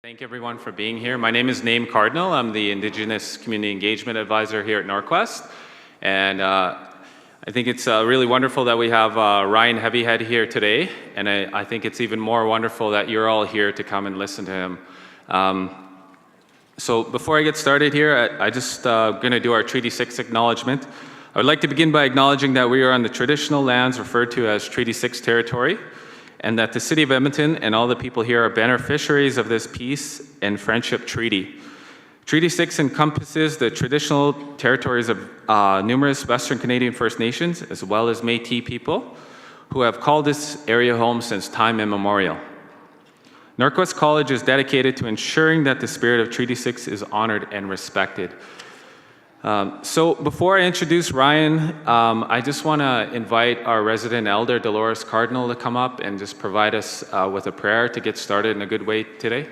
Thank everyone for being here. My name is Naim Cardinal. I'm the Indigenous Community Engagement Advisor here at NorQuest. And I think it's really wonderful that we have Ryan Heavyhead here today. And I think it's even more wonderful that you're all here to come and listen to him. So before I get started here, I just going to do our Treaty 6 acknowledgement. I would like to begin by acknowledging that we are on the traditional lands referred to as Treaty 6 territory, and that the City of Edmonton and all the people here are beneficiaries of this peace and friendship treaty. Treaty 6 encompasses the traditional territories of numerous Western Canadian First Nations, as well as Métis people, who have called this area home since time immemorial. NorQuest College is dedicated to ensuring that the spirit of Treaty 6 is honored and respected. So before I introduce Ryan, I just want to invite our resident elder, Dolores Cardinal, to come up and just provide us with a prayer to get started in a good way today.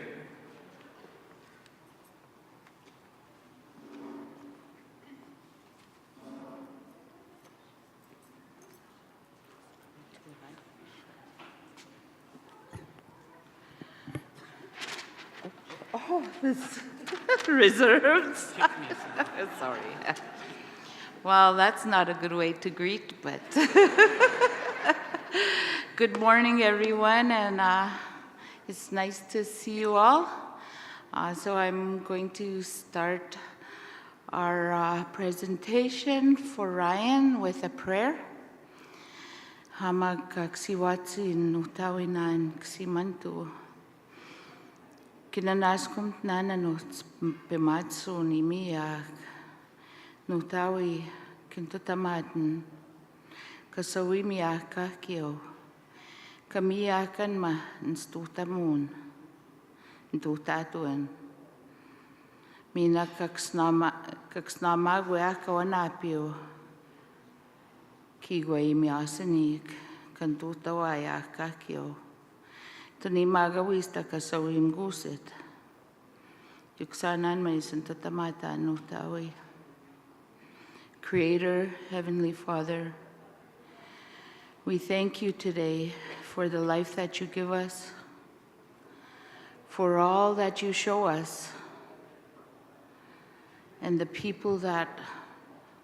Oh, this reserved. Sorry. Well, that's not a good way to greet, but good morning, everyone, and it's nice to see you all. So I'm going to start our presentation for Ryan with a prayer. Hamagaksiwatsi nutawinan ksimantu. Kinanaskum nana no pematsu ni miya nutawi kintutamaten kasawi miya kakio kamiya kan ma nstutamun ntutatuan mina kaksnama gwa kawanapio kigwai miyasanik kantutawaya kakio Tuni magawista kasawim gusit. Yuksanan may santatamata nutawi. Creator, Heavenly Father, we thank you today for the life that you give us, for all that you show us, and the people that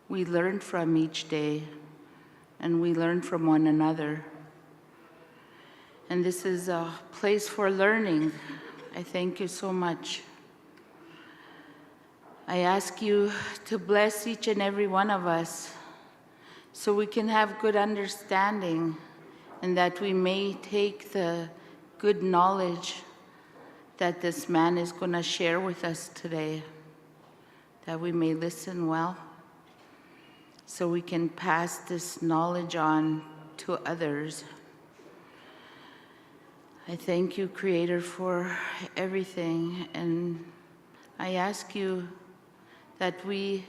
we learn from each day, and we learn from one another. And this is a place for learning. I thank you so much. I ask you to bless each and every one of us so we can have good understanding and that we may take the good knowledge that this man is going to share with us today, that we may listen well so we can pass this knowledge on to others. I thank you, Creator, for everything, and I ask you that we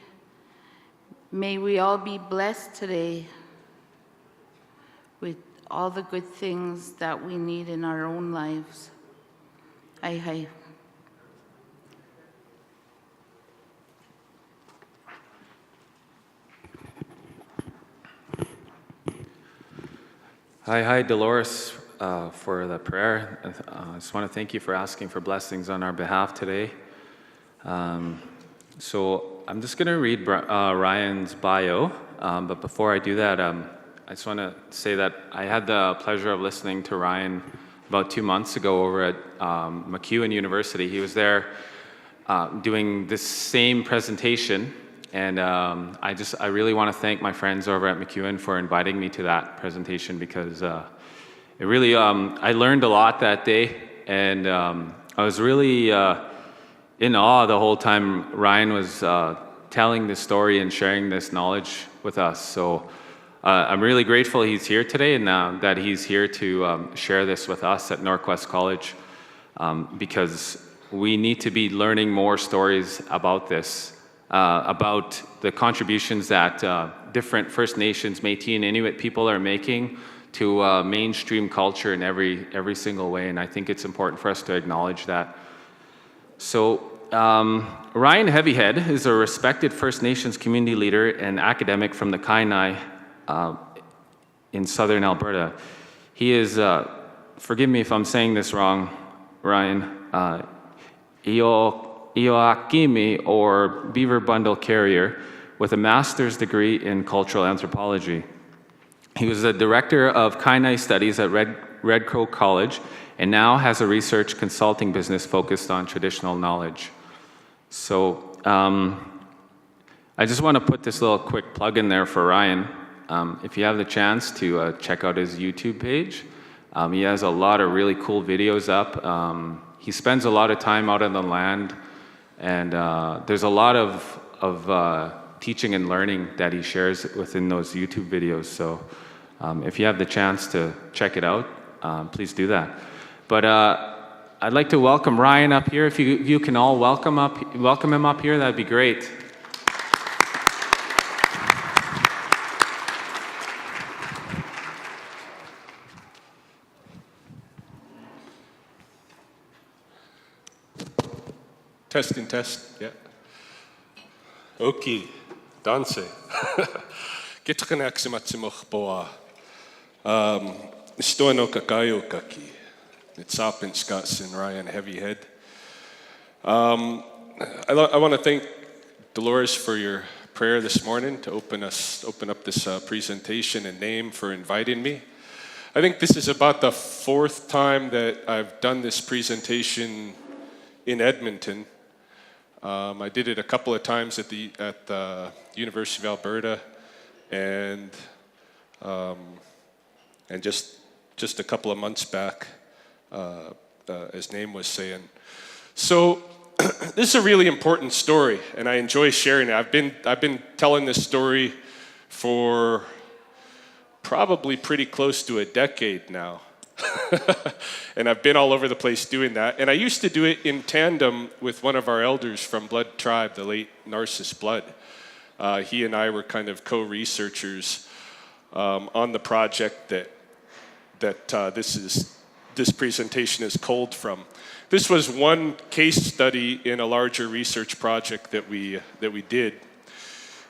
all be blessed today with all the good things that we need in our own lives. Hi. Hi, Dolores. For the prayer. I just want to thank you for asking for blessings on our behalf today. So I'm just going to read Ryan's bio, but before I do that, I just want to say that I had the pleasure of listening to Ryan about 2 months ago over at MacEwan University. He was there doing this same presentation, and I really want to thank my friends over at MacEwan for inviting me to that presentation because it really, I learned a lot that day, and I was really in awe the whole time Ryan was telling this story and sharing this knowledge with us. So I'm really grateful he's here today and that he's here to share this with us at NorQuest College because we need to be learning more stories about this, about the contributions that different First Nations, Métis, and Inuit people are making to mainstream culture in every single way, and I think it's important for us to acknowledge that. So Ryan Heavyhead is a respected First Nations community leader and academic from the Kainai in southern Alberta. He is, forgive me if I'm saying this wrong, Ryan, Ioakimi, or beaver bundle carrier, with a master's degree in cultural anthropology. He was the director of Kainai Studies at Red Crow College and now has a research consulting business focused on traditional knowledge. So I just want to put this little quick plug in there for Ryan. If you have the chance to check out his YouTube page, he has a lot of really cool videos up. He spends a lot of time out on the land, and there's a lot of teaching and learning that he shares within those YouTube videos. So if you have the chance to check it out, please do that. But I'd like to welcome Ryan up here. If you can all welcome him up here, that'd be great. Testing, yeah. Okay, danse. Kitakaneximatsimoch boa. Stono kakayo kaki. It's up in Scots and Ryan Heavyhead. I want to thank Dolores for your prayer this morning to open up this presentation, and Name for inviting me. I think this is about the fourth time that I've done this presentation in Edmonton. I did it a couple of times at the University of Alberta, and just a couple of months back, as Name was saying. So this is a really important story, and I enjoy sharing it. I've been telling this story for probably pretty close to a decade now. And I've been all over the place doing that. And I used to do it in tandem with one of our elders from Blood Tribe, the late Narcissus Blood. He and I were kind of co-researchers on the project that this presentation is culled from. This was one case study in a larger research project that we did.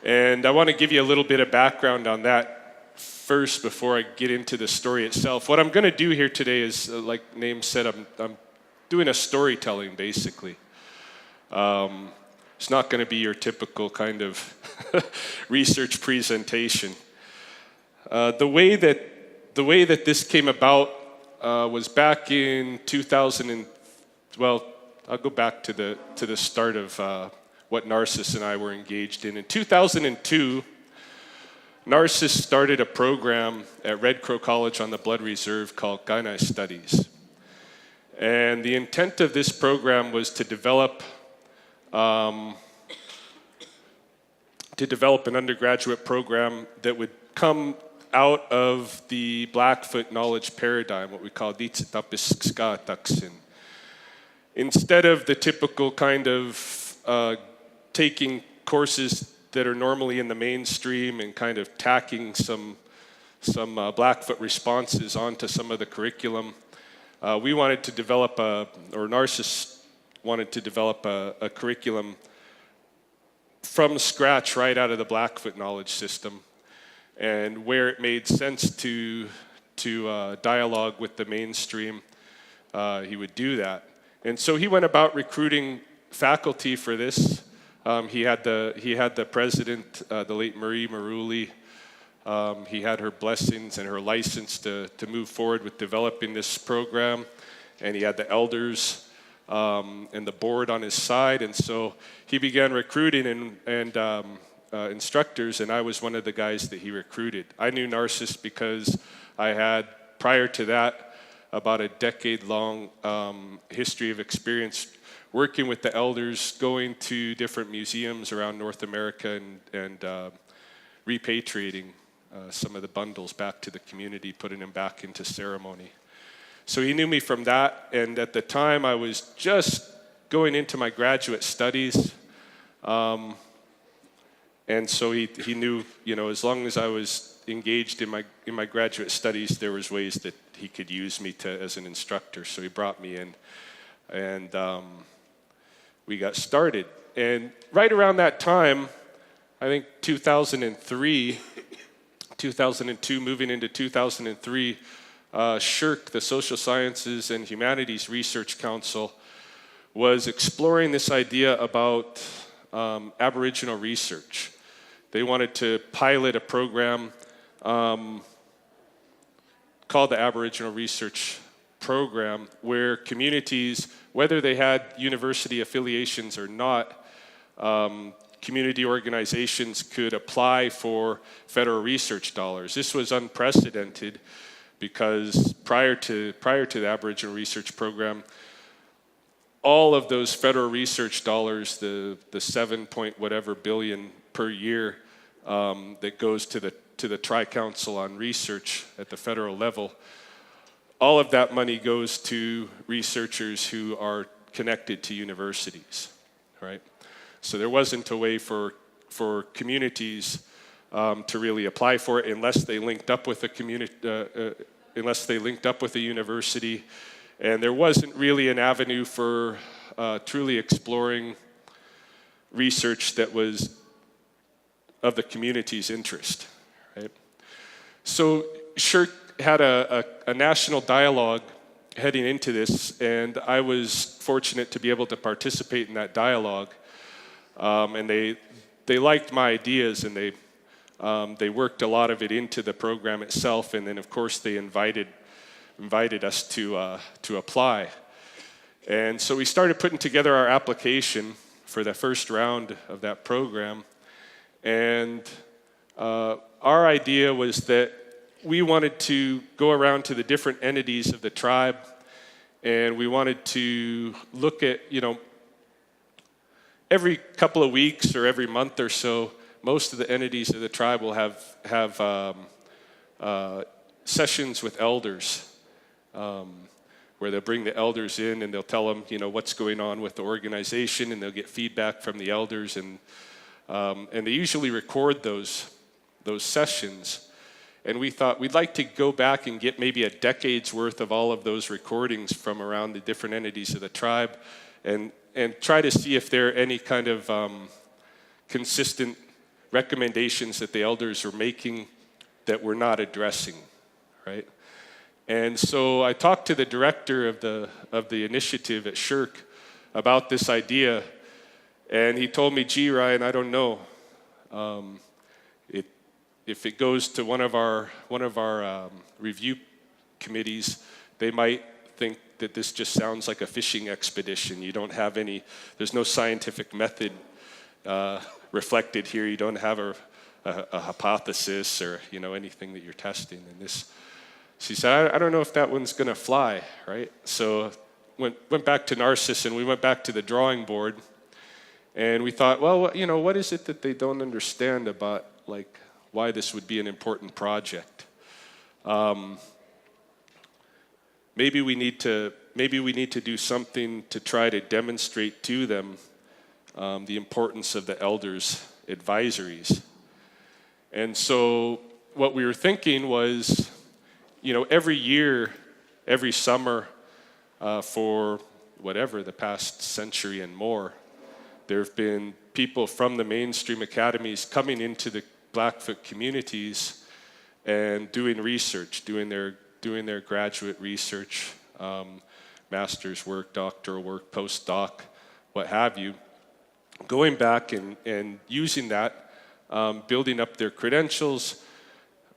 And I want to give you a little bit of background on that first before I get into the story itself. What I'm going to do here today is, like Name said, I'm doing a storytelling, basically. It's not going to be your typical kind of research presentation. The way that this came about was back in 2000. Well, I'll go back to the start of what Narcissus and I were engaged in. In 2002. Narcissus started a program at Red Crow College on the Blood Reserve called Kainai Studies. And the intent of this program was to develop an undergraduate program that would come out of the Blackfoot knowledge paradigm, what we call Naamitapiikoan. Instead of the typical kind of taking courses that are normally in the mainstream and kind of tacking some Blackfoot responses onto some of the curriculum, we wanted to develop Narcissus wanted to develop a curriculum from scratch right out of the Blackfoot knowledge system, and where it made sense to dialogue with the mainstream, he would do that. And so he went about recruiting faculty for this. He had the president, the late Marie Maruli. He had her blessings and her license to move forward with developing this program, and he had the elders and the board on his side. And so he began recruiting and instructors, and I was one of the guys that he recruited. I knew Narcissus because I had, prior to that, about a decade-long history of experience working with the elders, going to different museums around North America and repatriating some of the bundles back to the community, putting them back into ceremony. So he knew me from that, and at the time I was just going into my graduate studies, and so he knew, as long as I was engaged in my graduate studies, there was ways that he could use me as an instructor. So he brought me in, and we got started. And right around that time, I think 2003, 2002, moving into 2003, SHRC, the Social Sciences and Humanities Research Council, was exploring this idea about Aboriginal research. They wanted to pilot a program called the Aboriginal Research Program, where communities, whether they had university affiliations or not, community organizations could apply for federal research dollars. This was unprecedented because prior to the Aboriginal Research Program, all of those federal research dollars, the 7 point whatever billion per year that goes to the Tri-Council on Research at the federal level, all of that money goes to researchers who are connected to universities, right? So there wasn't a way for communities to really apply for it unless they linked up with a community, unless they linked up with a university. And there wasn't really an avenue for truly exploring research that was of the community's interest, right? So SSHRC had a national dialogue heading into this, and I was fortunate to be able to participate in that dialogue. And they liked my ideas, and they worked a lot of it into the program itself, and then of course they invited us to apply. And so we started putting together our application for the first round of that program. And our idea was that we wanted to go around to the different entities of the tribe, and we wanted to look at, every couple of weeks or every month or so, most of the entities of the tribe will have sessions with elders, where they'll bring the elders in and they'll tell them, what's going on with the organization, and they'll get feedback from the elders, and they usually record those sessions. And we thought we'd like to go back and get maybe a decade's worth of all of those recordings from around the different entities of the tribe, and try to see if there are any kind of consistent recommendations that the elders are making that we're not addressing, right? And so I talked to the director of the initiative at SSHRC about this idea, and he told me, "Gee, Ryan, I don't know. If it goes to one of our review committees, they might think that this just sounds like a fishing expedition. You don't have there's no scientific method reflected here. You don't have a hypothesis or anything that you're testing." And she said, I don't know if that one's going to fly, right? So went back to Narcissus, and we went back to the drawing board, and we thought, well, what is it that they don't understand about why this would be an important project? Maybe we need to do something to try to demonstrate to them the importance of the elders' advisories. And so what we were thinking was, every year, every summer, for whatever, the past century and more, there have been people from the mainstream academies coming into the Blackfoot communities and doing research, doing their graduate research, master's work, doctoral work, postdoc, what have you, going back and using that, building up their credentials,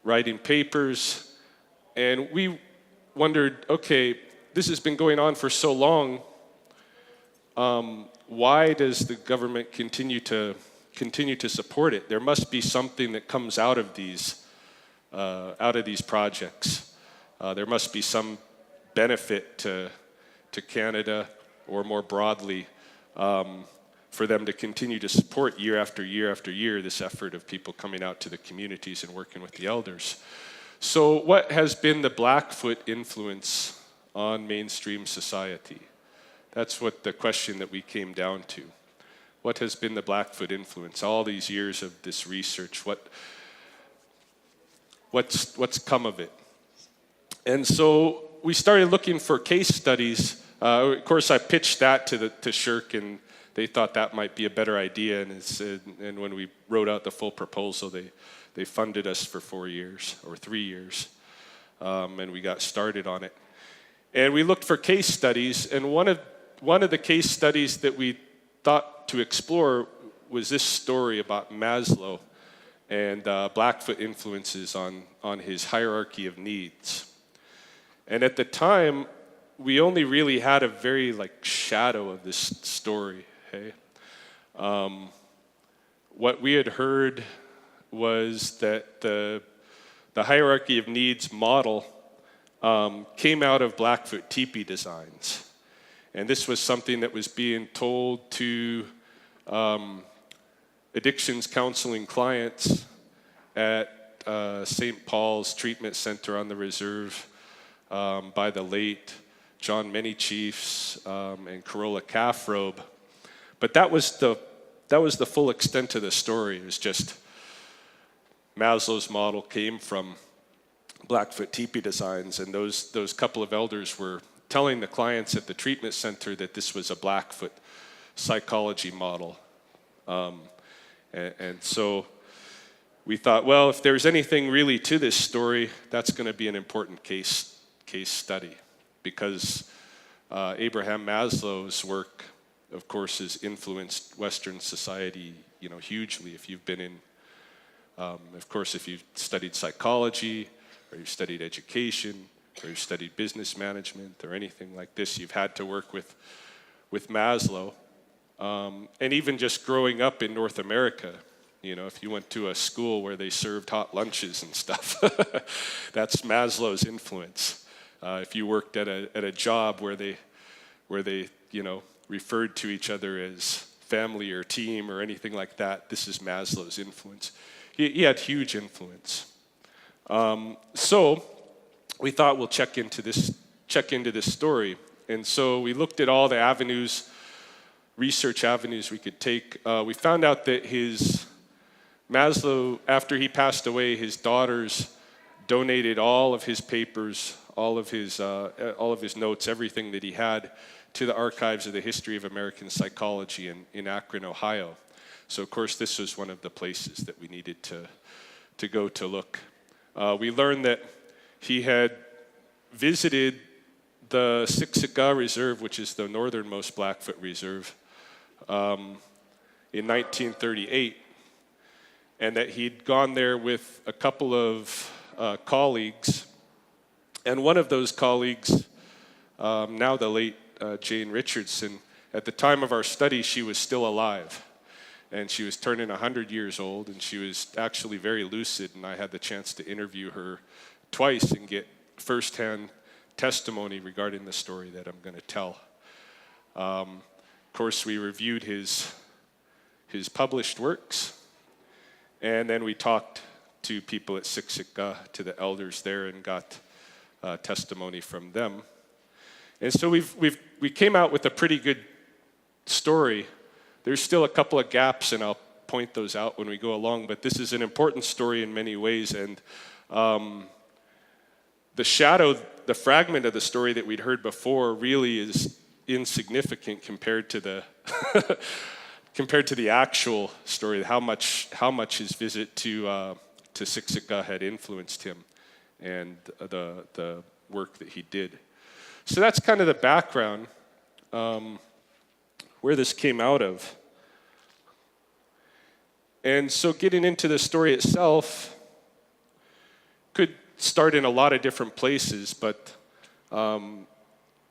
writing papers. And we wondered, okay, this has been going on for so long. Why does the government continue to support it? There must be something that comes out of these projects. There must be some benefit to Canada, or more broadly, for them to continue to support year after year after year this effort of people coming out to the communities and working with the elders. So what has been the Blackfoot influence on mainstream society? That's what the question that we came down to. What has been the Blackfoot influence? All these years of this research, what's come of it? And so we started looking for case studies. Of course, I pitched that to SSHRC, and they thought that might be a better idea. And when we wrote out the full proposal, they funded us for 4 years or 3 years, and we got started on it. And we looked for case studies, and one one of the case studies that we thought to explore was this story about Maslow and Blackfoot influences on his hierarchy of needs. And at the time, we only really had a very shadow of this story. Hey, what we had heard was that the hierarchy of needs model came out of Blackfoot teepee designs. And this was something that was being told to addictions counseling clients at St. Paul's Treatment Center on the Reserve by the late John Many Chiefs and Corolla Calfrobe. But that was the full extent of the story. It was just Maslow's model came from Blackfoot teepee designs, and those couple of elders were telling the clients at the treatment center that this was a Blackfoot psychology model. And so we thought, well, if there's anything really to this story, that's going to be an important case study, because Abraham Maslow's work, of course, has influenced Western society, hugely. If you've been in, of course, if you've studied psychology, or you've studied education, or you've studied business management, or anything like this, you've had to work with Maslow. And even just growing up in North America, if you went to a school where they served hot lunches and stuff, that's Maslow's influence. If you worked at a job where they referred to each other as family or team or anything like that, this is Maslow's influence. He had huge influence. So we thought we'll check into this story, and so we looked at all the research avenues we could take. We found out that Maslow, after he passed away, his daughters donated all of his papers, all of his notes, everything that he had, to the archives of the history of American psychology in Akron, Ohio. So of course this was one of the places that we needed to go to look. We learned that he had visited the Siksika Reserve, which is the northernmost Blackfoot Reserve, in 1938, and that he'd gone there with a couple of colleagues, and one of those colleagues, now the late Jane Richardson, at the time of our study, she was still alive, and she was turning 100 years old, and she was actually very lucid, and I had the chance to interview her twice and get firsthand testimony regarding the story that I'm going to tell. Of course, we reviewed his published works, and then we talked to people at Siksika, to the elders there, and got testimony from them. And so we came out with a pretty good story. There's still a couple of gaps, and I'll point those out when we go along, but this is an important story in many ways, and the fragment of the story that we'd heard before really is insignificant compared to the actual story, how much his visit to Siksika had influenced him and the work that he did. So that's kind of the background, where this came out of. And so getting into the story itself could start in a lot of different places, but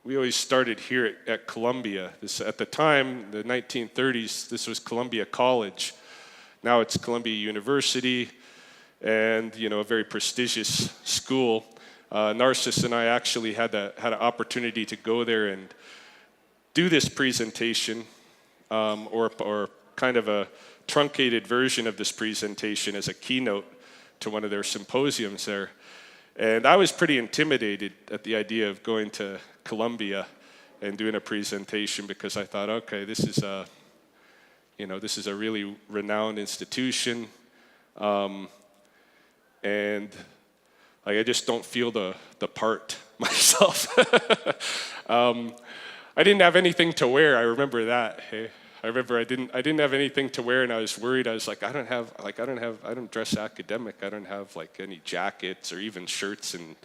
we always started here at Columbia. At the time, the 1930s, this was Columbia College. Now it's Columbia University, and a very prestigious school. Narcissus and I actually had an opportunity to go there and do this presentation, or kind of a truncated version of this presentation as a keynote to one of their symposiums there. And I was pretty intimidated at the idea of going to Columbia and doing a presentation, because I thought, okay, this is a really renowned institution, and I just don't feel the part myself. I didn't have anything to wear. I remember that. Hey, I remember I didn't have anything to wear, and I was worried. I was like, I don't dress academic. I don't have any jackets or even shirts and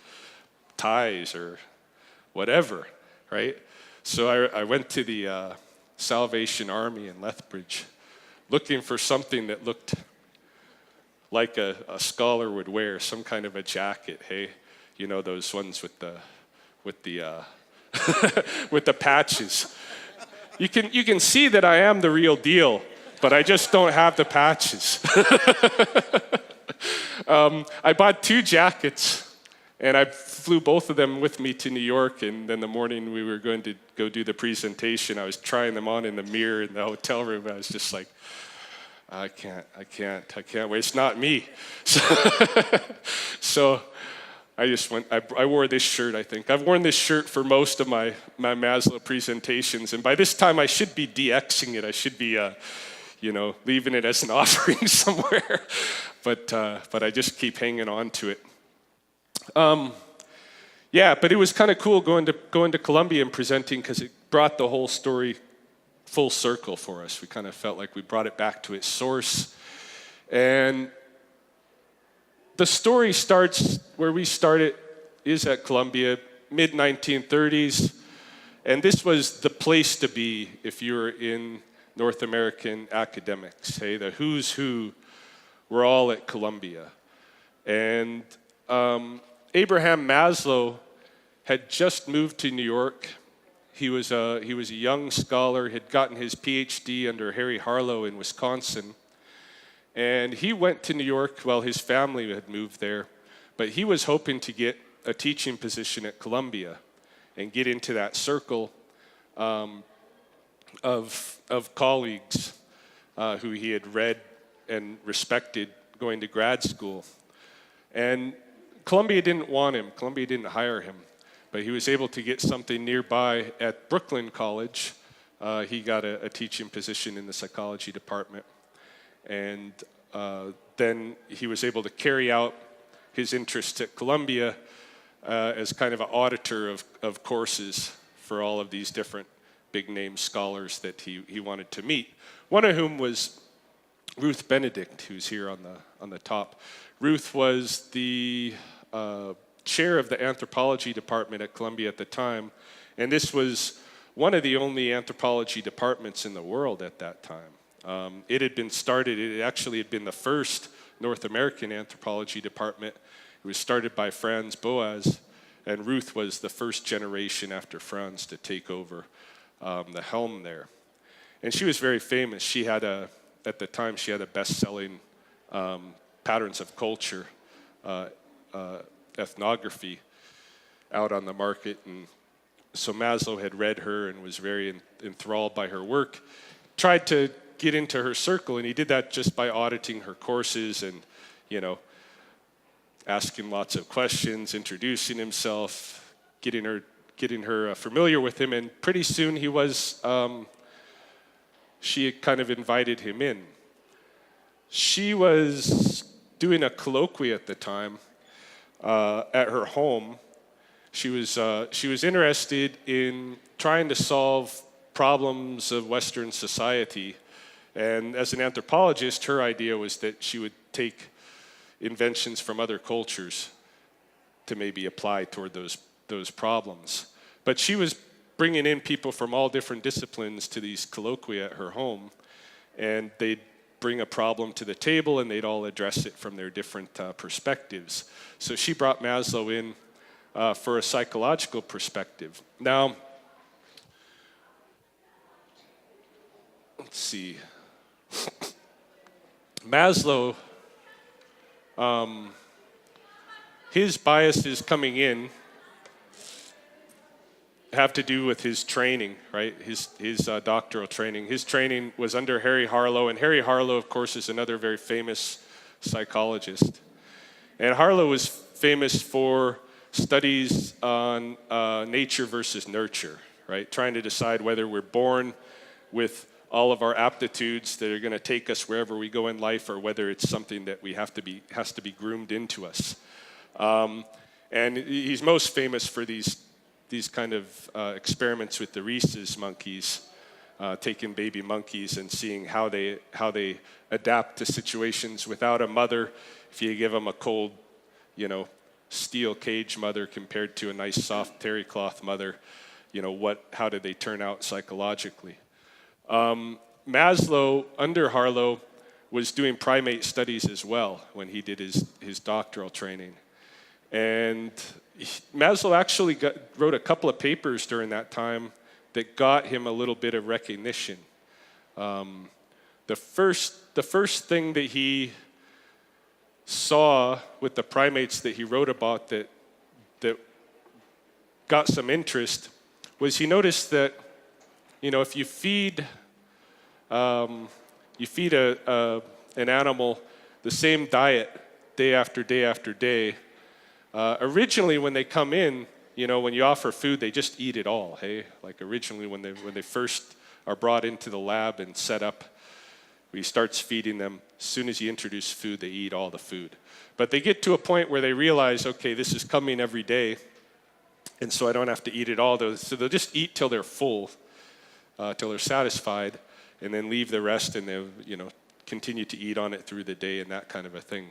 ties or whatever, right? So I went to the Salvation Army in Lethbridge looking for something that looked like a scholar would wear, some kind of a jacket, hey? You know, those ones with the with the patches. You can see that I am the real deal, but I just don't have the patches. I bought 2 jackets, and I flew both of them with me to New York, and then the morning we were going to go do the presentation, I was trying them on in the mirror in the hotel room, and I was just like, I can't wait. It's not me. So I just went, I wore this shirt, I think. I've worn this shirt for most of my Maslow presentations, and by this time I should be DXing it. I should be, leaving it as an offering somewhere. But I just keep hanging on to it. But it was kind of cool going to Colombia and presenting because it brought the whole story full circle for us. We kind of felt like we brought it back to its source. And the story starts where we started, is at Columbia, mid-1930s. And this was the place to be if you were in North American academics. Hey, the who's who were all at Columbia. And Abraham Maslow had just moved to New York. He was a young scholar, had gotten his PhD under Harry Harlow in Wisconsin. And he went to New York while his family had moved there. But he was hoping to get a teaching position at Columbia and get into that circle of colleagues who he had read and respected going to grad school. And Columbia didn't want him. Columbia didn't hire him. But he was able to get something nearby at Brooklyn College. He got a teaching position in the psychology department. And then he was able to carry out his interests at Columbia as kind of an auditor of courses for all of these different big-name scholars that he wanted to meet. One of whom was Ruth Benedict, who's here on the top. Ruth was the chair of the anthropology department at Columbia at the time, and this was one of the only anthropology departments in the world at that time. It had been started, it actually had been the first North American anthropology department. It was started by Franz Boas, and Ruth was the first generation after Franz to take over the helm there. And she was very famous. She had at the time, she had a best-selling Patterns of Culture ethnography out on the market. And so Maslow had read her and was very enthralled by her work, tried to get into her circle, and he did that just by auditing her courses and, asking lots of questions, introducing himself, getting her familiar with him, and pretty soon she kind of invited him in. She was doing a colloquy at the time at her home. She was interested in trying to solve problems of Western society, and as an anthropologist, her idea was that she would take inventions from other cultures to maybe apply toward those problems. But she was bringing in people from all different disciplines to these colloquia at her home, and they'd bring a problem to the table and they'd all address it from their different perspectives. So she brought Maslow in for a psychological perspective. Now, let's see. Maslow, his biases coming in have to do with his training, right? His doctoral training. His training was under Harry Harlow, and Harry Harlow, of course, is another very famous psychologist. And Harlow was famous for studies on nature versus nurture, right? Trying to decide whether we're born with all of our aptitudes that are going to take us wherever we go in life, or whether it's something that has to be groomed into us. And he's most famous for these kind of experiments with the rhesus monkeys, taking baby monkeys and seeing how they adapt to situations without a mother. If you give them a cold, steel cage mother compared to a nice soft terry cloth mother, how did they turn out psychologically. Maslow, under Harlow, was doing primate studies as well when he did his doctoral training. And Maslow actually wrote a couple of papers during that time that got him a little bit of recognition. The first thing that he saw with the primates that he wrote about that got some interest was he noticed that, if you feed an animal the same diet day after day after day, originally when they come in, when you offer food, they just eat it all, hey? Like originally when they first are brought into the lab and set up, he starts feeding them. As soon as you introduce food, they eat all the food. But they get to a point where they realize, okay, this is coming every day, and so I don't have to eat it all. So they'll just eat till they're full, till they're satisfied, and then leave the rest, and they'll, continue to eat on it through the day and that kind of a thing.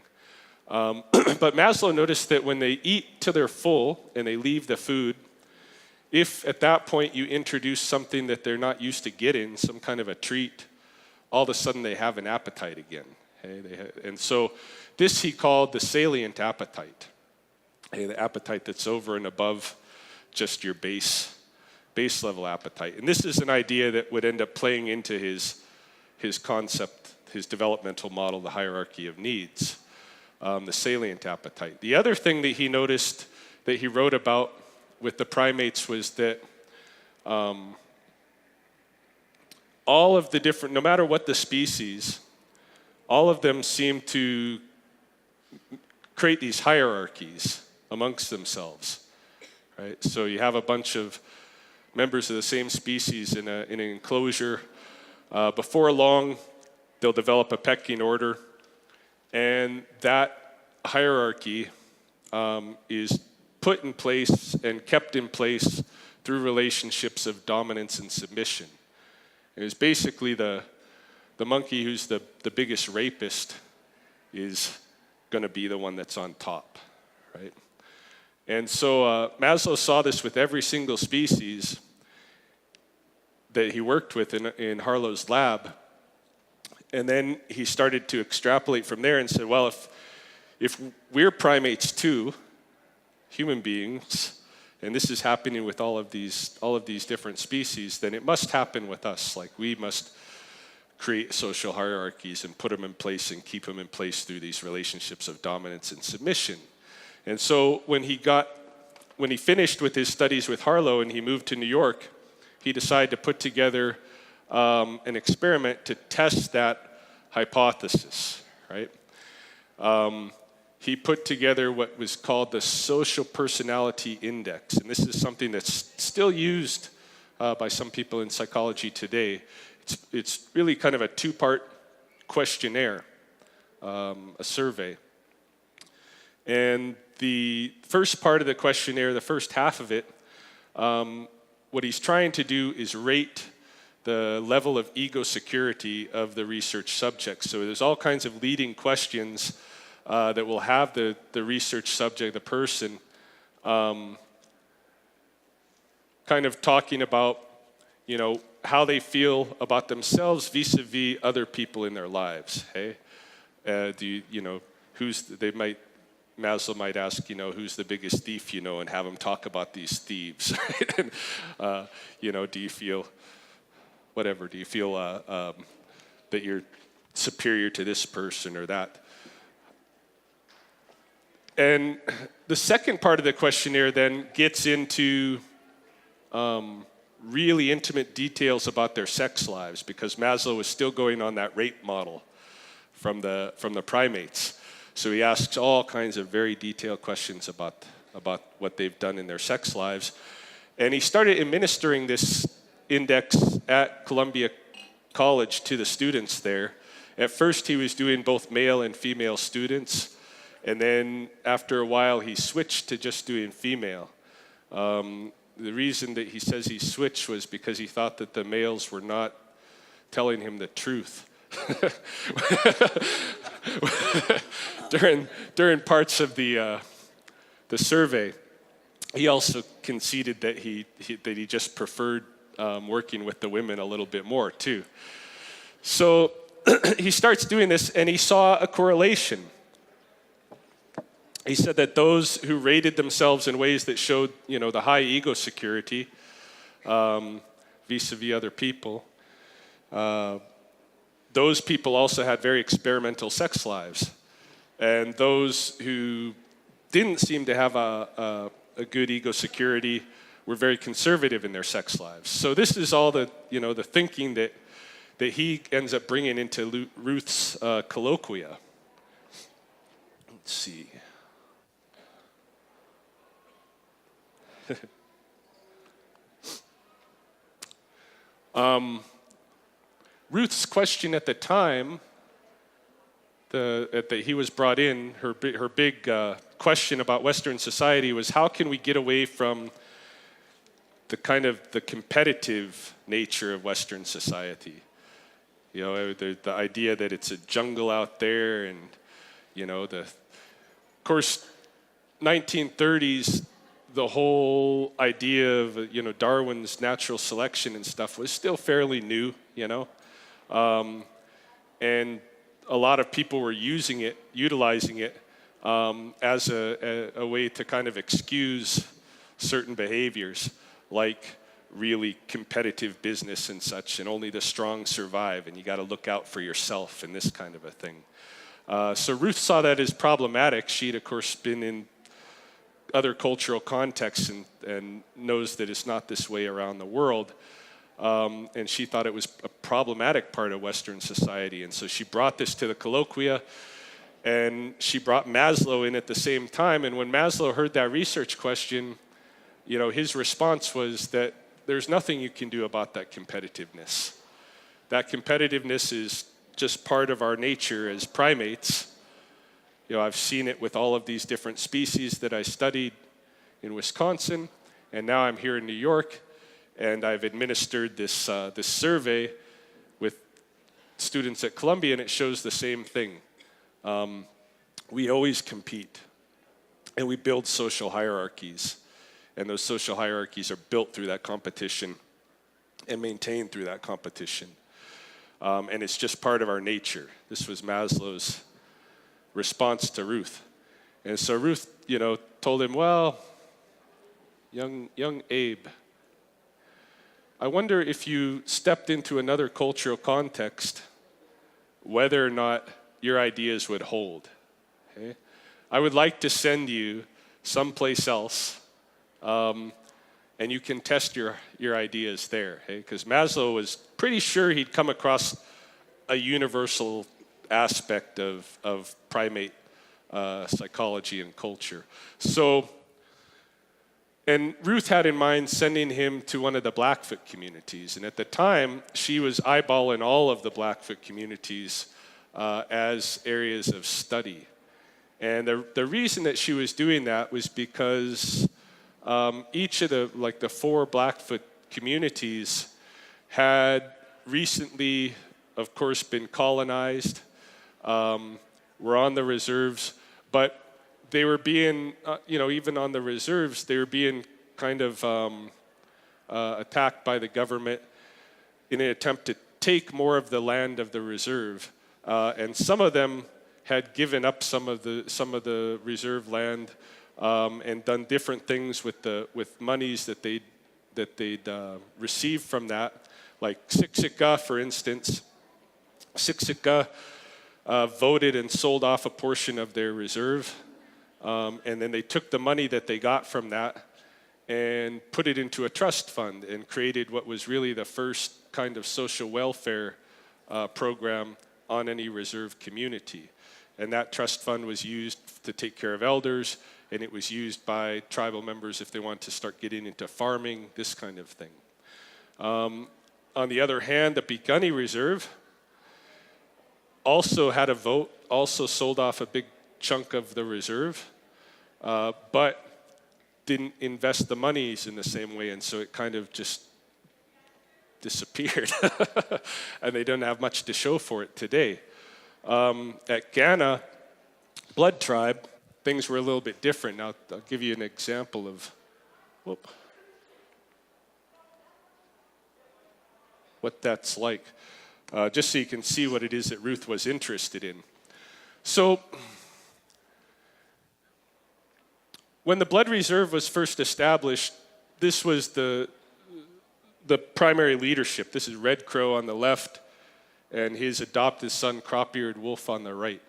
But Maslow noticed that when they eat till they're full and they leave the food, if at that point you introduce something that they're not used to getting, some kind of a treat, all of a sudden they have an appetite again. Okay? And so this he called the salient appetite, the appetite that's over and above just your base level appetite. And this is an idea that would end up playing into his concept, his developmental model, the hierarchy of needs, the salient appetite. The other thing that he noticed that he wrote about with the primates was that all of the different, no matter what the species, all of them seem to create these hierarchies amongst themselves, right? So you have a bunch of members of the same species in an enclosure. Before long, they'll develop a pecking order, and that hierarchy is put in place and kept in place through relationships of dominance and submission. It was basically the monkey who's the biggest rapist is going to be the one that's on top, right? And so Maslow saw this with every single species that he worked with in Harlow's lab. And then he started to extrapolate from there and said, well, if we're primates too, human beings, and this is happening with all of these different species, then it must happen with us. Like we must create social hierarchies and put them in place and keep them in place through these relationships of dominance and submission. And so when he finished with his studies with Harlow and he moved to New York, he decided to put together an experiment to test that hypothesis, right? He put together what was called the Social Personality Index, and this is something that's still used by some people in psychology today. It's really kind of a two-part questionnaire, a survey. And the first part of the questionnaire, the first half of it, what he's trying to do is rate the level of ego security of the research subjects. So there's all kinds of leading questions that will have the research subject, the person, kind of talking about, how they feel about themselves vis-a-vis other people in their lives. Hey, Maslow might ask, who's the biggest thief, and have them talk about these thieves. Right? And, do you feel that you're superior to this person or that? And the second part of the questionnaire then gets into really intimate details about their sex lives, because Maslow was still going on that rape model from the primates. So he asks all kinds of very detailed questions about what they've done in their sex lives. And he started administering this index at Columbia College to the students there. At first he was doing both male and female students, and then after a while he switched to just doing female. The reason that he says he switched was because he thought that the males were not telling him the truth. during parts of the survey. he also conceded that he just preferred working with the women a little bit more too. So he starts doing this, and he saw a correlation. He said that those who rated themselves in ways that showed, the high ego security vis-a-vis other people, those people also had very experimental sex lives. And those who didn't seem to have a good ego security were very conservative in their sex lives. So this is all the thinking that he ends up bringing into Ruth's colloquia. Let's see. Ruth's question at the time that he was brought in, her big question about Western society was, how can we get away from the competitive nature of Western society? The idea that it's a jungle out there, and of course, 1930s, the whole idea of Darwin's natural selection and stuff was still fairly new, and a lot of people were utilizing it as a way to kind of excuse certain behaviors, like really competitive business and such, and only the strong survive, and you got to look out for yourself and this kind of a thing. So Ruth saw that as problematic. She'd, of course, been in other cultural contexts and knows that it's not this way around the world. And she thought it was a problematic part of Western society. And so she brought this to the colloquia, and she brought Maslow in at the same time. And when Maslow heard that research question, his response was that there's nothing you can do about that competitiveness. That competitiveness is just part of our nature as primates. I've seen it with all of these different species that I studied in Wisconsin, and now I'm here in New York, and I've administered this survey with students at Columbia, and it shows the same thing. We always compete, and we build social hierarchies, and those social hierarchies are built through that competition and maintained through that competition. And it's just part of our nature. This was Maslow's response to Ruth. And so Ruth, told him, well, young Abe, I wonder if you stepped into another cultural context, whether or not your ideas would hold. Okay? I would like to send you someplace else, and you can test your ideas there. Because Maslow was pretty sure he'd come across a universal aspect of primate psychology and culture. So, and Ruth had in mind sending him to one of the Blackfoot communities. And at the time, she was eyeballing all of the Blackfoot communities as areas of study. And the reason that she was doing that was because each of the 4 Blackfoot communities had recently, of course, been colonized, were on the reserves, but they were being, even on the reserves, they were being kind of attacked by the government in an attempt to take more of the land of the reserve. And some of them had given up some of the reserve land and done different things with monies that they'd received from that, like Siksika, for instance. Siksika voted and sold off a portion of their reserve, and then they took the money that they got from that and put it into a trust fund and created what was really the first kind of social welfare program on any reserve community. And that trust fund was used to take care of elders, and it was used by tribal members if they wanted to start getting into farming, this kind of thing. On the other hand, the Piikani Reserve also had a vote, also sold off a big chunk of the reserve, but didn't invest the monies in the same way, and so it kind of just disappeared. And they don't have much to show for it today. At Ghana, Blood Tribe, things were a little bit different. Now, I'll give you an example of what that's like, just so you can see what it is that Ruth was interested in. So, when the blood reserve was first established, this was the primary leadership. This is Red Crow on the left, and his adopted son, Crop-eared Wolf, on the right.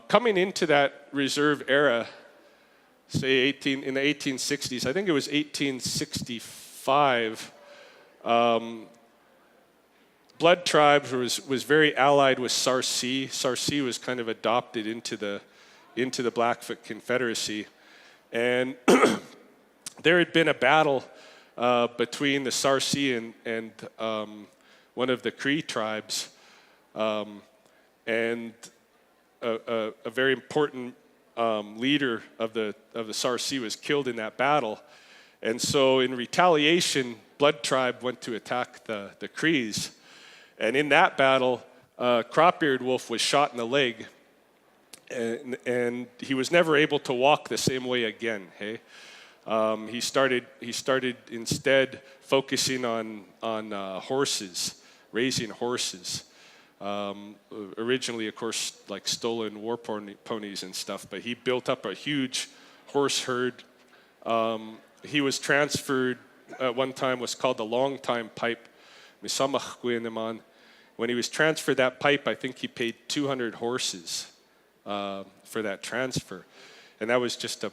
Coming into that reserve era, say in the 1860s, I think it was 1865, Blood Tribes was very allied with Sarsi. Sarsi was kind of adopted into the Blackfoot Confederacy. And there had been a battle between the Sarsi and one of the Cree tribes. And a very important leader of the Sarsi was killed in that battle. And so in retaliation, Blood Tribe went to attack the Crees. And in that battle, Crop-eared Wolf was shot in the leg, and he was never able to walk the same way again. Hey, he started instead focusing on horses, raising horses. Originally, of course, like stolen war ponies and stuff, but he built up a huge horse herd. He was transferred at one time, was called the Long Time Pipe. When he was transferred that pipe, I think he paid 200 horses for that transfer, and that was just a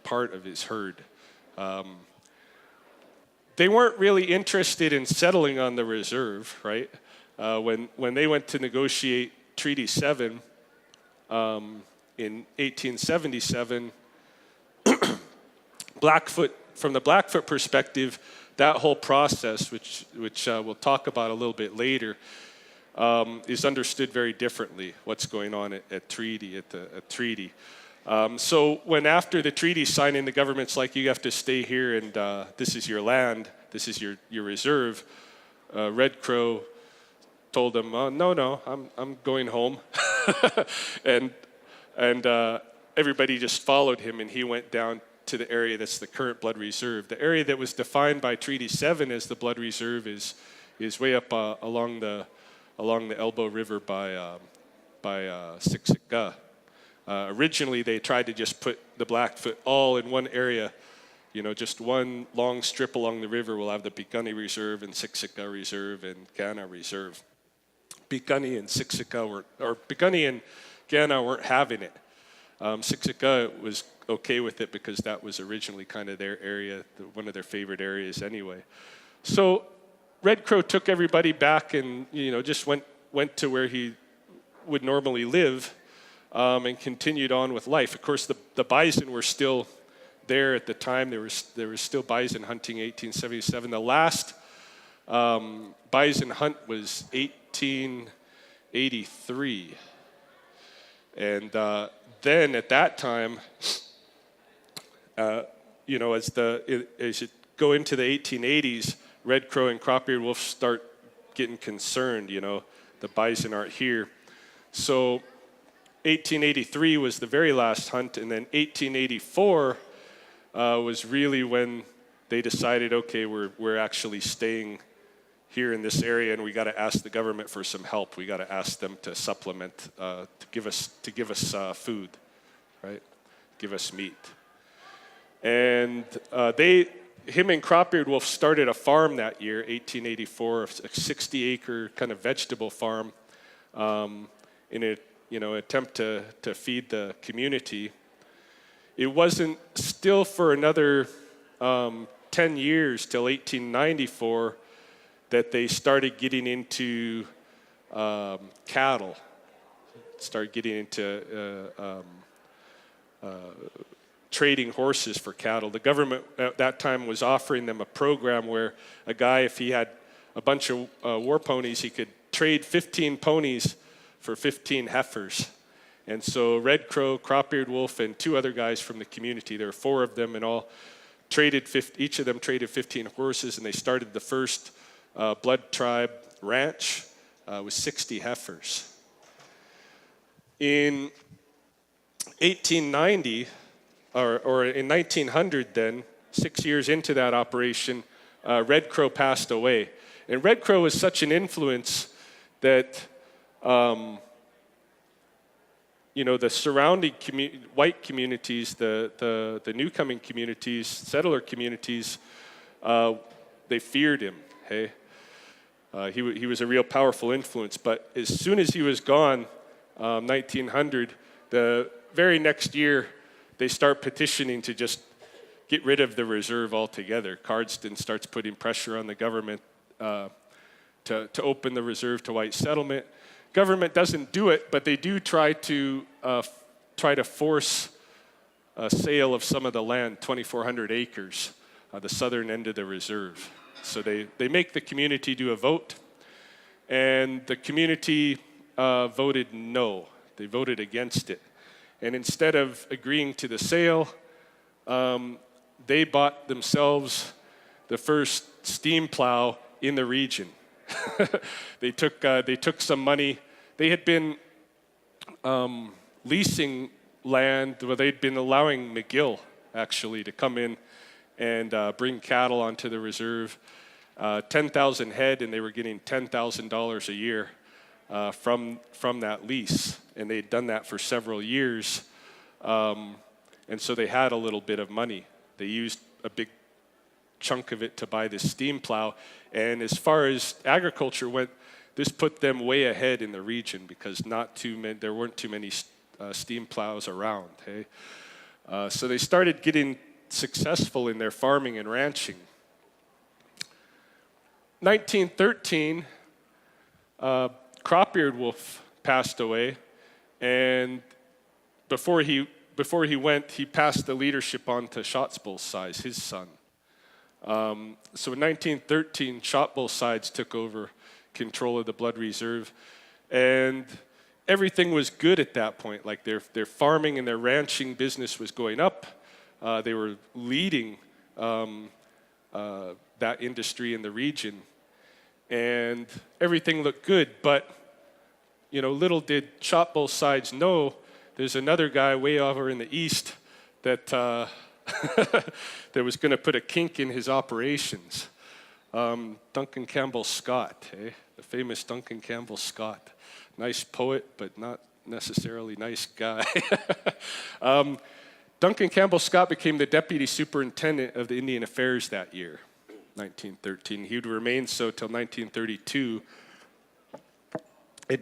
part of his herd. They weren't really interested in settling on the reserve, right? When they went to negotiate Treaty 7 in 1877, Blackfoot, from the Blackfoot perspective, that whole process, which we'll talk about a little bit later, is understood very differently. What's going on at treaty. So when after the treaty signing, the government's like, you have to stay here, and this is your land, this is your reserve. Red Crow told them, no, I'm going home, and everybody just followed him, and he went down to the area that's the current blood reserve. The area that was defined by Treaty 7 as the blood reserve is way up along the Elbow River by Siksika. Originally, they tried to just put the Blackfoot all in one area, just one long strip along the river will have the Piikani Reserve and Siksika Reserve and Gana Reserve. Piikani and Siksika Piikani and Gana weren't having it. Siksika was okay with it because that was originally kind of their area, one of their favorite areas anyway. So Red Crow took everybody back and just went to where he would normally live, and continued on with life. Of course, the bison were still there at the time. There was still bison hunting 1877. The last bison hunt was 1883, and then at that time, as you go into the 1880s, Red Crow and Crop-eared Wolf start getting concerned. The bison aren't here. So 1883 was the very last hunt, and then 1884 was really when they decided, okay, we're actually staying here in this area, and we got to ask the government for some help. We got to ask them to supplement, to give us food, right? Give us meat. And him and Crop-eared Wolf started a farm that year, 1884, a 60-acre kind of vegetable farm, in an attempt to feed the community. It wasn't still for another 10 years till 1894 that they started getting into cattle, started getting into trading horses for cattle. The government at that time was offering them a program where a guy, if he had a bunch of war ponies, he could trade 15 ponies for 15 heifers. And so Red Crow, Crop-eared Wolf, and two other guys from the community, there were 4 of them in all, each of them traded 15 horses, and they started the first blood tribe ranch with 60 heifers. In 1890, or in 1900 then, 6 years into that operation, Red Crow passed away. And Red Crow was such an influence that the surrounding white communities, the newcoming communities, settler communities, they feared him. Hey, he was a real powerful influence. But as soon as he was gone, 1900, the very next year, they start petitioning to just get rid of the reserve altogether. Cardston starts putting pressure on the government to open the reserve to white settlement. Government doesn't do it, but they do try to force a sale of some of the land, 2,400 acres, the southern end of the reserve. So they make the community do a vote, and the community voted no. They voted against it. And instead of agreeing to the sale, they bought themselves the first steam plow in the region. They took some money. They had been leasing land where they'd been allowing McGill actually to come in and bring cattle onto the reserve, 10,000 head, and they were getting $10,000 a year from that lease, and they'd done that for several years, and so they had a little bit of money. They used a big chunk of it to buy this steam plow, and as far as agriculture went, this put them way ahead in the region because there weren't too many steam plows around. Hey, so they started getting successful in their farming and ranching. 1913, Cropbeard Wolf passed away, and before he went, he passed the leadership on to Shotsbull Size, his son. So in 1913, Shotsbull Sides took over control of the blood reserve, and everything was good at that point. Like their farming and their ranching business was going up. They were leading that industry in the region, and everything looked good. But little did shot both sides know, there's another guy way over in the east that that was going to put a kink in his operations. Duncan Campbell Scott, the famous Duncan Campbell Scott, nice poet, but not necessarily nice guy. Duncan Campbell Scott became the deputy superintendent of the Indian Affairs that year, 1913. He would remain so till 1932.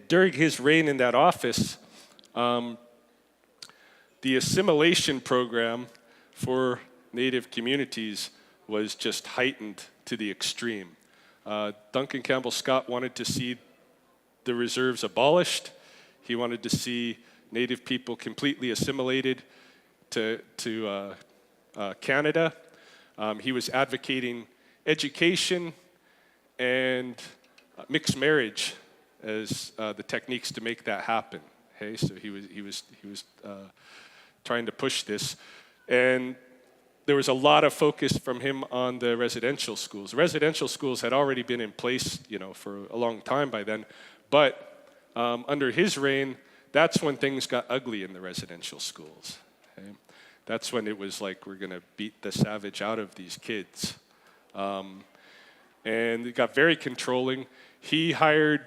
During his reign in that office, the assimilation program for Native communities was just heightened to the extreme. Duncan Campbell Scott wanted to see the reserves abolished. He wanted to see Native people completely assimilated to Canada. He was advocating education and mixed marriage as the techniques to make that happen. Okay, so he was trying to push this, and there was a lot of focus from him on the residential schools. Residential schools had already been in place, for a long time by then, but under his reign, that's when things got ugly in the residential schools. Okay? That's when it was like, we're going to beat the savage out of these kids. And it got very controlling. He hired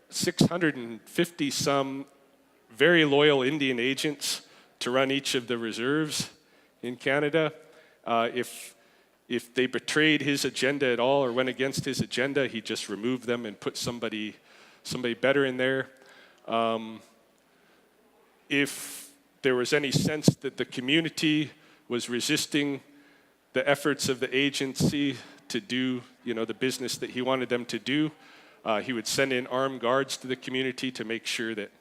650 some very loyal Indian agents to run each of the reserves in Canada. If they betrayed his agenda at all or went against his agenda, he just removed them and put somebody better in there. If there was any sense that the community was resisting the efforts of the agency to do, the business that he wanted them to do, he would send in armed guards to the community to make sure that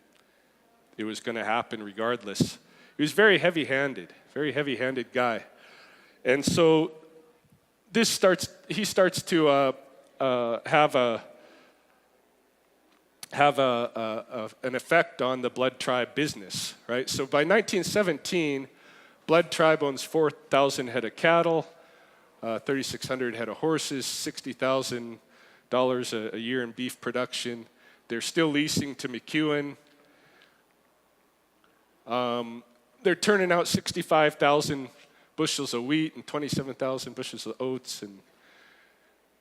it was going to happen regardless. He was very heavy-handed guy. And so he starts to have an effect on the Blood Tribe business, right? So by 1917, Blood Tribe owns 4,000 head of cattle, 3,600 head of horses, $60,000 a year in beef production. They're still leasing to McEwen. They're turning out 65,000 bushels of wheat and 27,000 bushels of oats, and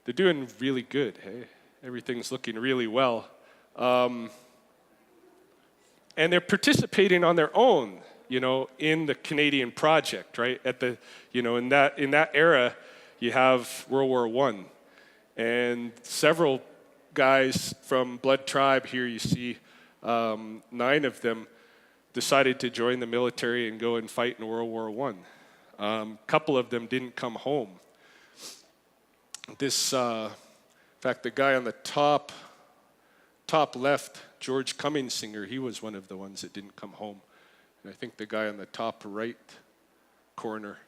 they're doing really good, hey? Everything's looking really well. And they're participating on their own, in the Canadian project, right? In that era, you have World War I, and several guys from Blood Tribe here, you see 9 of them decided to join the military and go and fight in World War I. A couple of them didn't come home. In fact, the guy on the top left, George Cummingsinger, he was one of the ones that didn't come home. And I think the guy on the top right corner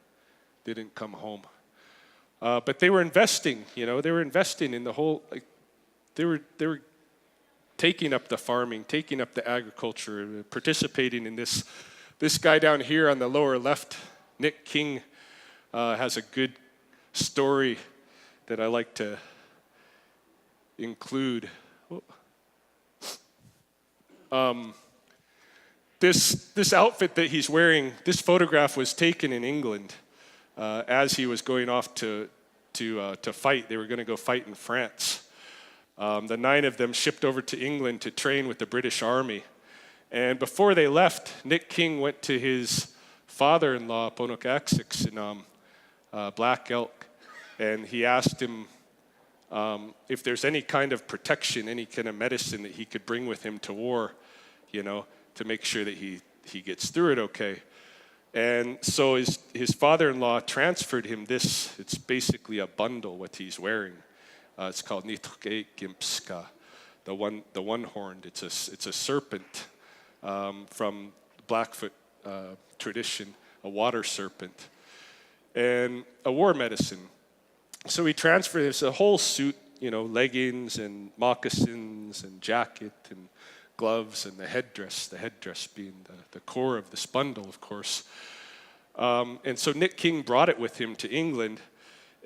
didn't come home. But they were investing, they were investing in the whole, they were taking up the farming, taking up the agriculture, participating in this. This guy down here on the lower left, Nick King, has a good story that I like to include. This outfit that he's wearing, this photograph was taken in England as he was going off to fight. They were going to go fight in France. The 9 of them shipped over to England to train with the British Army. And before they left, Nick King went to his father-in-law, Ponokaksiksin, Black Elk, and he asked him if there's any kind of protection, any kind of medicine that he could bring with him to war, to make sure that he gets through it okay. And so his father-in-law transferred him this. It's basically a bundle, what he's wearing. It's called Naamitapiikoan, the one-horned. It's a serpent from Blackfoot tradition, a water serpent, and a war medicine. So he transferred this, a whole suit, leggings and moccasins and jacket and gloves and the headdress being the core of this bundle, of course. And so Nick King brought it with him to England.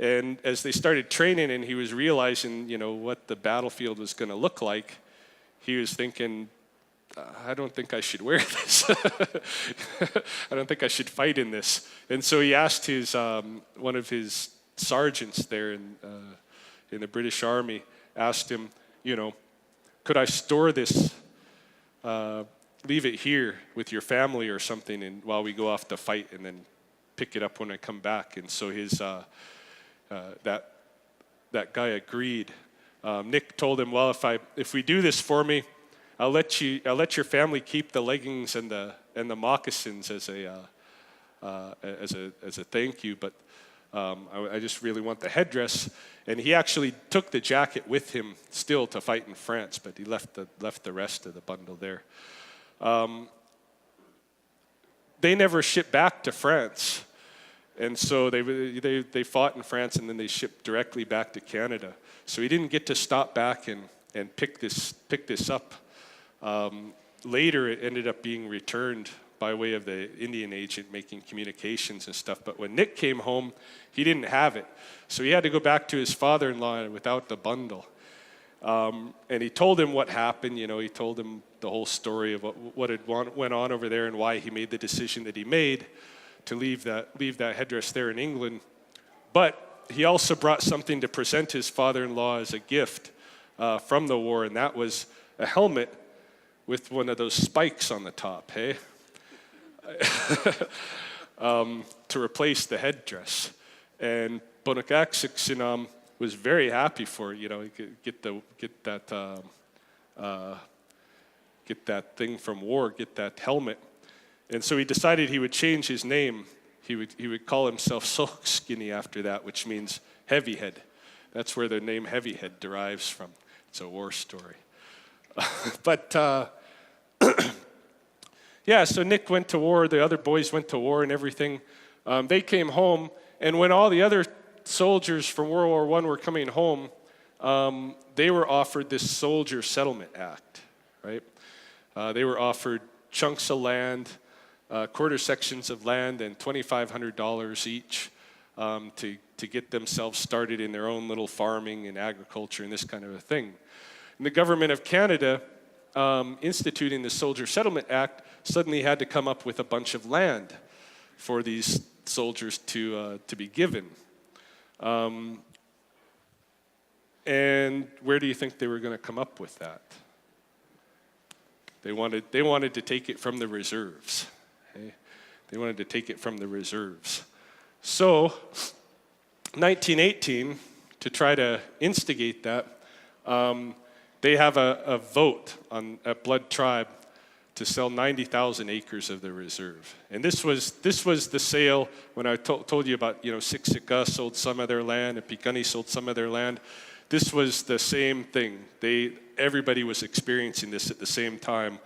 And as they started training and he was realizing, what the battlefield was going to look like, he was thinking, I don't think I should wear this. I don't think I should fight in this. And so he asked one of his sergeants there in the British Army, asked him, could I store this, leave it here with your family or something, and while we go off to fight, and then pick it up when I come back? And so that guy agreed. Nick told him, well, if we do this for me, I'll let your family keep the leggings and the moccasins as a thank you, but I just really want the headdress. And he actually took the jacket with him still to fight in France, but he left the rest of the bundle there. They never shipped back to France, and so they fought in France, and then they shipped directly back to Canada. So he didn't get to stop back and pick this up. Later, it ended up being returned by way of the Indian agent making communications and stuff. But when Nick came home, he didn't have it. So he had to go back to his father-in-law without the bundle. And he told him what happened. He told him the whole story of what had went on over there and why he made the decision that he made to leave that headdress there in England. But he also brought something to present his father-in-law as a gift from the war, and that was a helmet with one of those spikes on the top, hey? To replace the headdress. And Ponokaksiksin was very happy for it. He could get that thing from war, get that helmet. And so he decided he would change his name. He would call himself Siksika after that, which means heavy head. That's where the name heavy head derives from. It's a war story. But yeah, so Nick went to war, the other boys went to war and everything. They came home, and when all the other soldiers from World War I were coming home, they were offered this Soldier Settlement Act, right? They were offered chunks of land, quarter sections of land, and $2,500 each to get themselves started in their own little farming and agriculture and this kind of a thing. And the government of Canada, instituting the Soldier Settlement Act, suddenly had to come up with a bunch of land for these soldiers to be given. And where do you think they were going to come up with that? They wanted to take it from the reserves. Okay? They wanted to take it from the reserves. So, 1918, to try to instigate that, they have a vote at Blood Tribe to sell 90,000 acres of the reserve. And this was the sale when I told you about, Siksika sold some of their land and Piikani sold some of their land. This was the same thing. Everybody was experiencing this at the same time.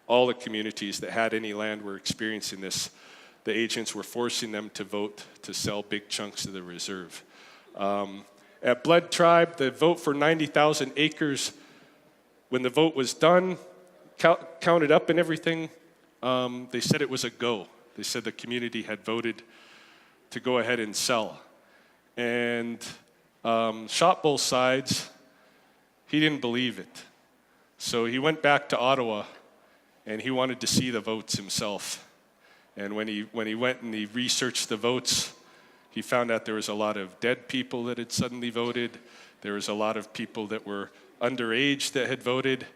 All the communities that had any land were experiencing this. The agents were forcing them to vote to sell big chunks of the reserve. At Blood Tribe, the vote for 90,000 acres, when the vote was done, counted up and everything, they said it was a go. They said the community had voted to go ahead and sell. And shot both sides, he didn't believe it. So he went back to Ottawa and he wanted to see the votes himself. And when he went and he researched the votes, he found out there was a lot of dead people that had suddenly voted. There was a lot of people that were underage that had voted.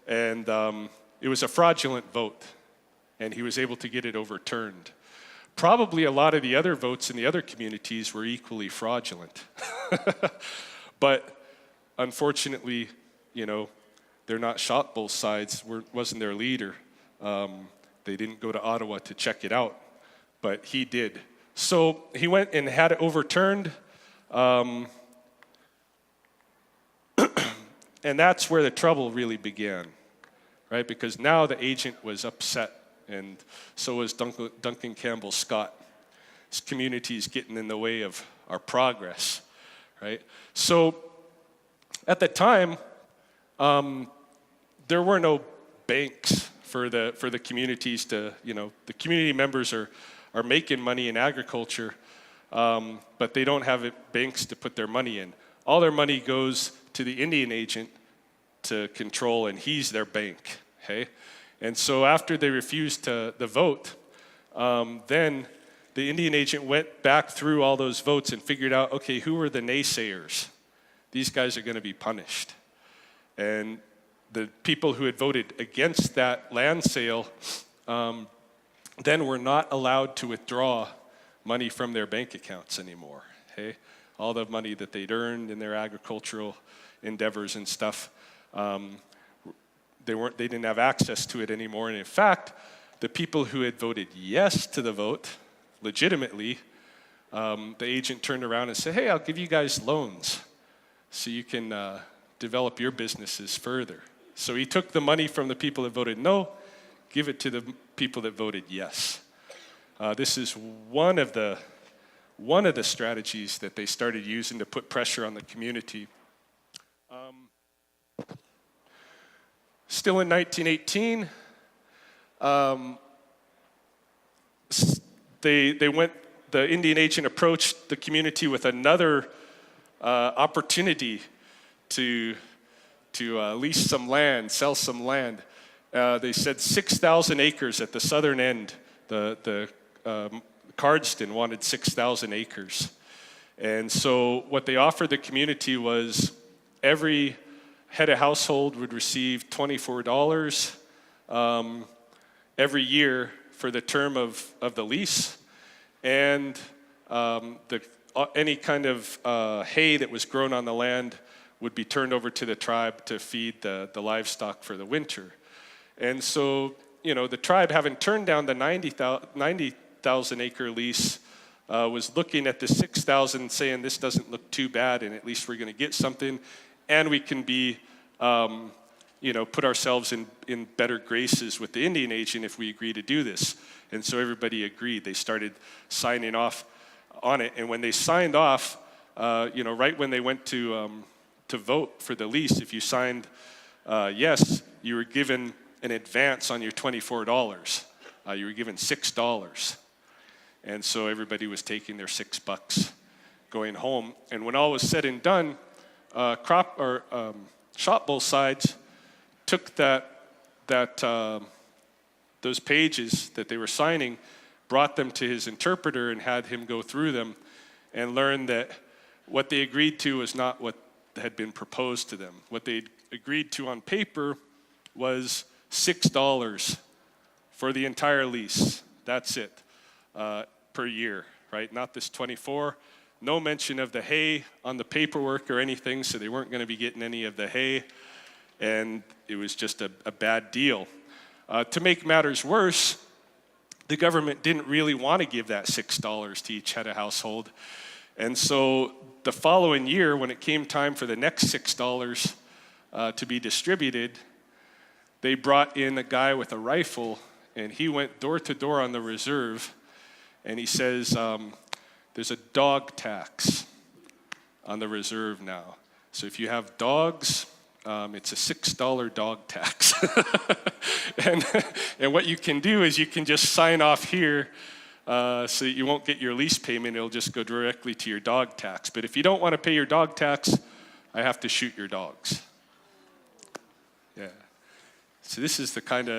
And it was a fraudulent vote. And he was able to get it overturned. Probably a lot of the other votes in the other communities were equally fraudulent. But unfortunately, they're not shot both sides. Wasn't their leader. They didn't go to Ottawa to check it out, but he did. So he went and had it overturned. And that's where the trouble really began, right? Because now the agent was upset, and so was Duncan Campbell Scott. This community is getting in the way of our progress, right? So at the time, there were no banks for the communities to, the community members are making money in agriculture, but they don't have banks to put their money in. All their money goes to the Indian agent to control, and he's their bank, okay? And so after they refused the vote, then the Indian agent went back through all those votes and figured out, okay, who were the naysayers? These guys are going to be punished. And the people who had voted against that land sale then were not allowed to withdraw money from their bank accounts anymore. Okay? All the money that they'd earned in their agricultural endeavors and stuff, they didn't have access to it anymore. And in fact, the people who had voted yes to the vote, legitimately, the agent turned around and said, hey, I'll give you guys loans so you can develop your businesses further. So he took the money from the people that voted no, give it to the people that voted yes. This is one of the strategies that they started using to put pressure on the community. Still in 1918, the Indian agent approached the community with another opportunity to lease some land, sell some land. They said 6,000 acres at the southern end. The Cardston wanted 6,000 acres. And so what they offered the community was every head of household would receive $24 every year for the term of the lease. And any kind of hay that was grown on the land would be turned over to the tribe to feed the livestock for the winter. And so, the tribe, having turned down the 90,000 acre lease, was looking at the 6,000 saying, this doesn't look too bad, and at least we're going to get something, and we can be, put ourselves in better graces with the Indian agent if we agree to do this. And so everybody agreed. They started signing off on it, and when they signed off, right when they went to vote for the lease, if you signed yes, you were given an advance on your $24. You were given $6. And so everybody was taking their $6 going home. And when all was said and done, Shot both sides took those pages that they were signing, brought them to his interpreter and had him go through them and learn that what they agreed to was not what had been proposed to them. What they agreed to on paper was $6 for the entire lease. That's it, per year, right? Not this 24. No mention of the hay on the paperwork or anything, so they weren't going to be getting any of the hay, and it was just a bad deal. To make matters worse, the government didn't really want to give that $6 to each head of household, and so the following year, when it came time for the next $6 to be distributed, they brought in a guy with a rifle, and he went door to door on the reserve, and he says, there's a dog tax on the reserve now. So if you have dogs, it's a $6 dog tax. and what you can do is you can just sign off here so that you won't get your lease payment. It'll just go directly to your dog tax. But if you don't want to pay your dog tax, I have to shoot your dogs. Yeah. So this is the kind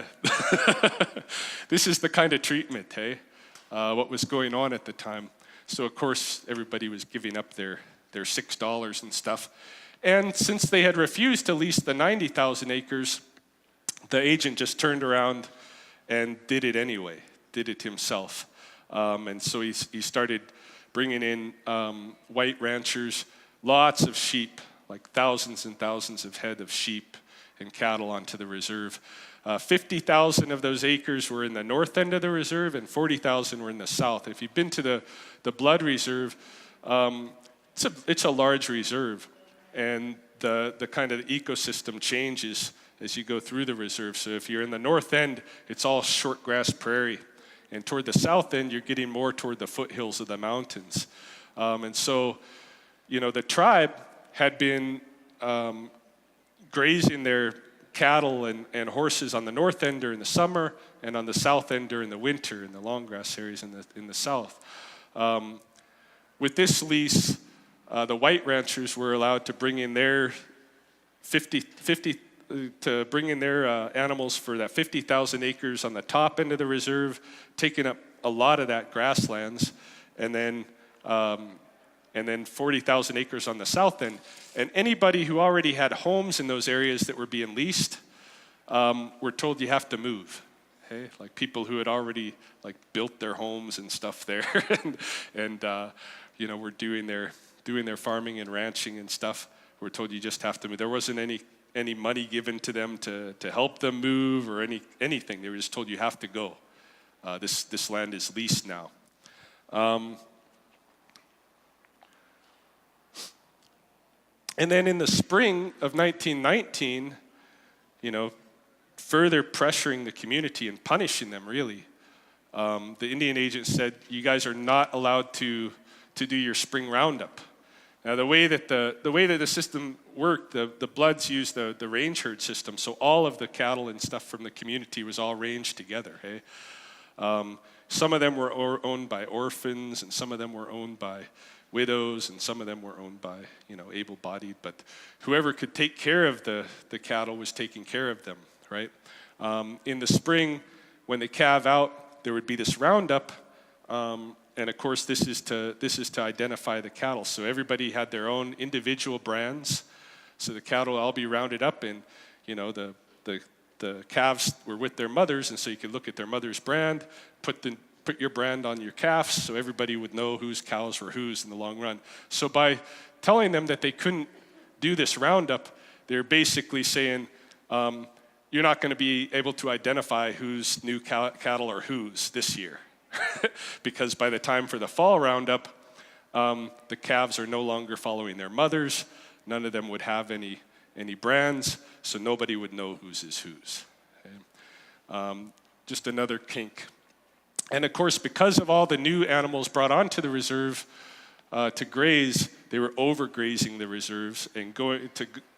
of treatment, hey? What was going on at the time. So of course everybody was giving up their $6 and stuff. And since they had refused to lease the 90,000 acres, the agent just turned around and did it anyway, did it himself. And so he started bringing in white ranchers, lots of sheep, like thousands and thousands of head of sheep and cattle onto the reserve. 50,000 of those acres were in the north end of the reserve, and 40,000 were in the south. If you've been to the Blood Reserve, it's a large reserve, and the kind of ecosystem changes as you go through the reserve. So if you're in the north end, it's all short grass prairie, and toward the south end, you're getting more toward the foothills of the mountains. And so, the tribe had been grazing their cattle and horses on the north end during the summer, and on the south end during the winter in the long grass areas in the south. With this lease, the white ranchers were allowed to bring in their animals for that 50,000 acres on the top end of the reserve, taking up a lot of that grasslands, and then 40,000 acres on the south end. And anybody who already had homes in those areas that were being leased were told you have to move. Okay? Like people who had already built their homes and stuff there, and were doing their farming and ranching and stuff. Were told you just have to move. There wasn't any money given to them to help them move or anything. They were just told you have to go. This land is leased now. And then in the spring of 1919, further pressuring the community and punishing them, really, the Indian agent said, you guys are not allowed to do your spring roundup. Now, the way that the system worked, the Bloods used the range herd system, so all of the cattle and stuff from the community was all ranged together, hey? Some of them were owned by orphans, and some of them were owned by widows, and some of them were owned by, able-bodied, but whoever could take care of the cattle was taking care of them, right? In the spring, when they calve out, there would be this roundup, and of course, this is to identify the cattle. So everybody had their own individual brands. So the cattle will all be rounded up, and the calves were with their mothers, and so you could look at their mother's brand, put your brand on your calves, so everybody would know whose cows were whose in the long run. So by telling them that they couldn't do this roundup, they're basically saying, you're not going to be able to identify whose new cattle are whose this year. Because by the time for the fall roundup, the calves are no longer following their mothers. None of them would have any brands, so nobody would know whose is whose. Okay? Just another kink. And of course, because of all the new animals brought onto the reserve to graze, they were overgrazing the reserves and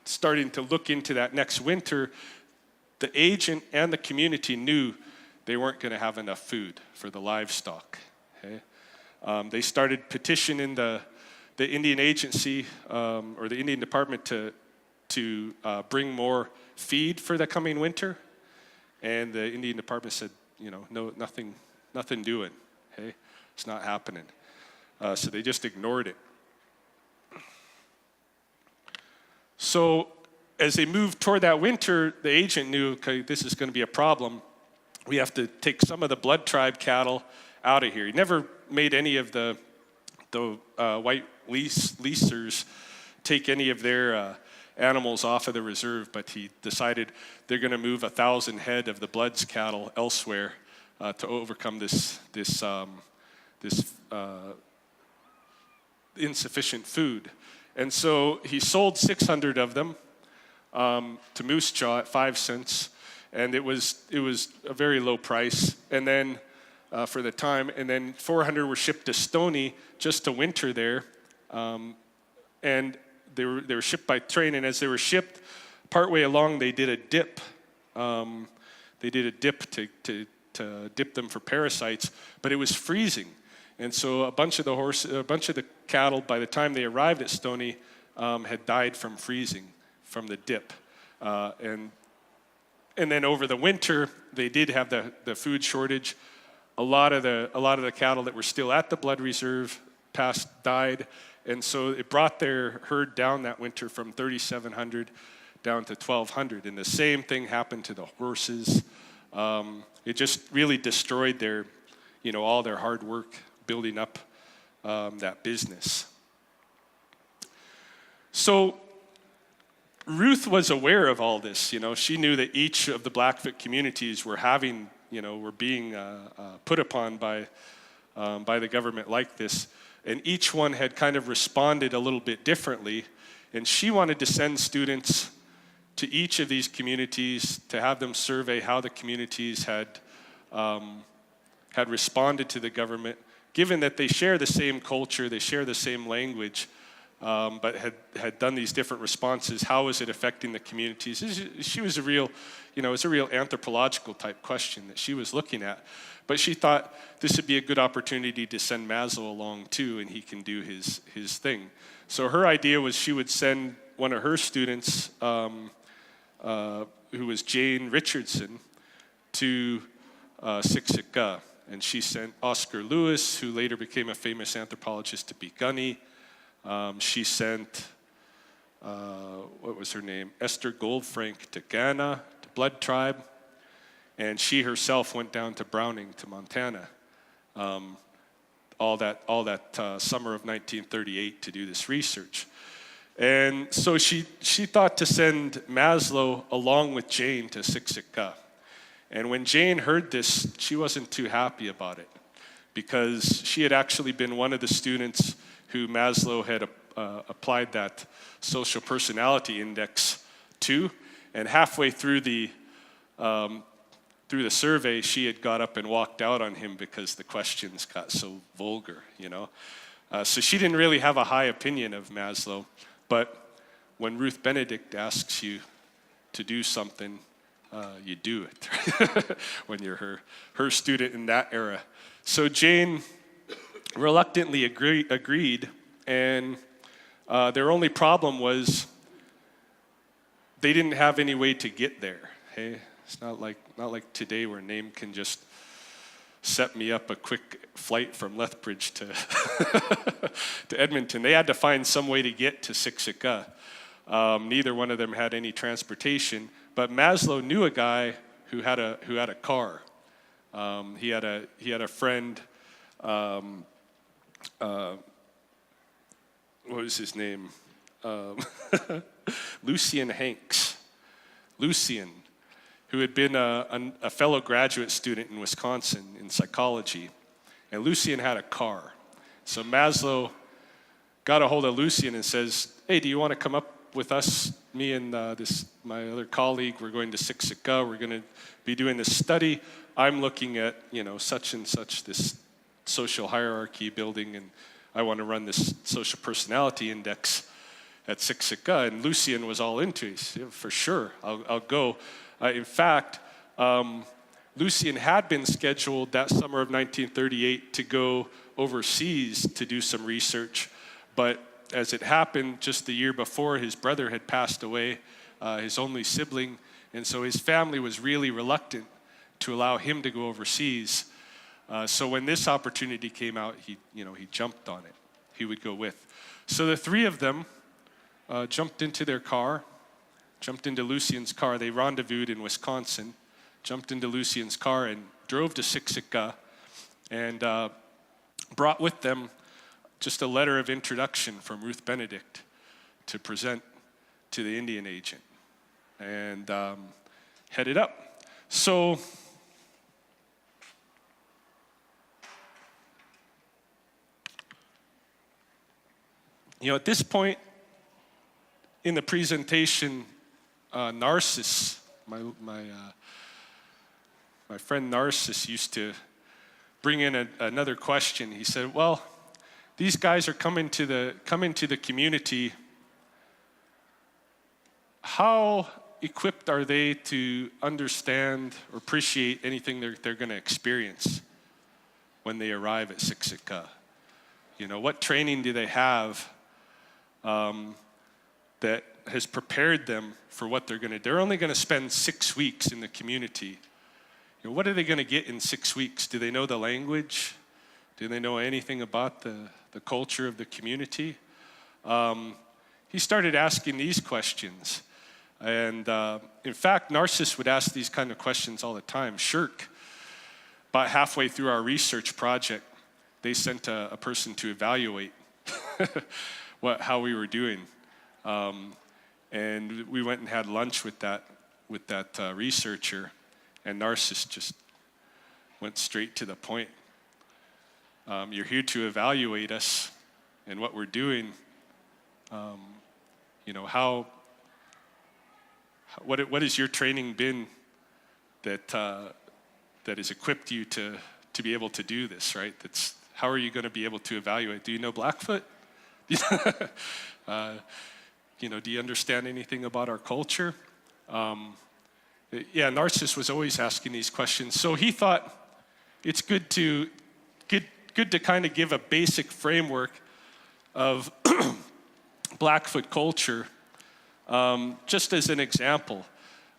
starting to look into that next winter. The agent and the community knew they weren't going to have enough food for the livestock. Okay? They started petitioning the Indian agency or the Indian department to bring more feed for the coming winter, and the Indian department said, no, nothing doing. Hey, it's not happening. So they just ignored it. So as they moved toward that winter, the agent knew, okay, this is going to be a problem. We have to take some of the blood tribe cattle out of here. He never made any of the white leasers take any of their animals off of the reserve, but he decided they're going to move 1,000 head of the Bloods cattle elsewhere to overcome this insufficient food. And so he sold 600 of them to Moose Jaw at 5 cents, and it was a very low price. And then for the time, and then 400 were shipped to Stony just to winter there, and they were shipped by train. And as they were shipped, partway along they did a dip. They did a dip to dip them for parasites, but it was freezing. And so a bunch of the cattle, by the time they arrived at Stony, had died from freezing from the dip. And then over the winter, they did have the food shortage. A lot of the cattle that were still at the blood reserve died, and so it brought their herd down that winter from 3,700 down to 1,200. And the same thing happened to the horses. It just really destroyed their, all their hard work building up that business. So Ruth was aware of all this. She knew that each of the Blackfoot communities were being put upon by the government like this, and each one had kind of responded a little bit differently. And she wanted to send students to each of these communities to have them survey how the communities had responded to the government, given that they share the same culture, they share the same language, but had done these different responses. How is it affecting the communities? She was it's a real anthropological type question that she was looking at. But she thought this would be a good opportunity to send Maslow along too, and he can do his thing. So her idea was she would send one of her students, who was Jane Richardson, to Siksika. And she sent Oscar Lewis, who later became a famous anthropologist, to Begunny. She sent, what was her name? Esther Goldfrank to Ghana, to Blood Tribe. And she herself went down to Browning, to Montana, all that summer of 1938 to do this research. And so she thought to send Maslow along with Jane to Siksika. And when Jane heard this, she wasn't too happy about it, because she had actually been one of the students who Maslow had applied that social personality index to. And halfway through the survey, she had got up and walked out on him because the questions got so vulgar, So she didn't really have a high opinion of Maslow. But when Ruth Benedict asks you to do something, you do it when you're her student in that era. So Jane reluctantly agreed, and their only problem was they didn't have any way to get there. Hey, it's not like today where NAME can just set me up a quick flight from Lethbridge to to Edmonton. They had to find some way to get to Siksika. Neither one of them had any transportation, but Maslow knew a guy who had a car. He had a friend. What was his name? Lucian Hanks. Lucian, who had been a fellow graduate student in Wisconsin in psychology. And Lucian had a car. So Maslow got a hold of Lucian and says, hey, do you want to come up with us, me and my other colleague? We're going to Siksika. We're going to be doing this study. I'm looking at, such and such, this social hierarchy building, and I want to run this social personality index at Siksika. And Lucian was all into it. He said, for sure, I'll go. In fact, Lucian had been scheduled that summer of 1938 to go overseas to do some research, but as it happened, just the year before, his brother had passed away, his only sibling, and so his family was really reluctant to allow him to go overseas. So when this opportunity came out, he jumped on it. He would go with. So the three of them jumped into their car, jumped into Lucien's car. They rendezvoused in Wisconsin, jumped into Lucien's car and drove to Siksika and brought with them just a letter of introduction from Ruth Benedict to present to the Indian agent, and headed up. So at this point in the presentation, Narcissus, my friend Narcissus used to bring in another question. He said, well, these guys are coming to the community. How equipped are they to understand or appreciate anything they're going to experience when they arrive at Siksika? What training do they have that has prepared them for what they're going to do? They're only going to spend 6 weeks in the community. What are they going to get in 6 weeks? Do they know the language? Do they know anything about the culture of the community? He started asking these questions. And in fact, Narcissus would ask these kind of questions all the time. Shirk, about halfway through our research project, they sent a person to evaluate how we were doing. And we went and had lunch with that researcher, and Narcissus just went straight to the point. You're here to evaluate us and what we're doing. What has your training been that has equipped you to be able to do this, right? How are you going to be able to evaluate? Do you know Blackfoot? Do you understand anything about our culture? Narcissus was always asking these questions. So he thought it's good to kind of give a basic framework of Blackfoot culture, just as an example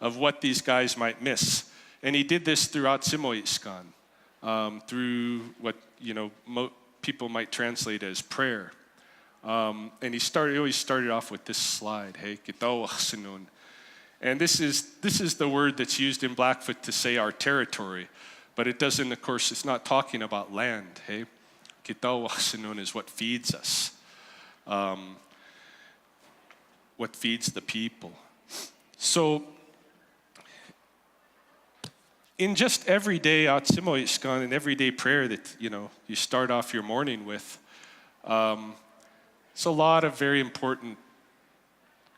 of what these guys might miss. And he did this throughout Simoiskan, through what people might translate as prayer. And he always started off with this slide, hey, kitawaksinun. And this is the word that's used in Blackfoot to say our territory, but it doesn't, of course, it's not talking about land, hey. Kitawaksinun is what feeds us, what feeds the people. So, in just everyday atsimoiskan and everyday prayer that you start off your morning with, it's a lot of very important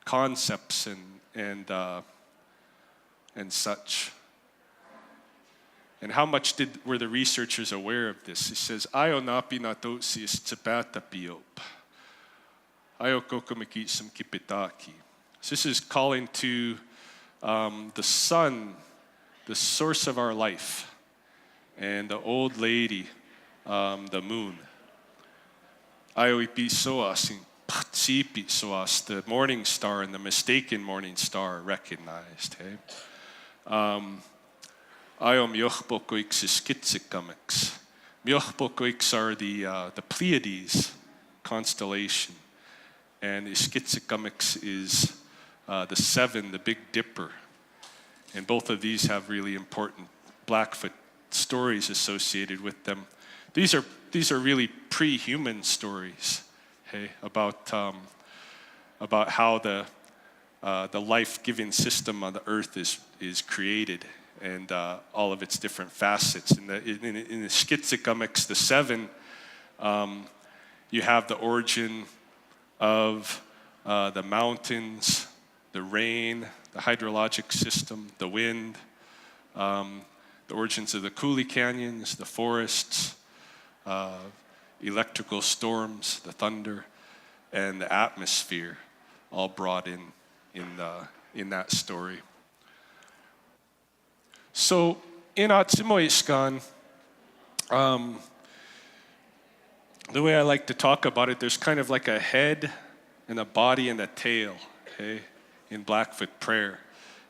concepts and such. And how much were the researchers aware of this? He says, "Ayo napi na dosis tsabata piop. Ayo kokomiki some kipitaki." So this is calling to the sun, the source of our life, and the old lady, the moon. Ayo ipi soas in patsipi soas, the morning star and the mistaken morning star recognized. Hey. Ayo miochpokoiks is Siksika. Miochpokoiks are the Pleiades constellation, and the Siksika is the seven, the Big Dipper. And both of these have really important Blackfoot stories associated with them. These are really pre-human stories, hey, about how the life-giving system on the earth is created, and all of its different facets. In the Siksika, the seven, you have the origin of the mountains, the rain, the hydrologic system, the wind, the origins of the coulee canyons, the forests, electrical storms, the thunder, and the atmosphere, all brought in that story. So in Atsimoiskan, the way I like to talk about it, there's kind of like a head and a body and a tail, okay, in Blackfoot prayer.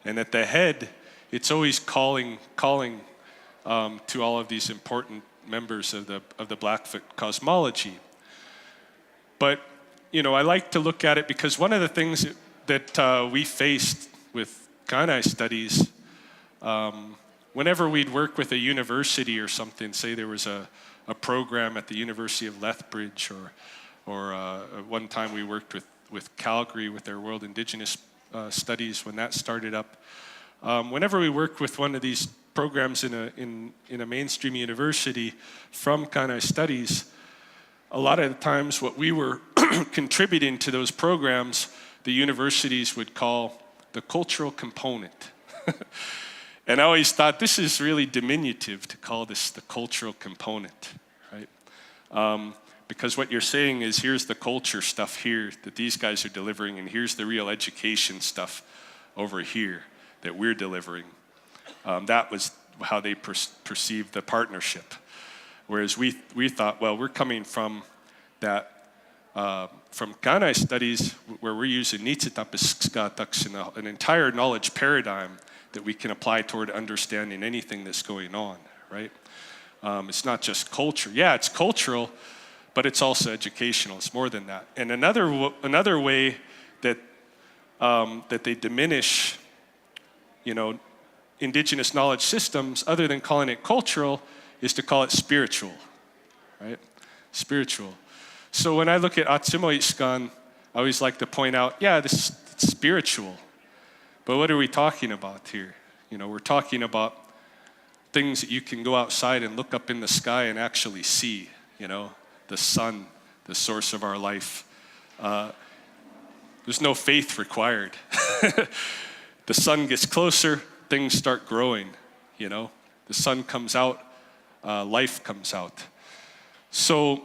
And at the head, it's always calling to all of these important members of the Blackfoot cosmology. But I like to look at it because one of the things that we faced with Kainai studies, whenever we'd work with a university or something, say there was a program at the University of Lethbridge, or one time we worked with Calgary with their World Indigenous studies when that started up. Whenever we worked with one of these programs in a mainstream university from Kainai studies, a lot of the times what we were contributing to those programs, the universities would call the cultural component. And I always thought this is really diminutive to call this the cultural component, right? Because what you're saying is here's the culture stuff here that these guys are delivering, and here's the real education stuff over here that we're delivering. That was how they perceived the partnership. Whereas we thought, well, we're coming from that, from Kainai studies where we're using Naamitapiikoan, an entire knowledge paradigm that we can apply toward understanding anything that's going on, right? It's not just culture. Yeah, it's cultural, but it's also educational. It's more than that. And another way that they diminish, Indigenous knowledge systems, other than calling it cultural, is to call it spiritual, right? Spiritual. So when I look at Naamitapiikoan, I always like to point out, yeah, this is spiritual. But what are we talking about here? We're talking about things that you can go outside and look up in the sky and actually see, the sun, the source of our life. There's no faith required. The sun gets closer, things start growing, The sun comes out, life comes out. So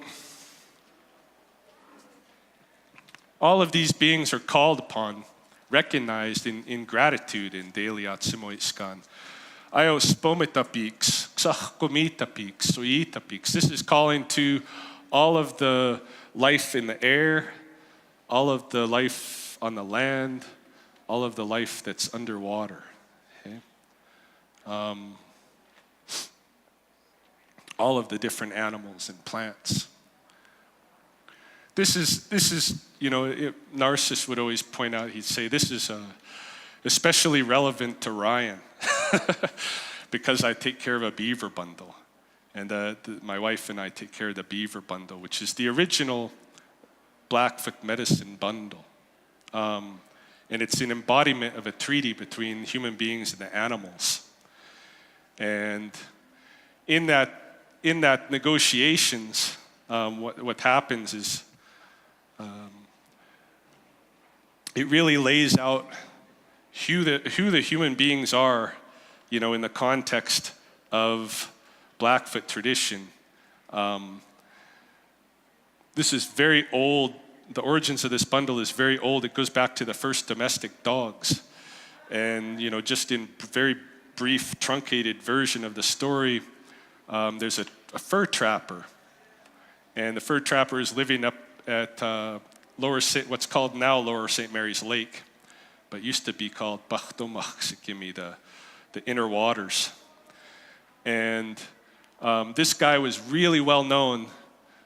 all of these beings are called upon, recognized in gratitude in daily Naamitapiikoan. Ayo spomitapiks, ksachkomitapiks, soyitapiks. This is calling to all of the life in the air, all of the life on the land, all of the life that's underwater. Okay? All of the different animals and plants. This is Narcissus would always point out, he'd say, this is especially relevant to Ryan because I take care of a beaver bundle. And my wife and I take care of the beaver bundle, which is the original Blackfoot medicine bundle. And it's an embodiment of a treaty between human beings and the animals. And in that negotiations, what happens is it really lays out who the human beings are, in the context of Blackfoot tradition. This is very old. The origins of this bundle is very old. It goes back to the first domestic dogs. And, just in very brief, truncated version of the story, there's a fur trapper. And the fur trapper is living up at what's called now Lower St. Mary's Lake, but used to be called Bachtomachsikimi, the inner waters. And this guy was really well known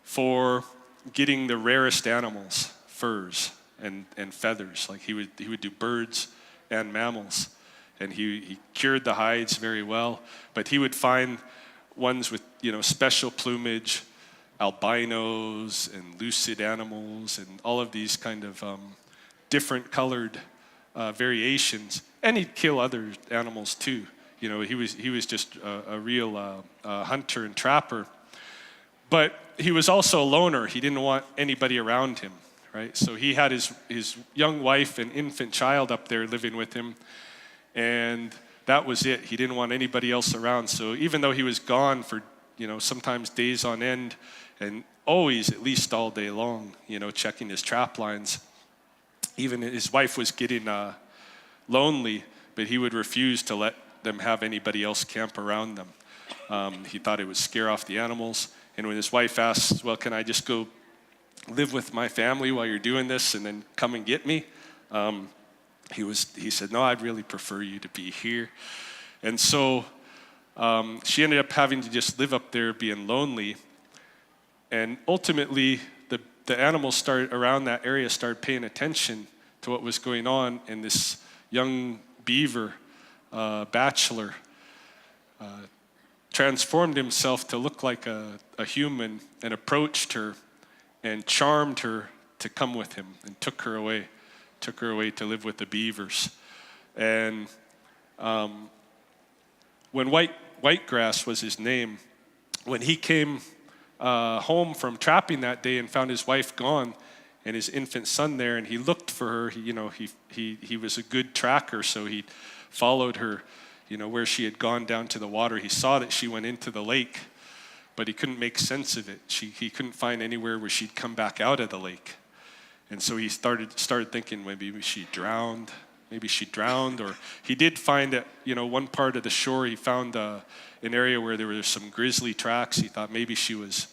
for getting the rarest animals, furs and feathers. Like he would do birds and mammals, and he cured the hides very well. But he would find ones with special plumage, albinos and lucid animals, and all of these kind of different colored variations. And he'd kill other animals too. He was just a real hunter and trapper. But he was also a loner. He didn't want anybody around him, right? So he had his young wife and infant child up there living with him, and that was it. He didn't want anybody else around. So even though he was gone for, sometimes days on end, and always at least all day long, checking his trap lines, even his wife was getting lonely, but he would refuse to let them have anybody else camp around them. He thought it would scare off the animals. And when his wife asked, well, can I just go live with my family while you're doing this and then come and get me? He said, no, I'd really prefer you to be here. And so she ended up having to just live up there being lonely. And ultimately, the animals around that area started paying attention to what was going on, and this young beaver, bachelor, transformed himself to look like a human and approached her and charmed her to come with him and took her away to live with the beavers. And when Whitegrass was his name, when he came home from trapping that day and found his wife gone and his infant son there, and he looked for her, he was a good tracker, so he followed her, where she had gone down to the water. He saw that she went into the lake, but he couldn't make sense of it. He couldn't find anywhere where she'd come back out of the lake. And so he started thinking maybe she drowned. Or he did find at one part of the shore, he found an area where there were some grizzly tracks. He thought maybe she was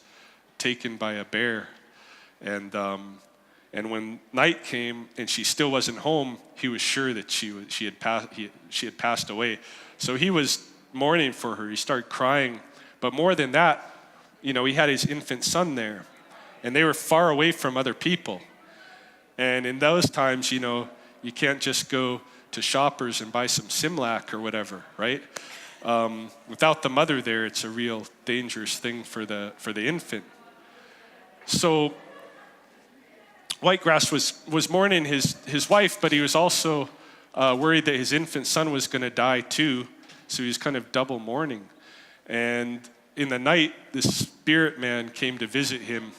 taken by a bear. And when night came and she still wasn't home, he was sure that she had passed away. So he was mourning for her. He started crying. But more than that, he had his infant son there, and they were far away from other people. And in those times, you can't just go to Shoppers and buy some Simlac or whatever, right? Without the mother there, it's a real dangerous thing for the infant. So Whitegrass was mourning his wife, but he was also worried that his infant son was going to die too. So he was kind of double mourning. And in the night, this spirit man came to visit him,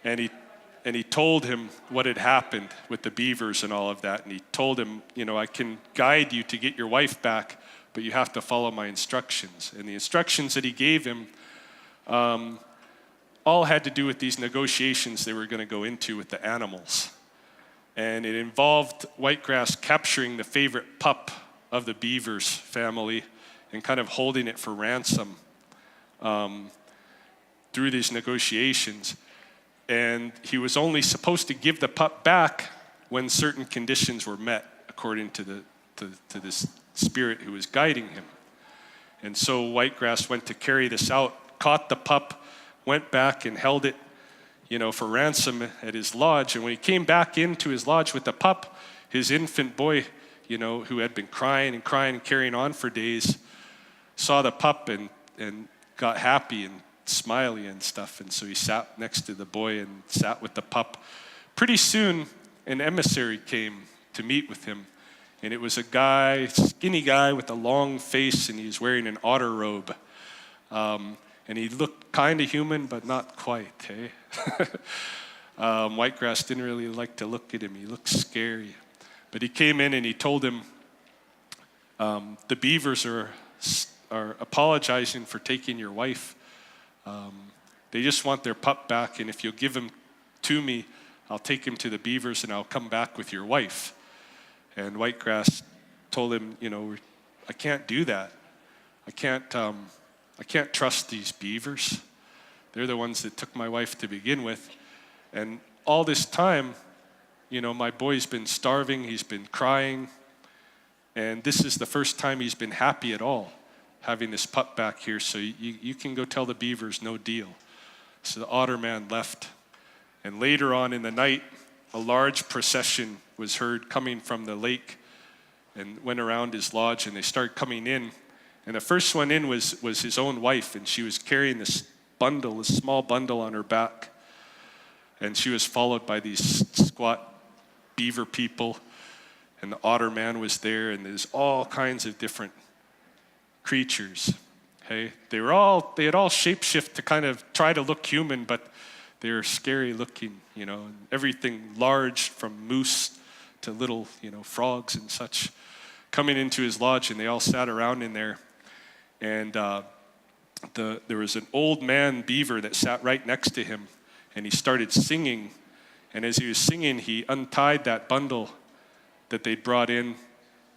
and he told him what had happened with the beavers and all of that. And he told him, I can guide you to get your wife back, but you have to follow my instructions. And the instructions that he gave him all had to do with these negotiations they were going to go into with the animals. And it involved Whitegrass capturing the favorite pup of the beavers family and kind of holding it for ransom through these negotiations. And he was only supposed to give the pup back when certain conditions were met, according to this spirit who was guiding him. And so Whitegrass went to carry this out, caught the pup, went back and held it, for ransom at his lodge. And when he came back into his lodge with the pup, his infant boy, who had been crying and carrying on for days, saw the pup and got happy and smiley and stuff. And so he sat next to the boy and sat with the pup. Pretty soon, an emissary came to meet with him. And it was a guy, skinny guy with a long face, and he was wearing an otter robe. And he looked kind of human, but not quite, hey? Whitegrass didn't really like to look at him. He looked scary. But he came in and he told him, the beavers are apologizing for taking your wife. They just want their pup back, and if you'll give him to me, I'll take him to the beavers and I'll come back with your wife. And Whitegrass told him, I can't do that. I can't trust these beavers. They're the ones that took my wife to begin with. And all this time, my boy's been starving, he's been crying, and this is the first time he's been happy at all, having this pup back here, so you can go tell the beavers, no deal. So the otter man left. And later on in the night, a large procession was heard coming from the lake and went around his lodge, and they started coming in. And the first one in was his own wife, and she was carrying this small bundle on her back. And she was followed by these squat beaver people, and the otter man was there, and there's all kinds of different creatures. Hey, they had all shapeshift to kind of try to look human, but they were scary looking, and everything large, from moose to little, frogs and such, coming into his lodge, and they all sat around in there. And there was an old man beaver that sat right next to him, and he started singing. And as he was singing, he untied that bundle that they'd brought in,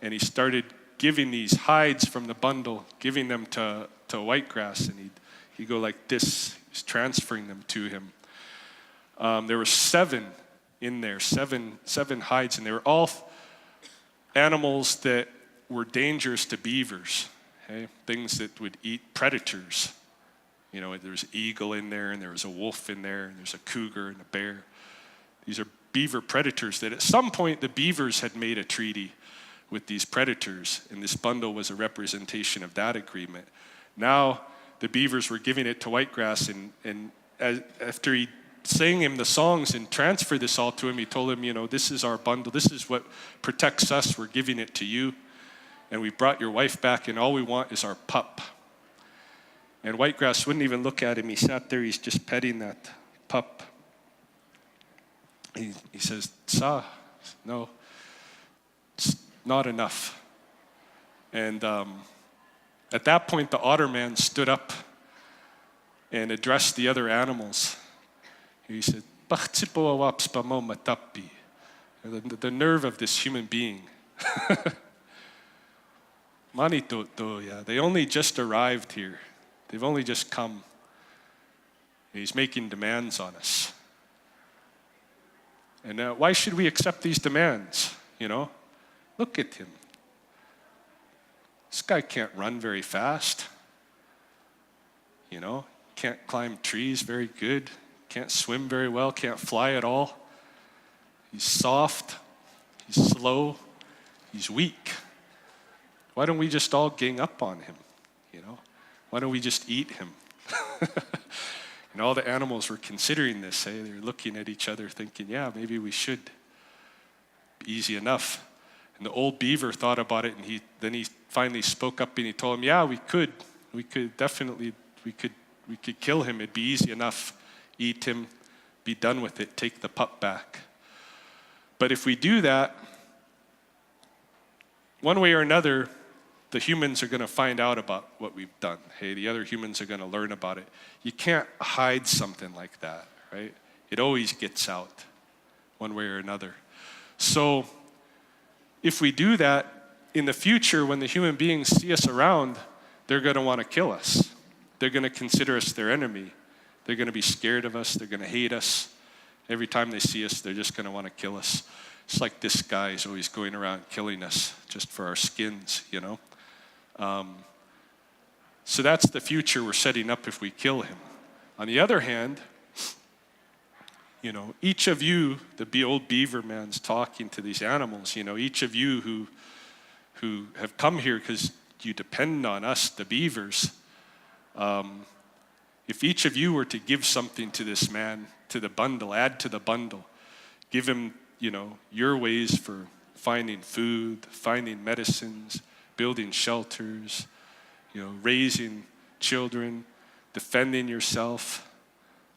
and he started giving these hides from the bundle, giving them to Whitegrass, and he'd go like this. He's transferring them to him. There were 7 in there, seven hides, and they were all animals that were dangerous to beavers. Okay? Things that would eat predators. You know, there's an eagle in there, and there was a wolf in there, and there's a cougar and a bear. These are beaver predators that at some point the beavers had made a treaty with these predators, and this bundle was a representation of that agreement. Now the beavers were giving it to Whitegrass, and after he sang him the songs and transferred this all to him, he told him, you know, this is our bundle, this is what protects us, we're giving it to you, and we brought your wife back, and all we want is our pup. And Whitegrass wouldn't even look at him. He sat there, he's just petting that pup. He says, "Sa, no, it's not enough." And at that point, the otter man stood up and addressed the other animals. He said, the nerve of this human being. They only just arrived here. They've only just come. He's making demands on us. And why should we accept these demands? You know, look at him. This guy can't run very fast. You know, can't climb trees very good. Can't swim very well. Can't fly at all. He's soft. He's slow. He's weak. Why don't we just all gang up on him? You know, why don't we just eat him? And all the animals were considering this. Hey, they're looking at each other thinking, yeah, maybe we should. Easy enough. And the old beaver thought about it, and then he finally spoke up and he told him, yeah, we could definitely kill him. It'd be easy enough. Eat him, be done with it, take the pup back. But if we do that, one way or another, the humans are going to find out about what we've done. Hey, the other humans are going to learn about it. You can't hide something like that, right? It always gets out, one way or another. So if we do that, in the future, when the human beings see us around, they're going to want to kill us. They're going to consider us their enemy. They're going to be scared of us. They're going to hate us. Every time they see us, they're just going to want to kill us. It's like this guy is always going around killing us just for our skins, you know. So that's the future we're setting up if we kill him. On the other hand, you know, each of you, the old beaver man's talking to these animals, you know, each of you who have come here because you depend on us, the beavers, if each of you were to give something to this man, to the bundle, add to the bundle, give him, you know, your ways for finding food, finding medicines, building shelters, you know, raising children, defending yourself,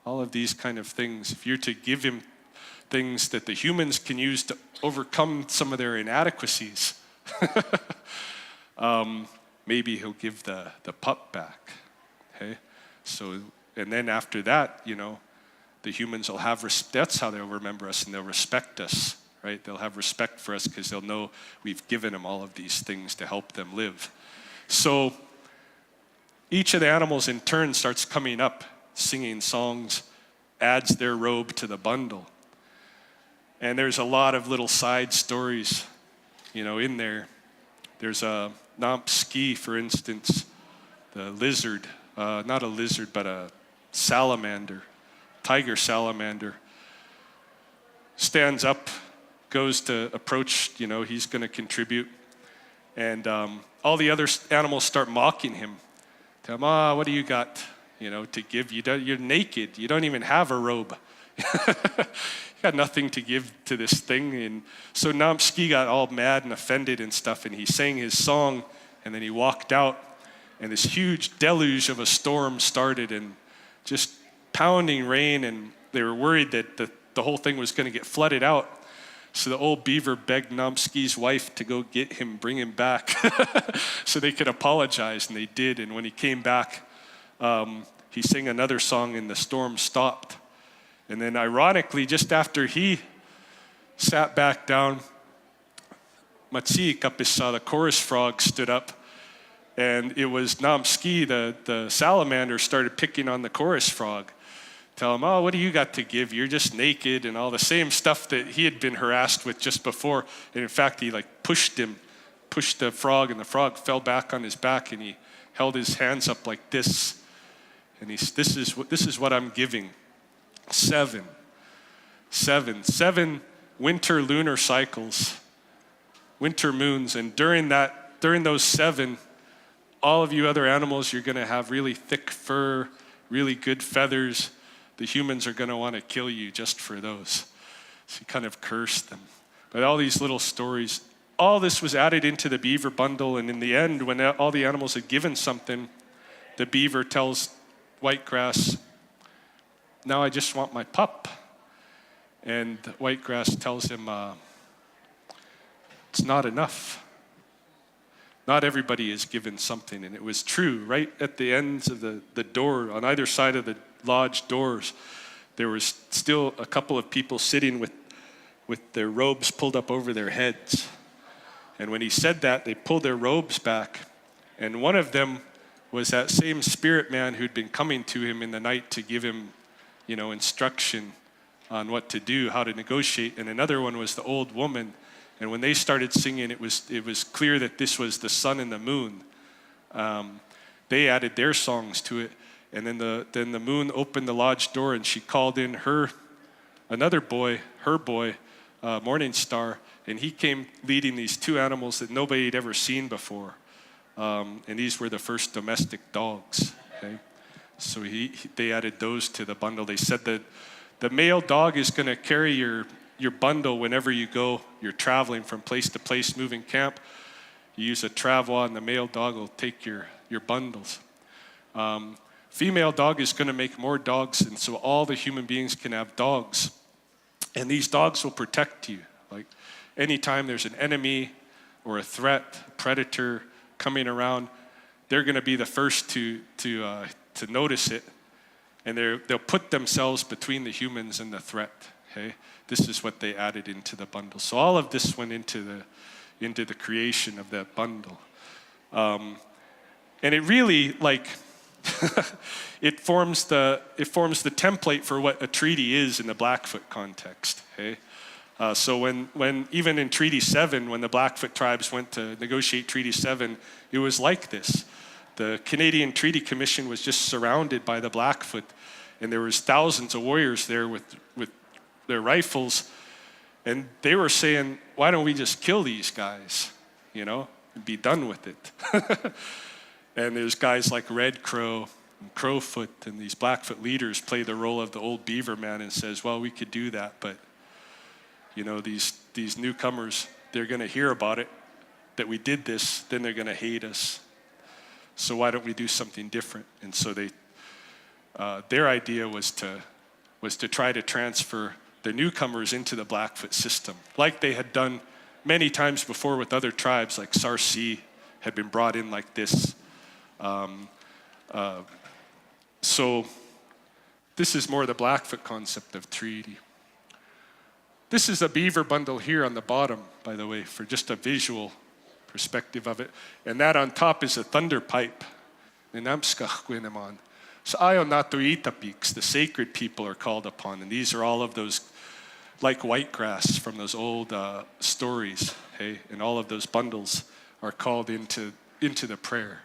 all of these kind of things. If you're to give him things that the humans can use to overcome some of their inadequacies, maybe he'll give the pup back. Okay? So, and then after that, you know, the humans will have, that's how they'll remember us, and they'll respect us, right? They'll have respect for us because they'll know we've given them all of these things to help them live. So each of the animals in turn starts coming up, singing songs, adds their robe to the bundle. And there's a lot of little side stories, you know, in there. There's a Naamitapiikoan, for instance, the lizard, not a lizard, but a salamander, tiger salamander, stands up, goes to approach, you know, he's going to contribute. And all the other animals start mocking him. Tell him, what do you got, you know, to give? You're naked. You don't even have a robe. You got nothing to give to this thing. And so Naamitapiikoan got all mad and offended and stuff, and he sang his song, and then he walked out, and this huge deluge of a storm started, and just pounding rain, and they were worried that the whole thing was going to get flooded out. So the old beaver begged Naamitapiikoan's wife to go get him, bring him back, so they could apologize, and they did. And when he came back, he sang another song, and the storm stopped. And then ironically, just after he sat back down, Siksika, the chorus frog, stood up, and it was Naamitapiikoan, the salamander, started picking on the chorus frog. Tell him, what do you got to give? You're just naked, and all the same stuff that he had been harassed with just before. And in fact, he pushed pushed the frog, and the frog fell back on his back, and he held his hands up like this. And this is what I'm giving. 7 winter lunar cycles, winter moons, and during those 7, all of you other animals, you're going to have really thick fur, really good feathers. The humans are going to want to kill you just for those. So you kind of curse them. But all these little stories, all this was added into the beaver bundle, and in the end, when all the animals had given something, the beaver tells Whitegrass, now I just want my pup. And Whitegrass tells him, it's not enough. Not everybody is given something. And it was true. Right at the ends of the door, on either side of the lodge doors, there was still a couple of people sitting with their robes pulled up over their heads. And when he said that, they pulled their robes back. And one of them was that same spirit man who'd been coming to him in the night to give him, instruction on what to do, how to negotiate. And another one was the old woman. And when they started singing, it was clear that this was the sun and the moon. They added their songs to it. And then the moon opened the lodge door, and she called in her boy, Morning Star, and he came leading these 2 animals that nobody had ever seen before. And these were the first domestic dogs. Okay? So they added those to the bundle. They said that the male dog is going to carry your bundle whenever you go. You're traveling from place to place, moving camp. You use a travois, and the male dog will take your bundles. Female dog is going to make more dogs, and so all the human beings can have dogs. And these dogs will protect you. Like anytime there's an enemy or a threat, a predator coming around, they're going to be the first to notice it, and they'll put themselves between the humans and the threat. Okay, this is what they added into the bundle. So all of this went into the creation of that bundle, and it really it forms the template for what a treaty is in the Blackfoot context. Okay. So when even in Treaty 7, when the Blackfoot tribes went to negotiate Treaty 7, it was like this. The Canadian Treaty Commission was just surrounded by the Blackfoot, and there was thousands of warriors there with their rifles, and they were saying, why don't we just kill these guys, and be done with it? And there's guys like Red Crow and Crowfoot, and these Blackfoot leaders play the role of the old beaver man and says, well, we could do that, but these newcomers, they're going to hear about it, that we did this, then they're going to hate us. So why don't we do something different? And so their idea was to try to transfer the newcomers into the Blackfoot system, like they had done many times before with other tribes, like Sarcee had been brought in like this. So this is more the Blackfoot concept of treaty. This is a beaver bundle here on the bottom, by the way, for just a visual perspective of it. And that on top is a thunder pipe. So Naamitapiikoan, the sacred people, are called upon. And these are all of those, like Whitegrass from those old stories. Hey? And all of those bundles are called into the prayer.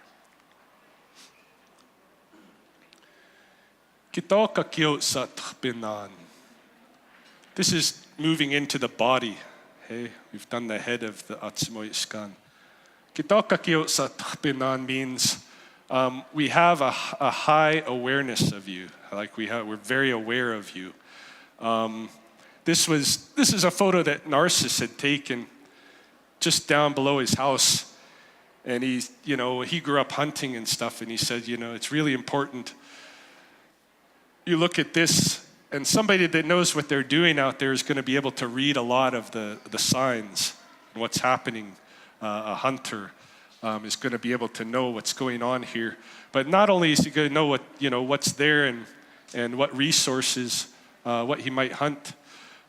Kitoka kiosat binan. This is moving into the body. Hey, we've done the head of the Atsimoiskan. Kitoka kiosat binan means we have a high awareness of you. Like we're very aware of you. This is a photo that Narcissus had taken just down below his house, and he grew up hunting and stuff, and he said, it's really important. You look at this, and somebody that knows what they're doing out there is going to be able to read a lot of the signs and what's happening. A hunter is going to be able to know what's going on here. But not only is he going to know what's there and what resources, what he might hunt,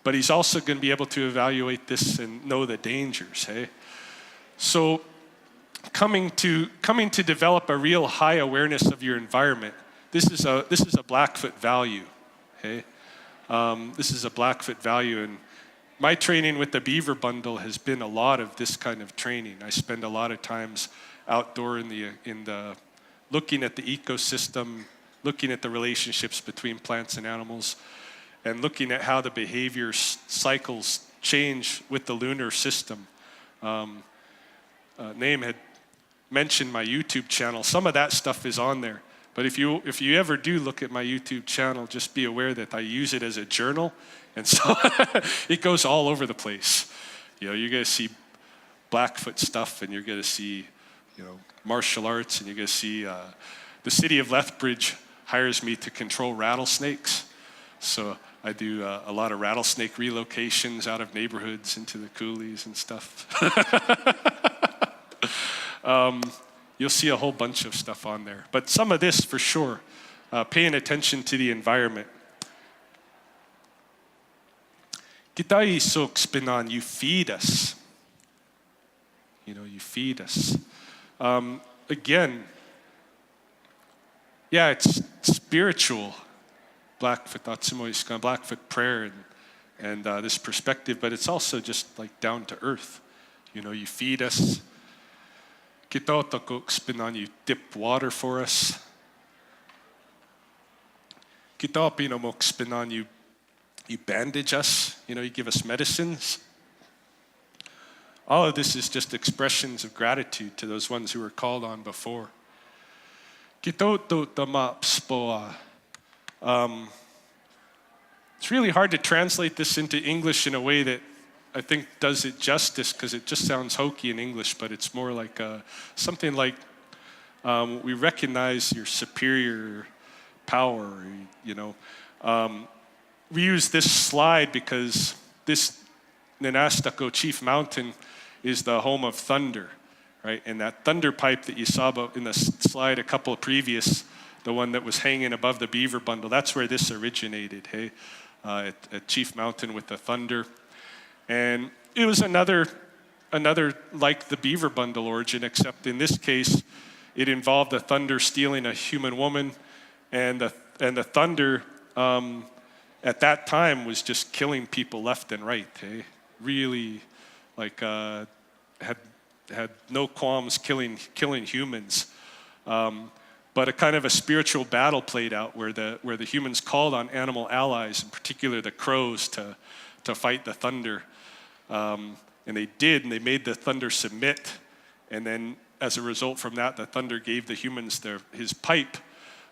but he's also going to be able to evaluate this and know the dangers. Hey, so coming to develop a real high awareness of your environment. This is a Blackfoot value. Okay, this is a Blackfoot value, and my training with the beaver bundle has been a lot of this kind of training. I spend a lot of times outdoor in the looking at the ecosystem, looking at the relationships between plants and animals, and looking at how the behavior cycles change with the lunar system. Naam had mentioned my YouTube channel. Some of that stuff is on there. But if you ever do look at my YouTube channel, just be aware that I use it as a journal. And so it goes all over the place. You know, you're going to see Blackfoot stuff, and you're going to see, you know, martial arts, and you're going to see the city of Lethbridge hires me to control rattlesnakes. So I do a lot of rattlesnake relocations out of neighborhoods into the coulees and stuff. You'll see a whole bunch of stuff on there. But some of this for sure, paying attention to the environment. Kitai sok spinan, you feed us. You know, you feed us. Again, yeah, it's spiritual. Blackfoot prayer and this perspective, but it's also just like down to earth. You know, you feed us. You dip water for us. You bandage us. You know, you give us medicines. All of this is just expressions of gratitude to those ones who were called on before. It's really hard to translate this into English in a way that I think does it justice, because it just sounds hokey in English, but it's more like something like we recognize your superior power, you know. We use this slide because this Naamitapiikoan Chief Mountain is the home of thunder, right? And that thunder pipe that you saw in the slide a couple of previous, the one that was hanging above the beaver bundle, that's where this originated, hey? At Chief Mountain with the thunder. And it was another like the beaver bundle origin, except in this case, it involved the thunder stealing a human woman, and the thunder at that time was just killing people left and right. Hey? Really, like had no qualms killing humans. But a kind of a spiritual battle played out where the humans called on animal allies, in particular the crows, to fight the thunder. And they did, and they made the thunder submit. And then as a result from that, the thunder gave the humans his pipe,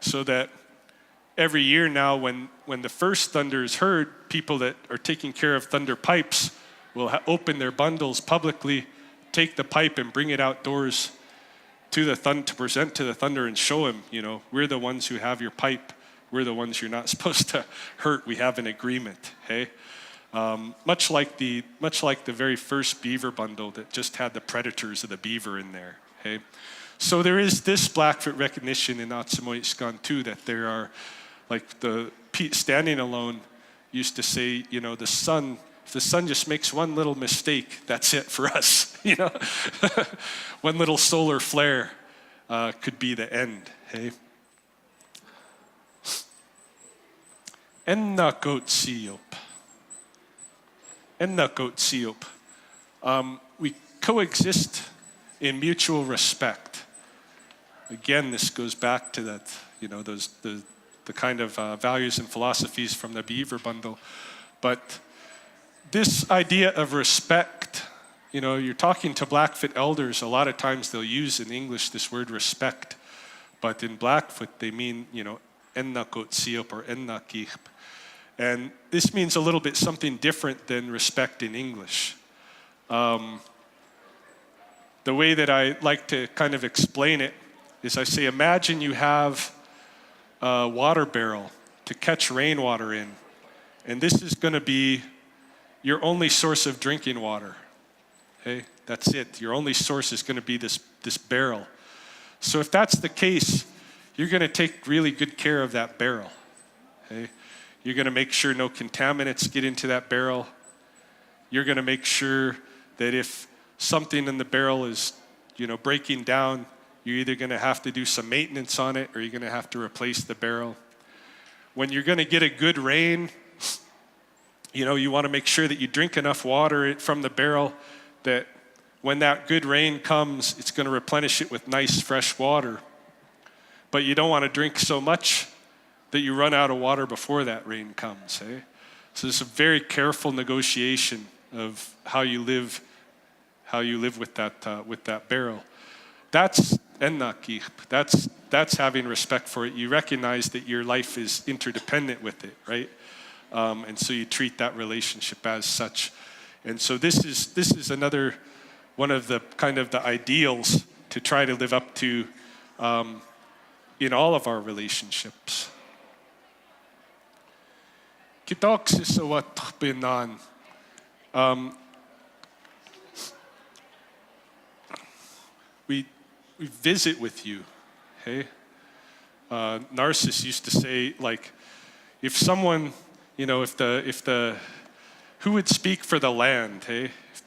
so that every year now when the first thunder is heard, people that are taking care of thunder pipes will open their bundles publicly, take the pipe and bring it outdoors to the to present to the thunder and show him, you know, we're the ones who have your pipe. We're the ones you're not supposed to hurt. We have an agreement, hey? Much like the very first beaver bundle that just had the predators of the beaver in there, hey? So there is this Blackfoot recognition in Naamitapiikoan too, that there are, like the Standing Alone used to say, you know, if the sun just makes one little mistake, that's it for us, you know? One little solar flare could be the end, hey? Enna goat siop. We coexist in mutual respect. Again, this goes back to that, you know, the kind of values and philosophies from the beaver bundle. But this idea of respect, you know, you're talking to Blackfoot elders, a lot of times they'll use in English this word respect, but in Blackfoot they mean, you know, enna goat siop or enna kihp. And this means a little bit something different than respect in English. The way that I like to kind of explain it is I say, imagine you have a water barrel to catch rainwater in, and this is going to be your only source of drinking water. Okay, that's it. Your only source is going to be this barrel. So if that's the case, you're going to take really good care of that barrel. Okay? You're going to make sure no contaminants get into that barrel. You're going to make sure that if something in the barrel is, you know, breaking down, you're either going to have to do some maintenance on it or you're going to have to replace the barrel. When you're going to get a good rain, You want to make sure that you drink enough water from the barrel that when that good rain comes, it's going to replenish it with nice fresh water. But you don't want to drink so much that you run out of water before that rain comes. So it's a very careful negotiation of how you live with that barrel. That's embark. That's having respect for it. You recognize that your life is interdependent with it, right? And so you treat that relationship as such. And so this is another one of the kind of the ideals to try to live up to in all of our relationships. We visit with you, hey? Narcissus used to say, like, if someone, if the who would speak for the land, hey? If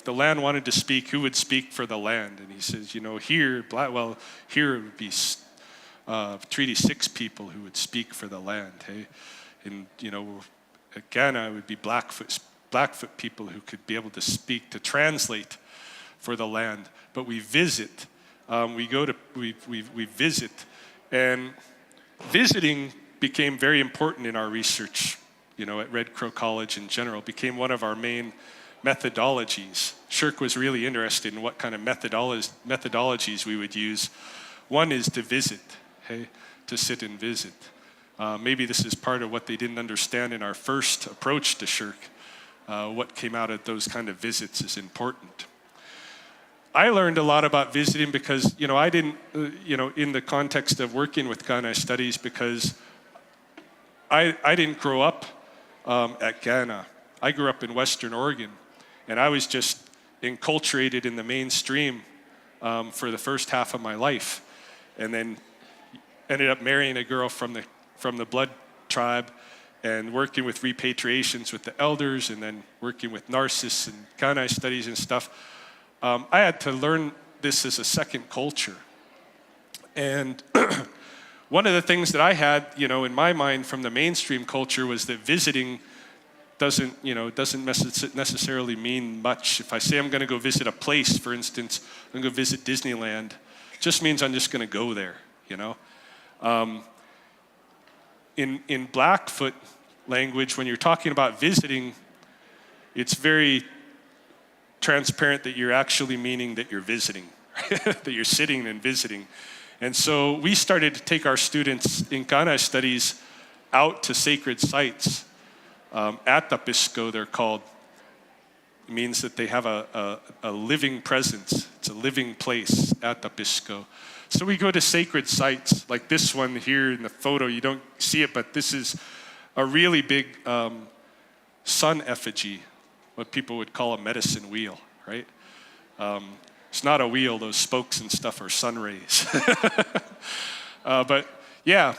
the land wanted to speak, who would speak for the land? And he says, here it would be Treaty 6 people who would speak for the land, hey? And at Ghana it would be Blackfoot people who could be able to speak, to translate for the land. But we visit. We visit, and visiting became very important in our research. At Red Crow College in general, became one of our main methodologies. Shirk was really interested in what kind of methodologies we would use. One is to visit, hey, to sit and visit. Maybe this is part of what they didn't understand in our first approach to Shirk. What came out of those kind of visits is important. I learned a lot about visiting because, I didn't, in the context of working with Ghana studies, because I didn't grow up at Ghana. I grew up in Western Oregon, and I was just enculturated in the mainstream for the first half of my life, and then ended up marrying a girl from the blood tribe and working with repatriations with the elders, and then working with Narcissus and Ghana studies and stuff. I had to learn this as a second culture. And one of the things that I had, in my mind from the mainstream culture was that visiting doesn't necessarily mean much. If I say I'm going to go visit a place, for instance, I'm going to go visit Disneyland, it just means I'm just going to go there, In Blackfoot language, when you're talking about visiting, it's very transparent that you're actually meaning that you're visiting, that you're sitting and visiting. And so we started to take our students in Ghana studies out to sacred sites. Atapisco, they're called. It means that they have a living presence. It's a living place, Atapisco. So we go to sacred sites, like this one here in the photo. You don't see it, but this is a really big sun effigy, what people would call a medicine wheel, right? It's not a wheel, those spokes and stuff are sun rays. But yeah,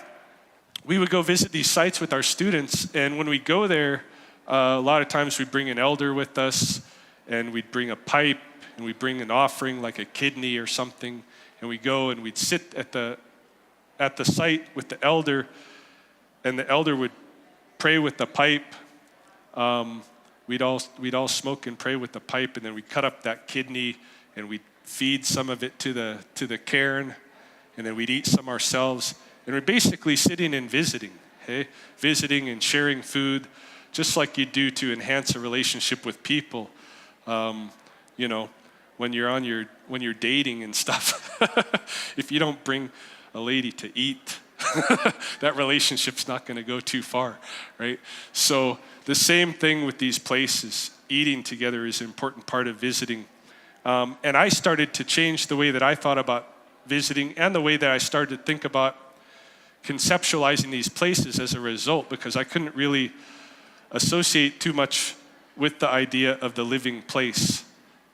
we would go visit these sites with our students, and when we go there, a lot of times we'd bring an elder with us, and we'd bring a pipe, and we'd bring an offering like a kidney or something, and we'd go and we'd sit at the site with the elder, and the elder would pray with the pipe. We'd all smoke and pray with the pipe, and then we'd cut up that kidney and we'd feed some of it to the cairn, and then we'd eat some ourselves. And we're basically sitting and visiting, hey? Visiting and sharing food, just like you do to enhance a relationship with people. When you're dating and stuff. If you don't bring a lady to eat, that relationship's not going to go too far, right? So the same thing with these places. Eating together is an important part of visiting. And I started to change the way that I thought about visiting and the way that I started to think about conceptualizing these places as a result, because I couldn't really associate too much with the idea of the living place.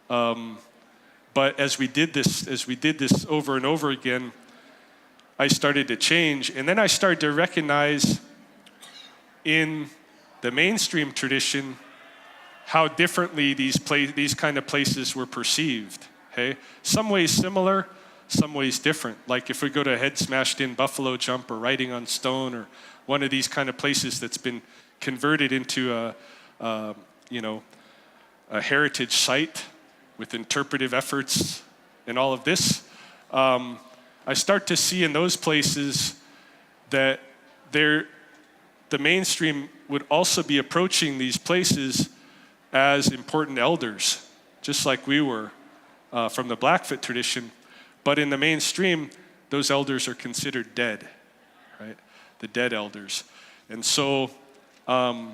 But as we did this over and over again, I started to change, and then I started to recognize in the mainstream tradition how differently these kind of places were perceived. Okay, some ways similar, some ways different. Like if we go to Head Smashed In, Buffalo Jump, or Riding on Stone, or one of these kind of places that's been converted into a heritage site with interpretive efforts and all of this, I start to see in those places that the mainstream would also be approaching these places as important elders, just like we were from the Blackfoot tradition. But in the mainstream, those elders are considered dead, right? The dead elders. And so, rather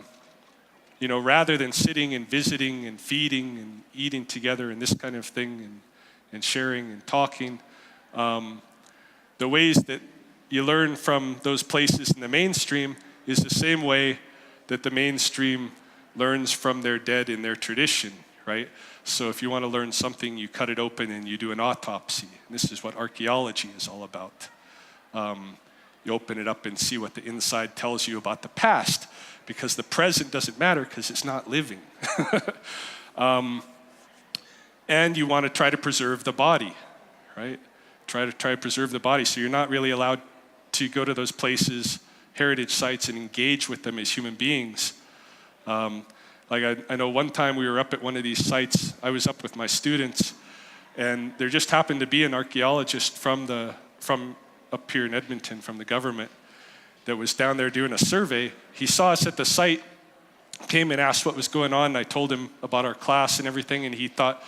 than sitting and visiting and feeding and eating together and this kind of thing and sharing and talking, the ways that you learn from those places in the mainstream is the same way that the mainstream learns from their dead in their tradition, right? So if you want to learn something, you cut it open and you do an autopsy. This is what archaeology is all about. You open it up and see what the inside tells you about the past, because the present doesn't matter because it's not living. And you want to try to preserve the body, right? Try to preserve the body. So you're not really allowed to go to those places, heritage sites, and engage with them as human beings. I know one time we were up at one of these sites. I was up with my students, and there just happened to be an archaeologist from up here in Edmonton, from the government, that was down there doing a survey. He saw us at the site, came and asked what was going on. I told him about our class and everything, and he thought,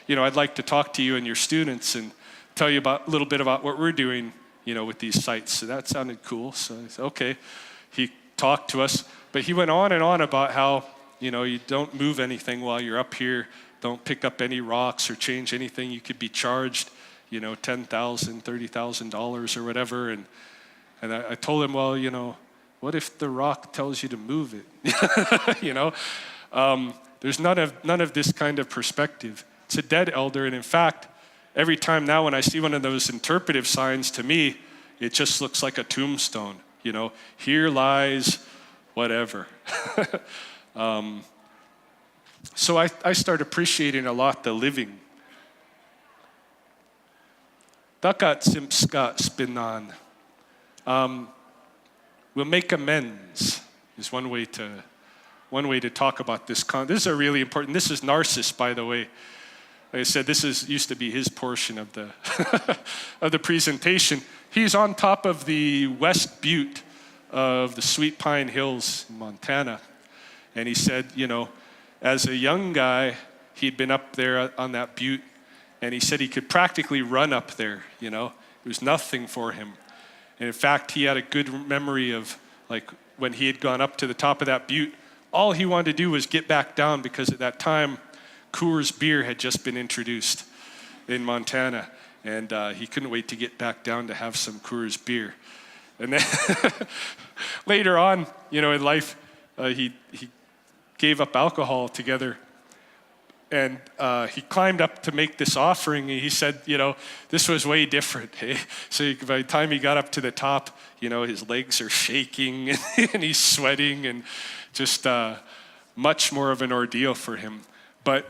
I'd like to talk to you and your students and tell you a little bit about what we're doing, with these sites. So that sounded cool. So I said, okay. He talked to us, but he went on and on about how, you don't move anything while you're up here. Don't pick up any rocks or change anything. You could be charged, $10,000, $30,000 or whatever. And I told him, well, what if the rock tells you to move it? There's none of this kind of perspective. It's a dead elder, and in fact, every time now when I see one of those interpretive signs, to me, it just looks like a tombstone. Here lies whatever. So I start appreciating a lot the living. Dakat Siksika spinan. We'll make amends is one way to talk about this. This is really important. This is Narcissus, by the way. Like I said, this used to be his portion of the of the presentation. He's on top of the West Butte of the Sweet Pine Hills in Montana. And he said, as a young guy, he'd been up there on that butte, and he said he could practically run up there, It was nothing for him. And in fact, he had a good memory of, when he had gone up to the top of that butte, all he wanted to do was get back down, because at that time, Coors beer had just been introduced in Montana, and he couldn't wait to get back down to have some Coors beer. And then later on, in life, he gave up alcohol together, and he climbed up to make this offering, and he said, this was way different. Hey? So by the time he got up to the top, his legs are shaking, and he's sweating, and just much more of an ordeal for him. But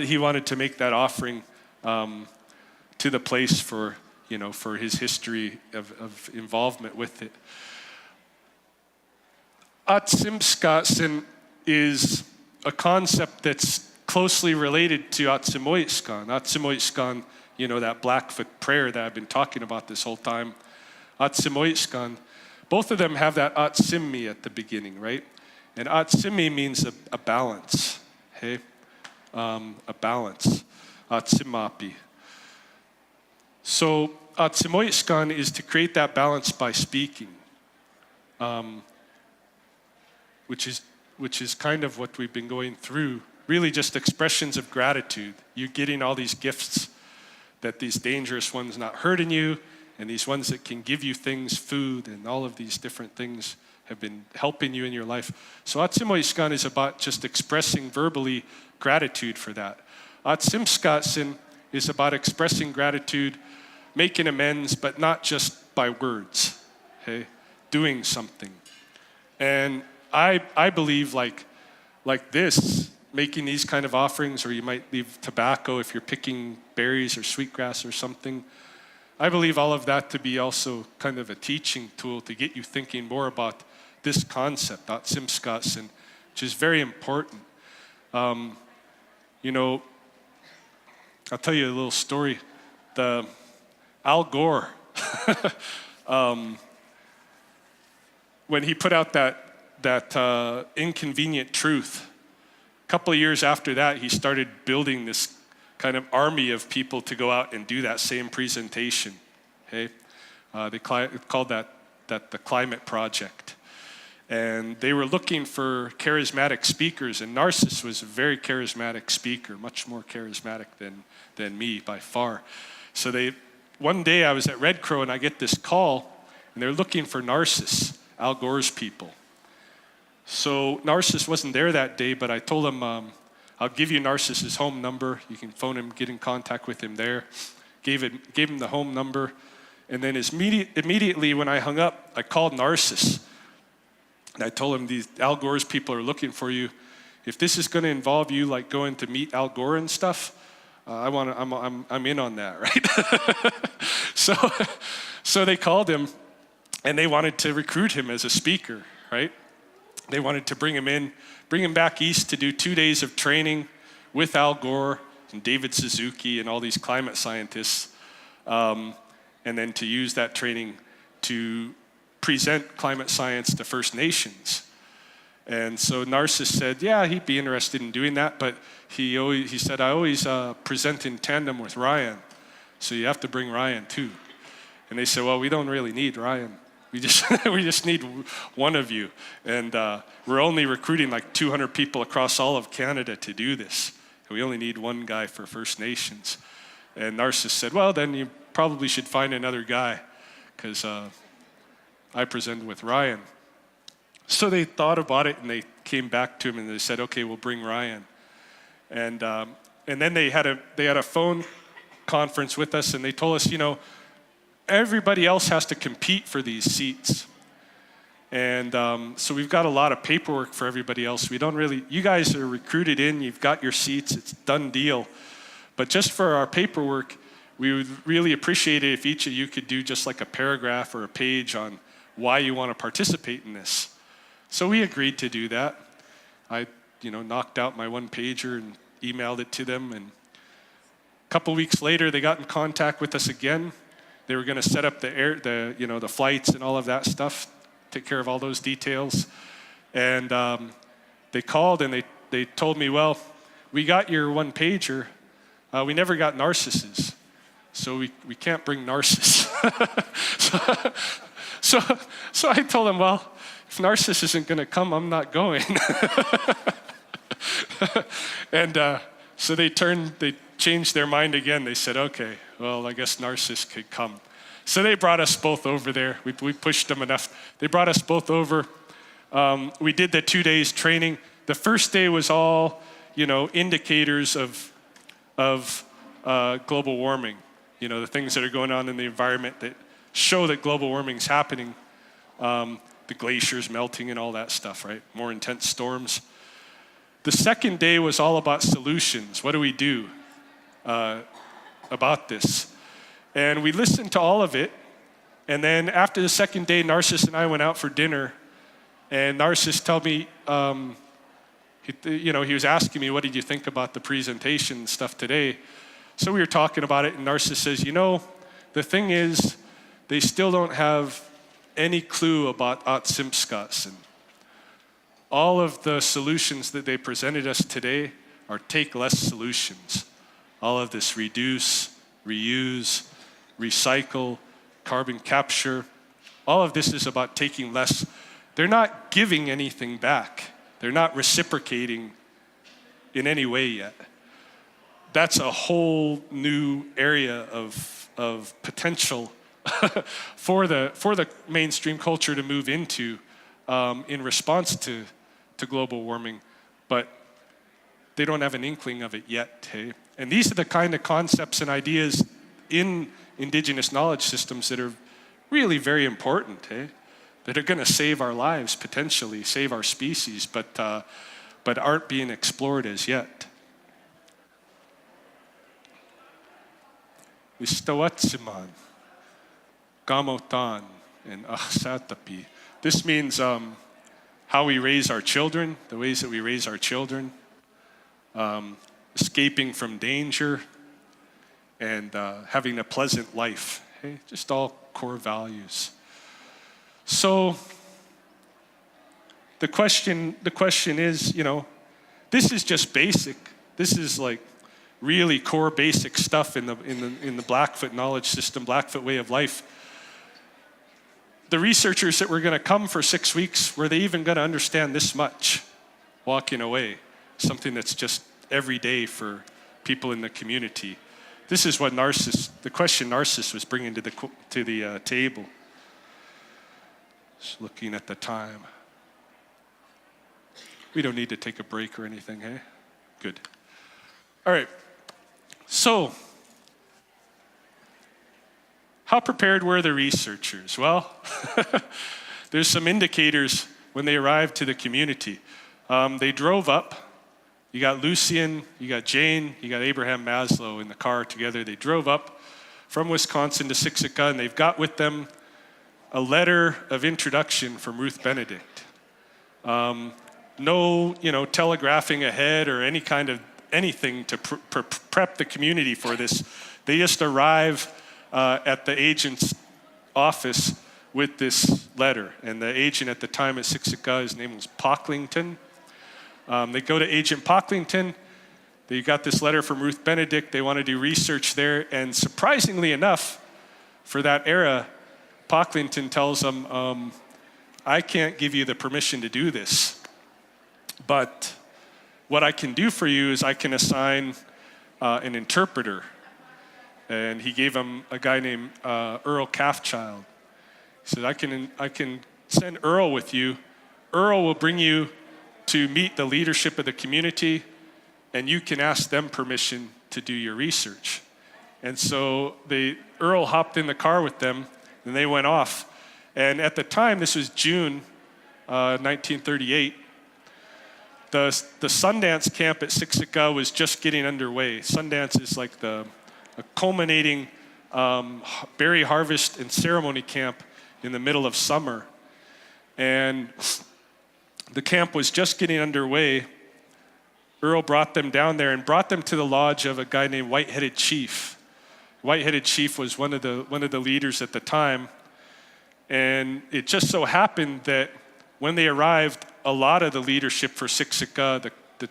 he wanted to make that offering to the place for his history of involvement with it. Atsimskasin is a concept that's closely related to Atsimoitskan. Atsimoitskan, that Blackfoot prayer that I've been talking about this whole time. Atsimoitskan, both of them have that Atsimmi at the beginning, right? And Atsimmi means a balance. Hey, a balance, atsimapi. So atsimoitskan is to create that balance by speaking, which is kind of what we've been going through. Really, just expressions of gratitude. You're getting all these gifts, that these dangerous ones not hurting you, and these ones that can give you things, food, and all of these different things have been helping you in your life. So Atsimoitskan is about just expressing verbally gratitude for that. Atsimskasin is about expressing gratitude, making amends, but not just by words, okay? Doing something. And I believe like this, making these kind of offerings, or you might leave tobacco if you're picking berries or sweetgrass or something. I believe all of that to be also kind of a teaching tool to get you thinking more about this concept, atsimskasen, which is very important. You know, I'll tell you a little story. Al Gore, when he put out that Inconvenient Truth, a couple of years after that, he started building this kind of army of people to go out and do that same presentation. Okay, they called that the Climate Project, and they were looking for charismatic speakers. And Narcissus was a very charismatic speaker, much more charismatic than me by far. So one day I was at Red Crow and I get this call, and they're looking for Narcissus, Al Gore's people. So Narcissus wasn't there that day, but I told him, I'll give you Narcissus' home number. You can phone him, get in contact with him there. Gave him the home number. And then immediately when I hung up, I called Narcissus. And I told him, these Al Gore's people are looking for you. If this is going to involve you like going to meet Al Gore and stuff, I'm in on that, right? So they called him, and they wanted to recruit him as a speaker, right? They wanted to bring him back east to do 2 days of training with Al Gore and David Suzuki and all these climate scientists, and then to use that training to present climate science to First Nations. And so Narcissus said, yeah, he'd be interested in doing that, but he said, I always present in tandem with Ryan, so you have to bring Ryan too. And they said, well, we don't really need Ryan. We just need one of you. And we're only recruiting like 200 people across all of Canada to do this. We only need one guy for First Nations. And Narcissus said, well, then you probably should find another guy, because I presented with Ryan. So they thought about it, and they came back to him, and they said, okay, we'll bring Ryan. And then they had a phone conference with us, and they told us, you know, everybody else has to compete for these seats. And so we've got a lot of paperwork for everybody else. You guys are recruited in, you've got your seats, it's a done deal. But just for our paperwork, we would really appreciate it if each of you could do just like a paragraph or a page on why you want to participate in this. So we agreed to do that. I, knocked out my one pager and emailed it to them. And a couple weeks later, they got in contact with us again. They were going to set up the flights and all of that stuff, take care of all those details. And they called and they told me, well, we got your one pager. We never got Narcissus, so we can't bring Narcissus. So I told them, well, if Narcissus isn't going to come, I'm not going. And so they changed their mind again. They said, okay, well, I guess Narcissus could come. So they brought us both over there. We pushed them enough. They brought us both over. We did the 2 days training. The first day was all, indicators of global warming. The things that are going on in the environment that show that global warming is happening. The glaciers melting and all that stuff, right? More intense storms. The second day was all about solutions. What do we do about this? And we listened to all of it. And then after the second day, Narcissus and I went out for dinner. And Narcissus told me, he was asking me, what did you think about the presentation stuff today? So we were talking about it, and Narcissus says, the thing is, they still don't have any clue about atsimskasen. All of the solutions that they presented us today are take less solutions. All of this reduce, reuse, recycle, carbon capture, all of this is about taking less. They're not giving anything back. They're not reciprocating in any way yet. That's a whole new area of potential for the mainstream culture to move into in response to global warming, but they don't have an inkling of it yet. Hey? And these are the kind of concepts and ideas in Indigenous knowledge systems that are really very important, hey? That are going to save our lives, potentially save our species, but aren't being explored as yet. Istawatsiman, Gamotan, and Ahsatapi. This means how we raise our children, the ways that we raise our children, escaping from danger, and having a pleasant life. Okay? Just all core values. So the question is, this is just basic. This is like really core basic stuff in the Blackfoot knowledge system, Blackfoot way of life. The researchers that were going to come for 6 weeks, were they even going to understand this much walking away? Something that's just every day for people in the community. This is what the question Narcissus was bringing to the table. Just looking at the time. We don't need to take a break or anything, hey? Good. All right. So, how prepared were the researchers? Well, there's some indicators when they arrived to the community. They drove up. You got Lucian, you got Jane, you got Abraham Maslow in the car together. They drove up from Wisconsin to Siksika, and they've got with them a letter of introduction from Ruth Benedict. No, telegraphing ahead or any kind of anything to prep the community for this. They just arrive at the agent's office with this letter. And the agent at the time at Siksika, his name was Pocklington. They go to Agent Pocklington. They got this letter from Ruth Benedict. They want to do research there. And surprisingly enough, for that era, Pocklington tells them, I can't give you the permission to do this. But what I can do for you is I can assign an interpreter. And he gave him a guy named Earl Calfchild. He said, I can send Earl with you. Earl will bring you to meet the leadership of the community, and you can ask them permission to do your research. And so Earl hopped in the car with them, and they went off. And at the time, this was June 1938, the Sundance camp at Siksika was just getting underway. Sundance is like a culminating berry harvest and ceremony camp in the middle of summer. And the camp was just getting underway. Earl brought them down there and brought them to the lodge of a guy named White-Headed Chief. White-Headed Chief was one of the leaders at the time. And it just so happened that when they arrived, a lot of the leadership for Siksika, the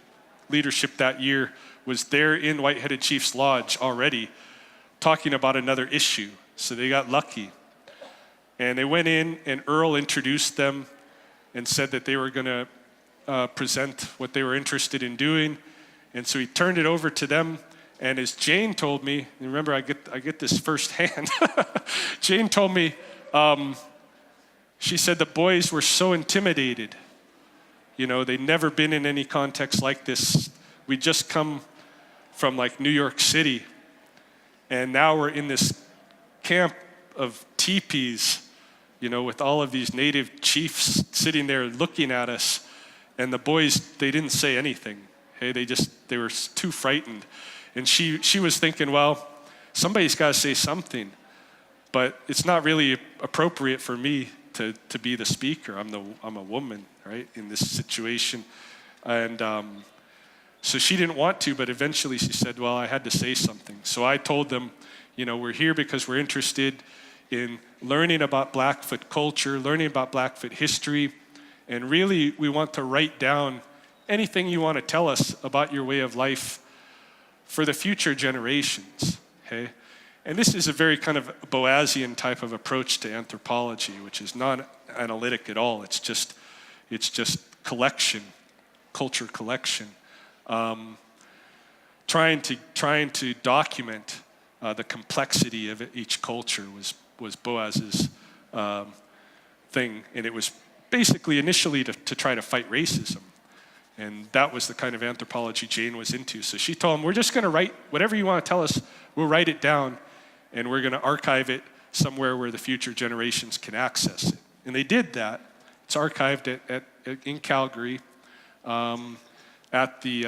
leadership that year, was there in White-Headed Chief's lodge already, talking about another issue. So they got lucky. And they went in, and Earl introduced them and said that they were going to present what they were interested in doing. And so he turned it over to them. And as Jane told me, and remember I get this firsthand. Jane told me, she said the boys were so intimidated. They'd never been in any context like this. We just come from like New York City. And now we're in this camp of teepees, with all of these native chiefs sitting there looking at us. And the boys, they didn't say anything. Hey, they were too frightened. And she was thinking, well, somebody's got to say something. But it's not really appropriate for me to be the speaker. I'm a woman, right, in this situation. And so she didn't want to, but eventually she said, well, I had to say something. So I told them, we're here because we're interested in learning about Blackfoot culture, learning about Blackfoot history, and really we want to write down anything you want to tell us about your way of life for the future generations, okay? And this is a very kind of Boasian type of approach to anthropology, which is not analytic at all. It's just collection, culture collection. Trying to document the complexity of each culture was Boas's thing, and it was basically initially to try to fight racism. And that was the kind of anthropology Jane was into. So she told him, we're just going to write whatever you want to tell us, we'll write it down, and we're going to archive it somewhere where the future generations can access it. And they did that. It's archived in Calgary at the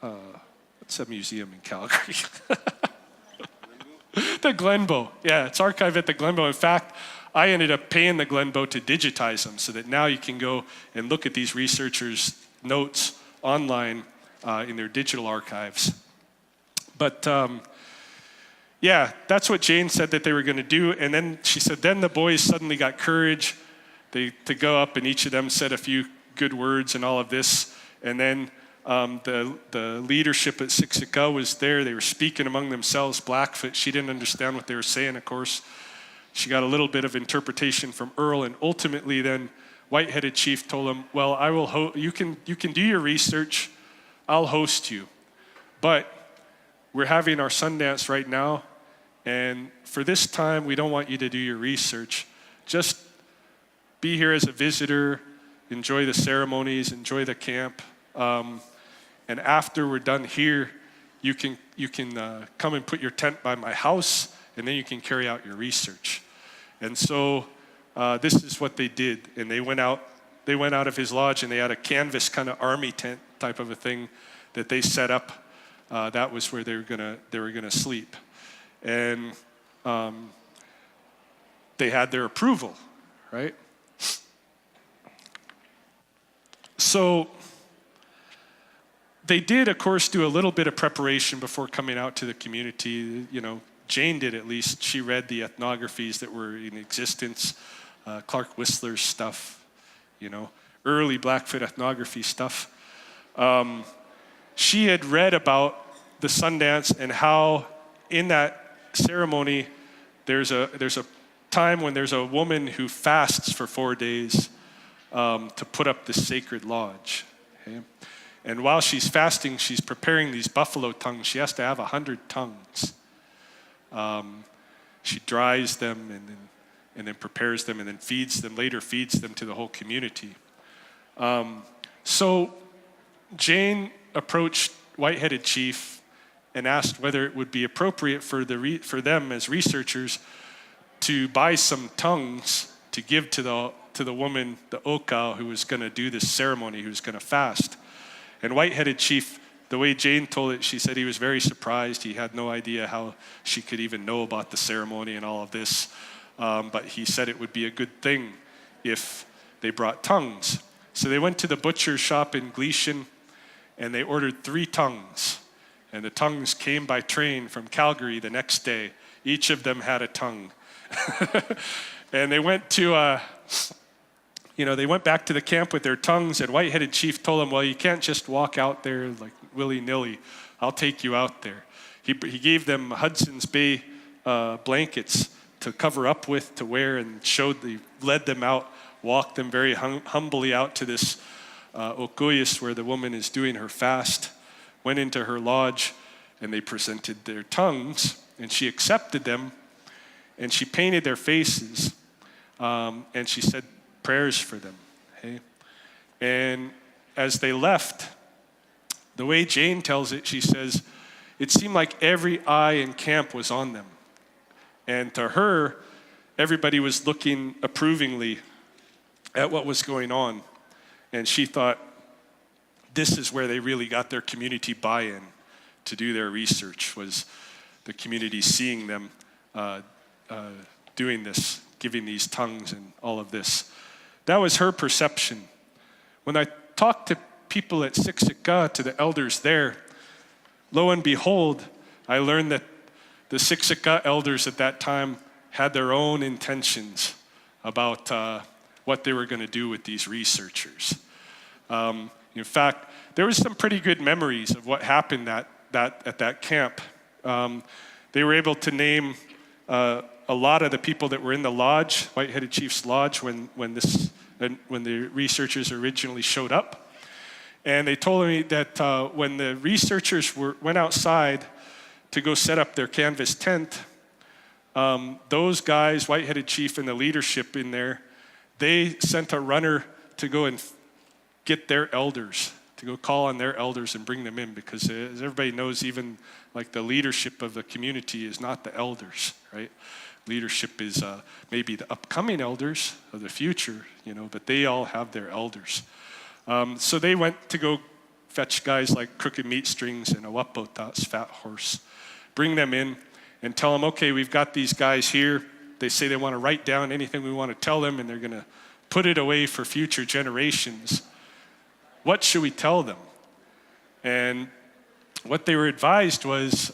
what's that museum in Calgary? The Glenbow. Yeah, it's archived at the Glenbow. In fact, I ended up paying the Glenbow to digitize them so that now you can go and look at these researchers' notes online in their digital archives. But yeah, that's what Jane said that they were going to do. And then she said, then the boys suddenly got courage to go up, and each of them said a few good words and all of this. And then the leadership at Siksika was there. They were speaking among themselves. Blackfoot, she didn't understand what they were saying, of course. She got a little bit of interpretation from Earl, and ultimately then White-headed Chief told him, well, I will you can do your research. I'll host you. But we're having our Sundance right now, and for this time, we don't want you to do your research. Just be here as a visitor, enjoy the ceremonies, enjoy the camp. And after we're done here, you can come and put your tent by my house, and then you can carry out your research. And so this is what they did. And they went out of his lodge, and they had a canvas kind of army tent type of a thing that they set up. That was where they were gonna sleep. And they had their approval, right? So they did, of course, do a little bit of preparation before coming out to the community. You know, Jane did at least. She read the ethnographies that were in existence, Clark Whistler's stuff, you know, early Blackfoot ethnography stuff. She had read about the Sundance and how in that ceremony there's a time when there's a woman who fasts for 4 days to put up the sacred lodge. Okay? And while she's fasting, she's preparing these buffalo tongues. She has to have 100 tongues. She dries them and then prepares them and then later feeds them to the whole community. So Jane approached White-headed Chief and asked whether it would be appropriate for them as researchers to buy some tongues to give to the woman, the Okao, who was going to do this ceremony, who was going to fast. And White-headed Chief, the way Jane told it, she said he was very surprised. He had no idea how she could even know about the ceremony and all of this. But he said it would be a good thing if they brought tongues. So they went to the butcher shop in Gleason, and they ordered 3 tongues. And the tongues came by train from Calgary the next day. Each of them had a tongue. And they went to... they went back to the camp with their tongues, and White-headed Chief told them, well, you can't just walk out there like willy-nilly. I'll take you out there. He gave them Hudson's Bay blankets to cover up with, to wear, and led them out, walked them very humbly out to this Okuyas where the woman is doing her fast, went into her lodge, and they presented their tongues, and she accepted them, and she painted their faces, and she said prayers for them. Okay? And as they left, the way Jane tells it, she says, it seemed like every eye in camp was on them. And to her, everybody was looking approvingly at what was going on. And she thought, this is where they really got their community buy-in to do their research, was the community seeing them doing this, giving these tongues and all of this. That was her perception. When I talked to people at Siksika, to the elders there, lo and behold, I learned that the Siksika elders at that time had their own intentions about what they were going to do with these researchers. In fact, there was some pretty good memories of what happened at that camp. They were able to name a lot of the people that were in the lodge, White-headed Chief's lodge, when the researchers originally showed up. And they told me that when the researchers went outside to go set up their canvas tent, those guys, White-headed Chief and the leadership in there, they sent a runner to go and get their elders, to go call on their elders and bring them in, because as everybody knows, even like the leadership of the community is not the elders, right? Leadership is maybe the upcoming elders of the future, but they all have their elders. So they went to go fetch guys like Crooked Meat Strings and Awapotas, Fat Horse, bring them in and tell them, okay, we've got these guys here. They say they want to write down anything we want to tell them, and they're going to put it away for future generations. What should we tell them? And what they were advised was,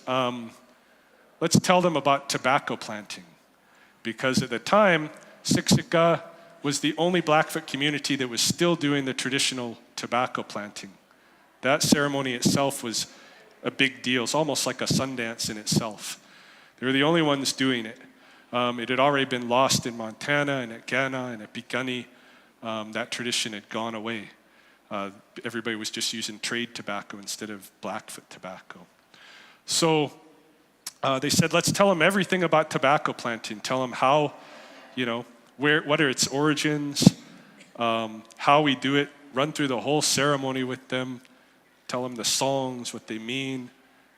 let's tell them about tobacco planting. Because at the time, Siksika was the only Blackfoot community that was still doing the traditional tobacco planting. That ceremony itself was a big deal. It's almost like a Sundance in itself. They were the only ones doing it. It had already been lost in Montana and at Ghana and at Piikani. That tradition had gone away. Everybody was just using trade tobacco instead of Blackfoot tobacco. So they said, let's tell them everything about tobacco planting. Tell them how, what are its origins, how we do it, run through the whole ceremony with them, tell them the songs, what they mean,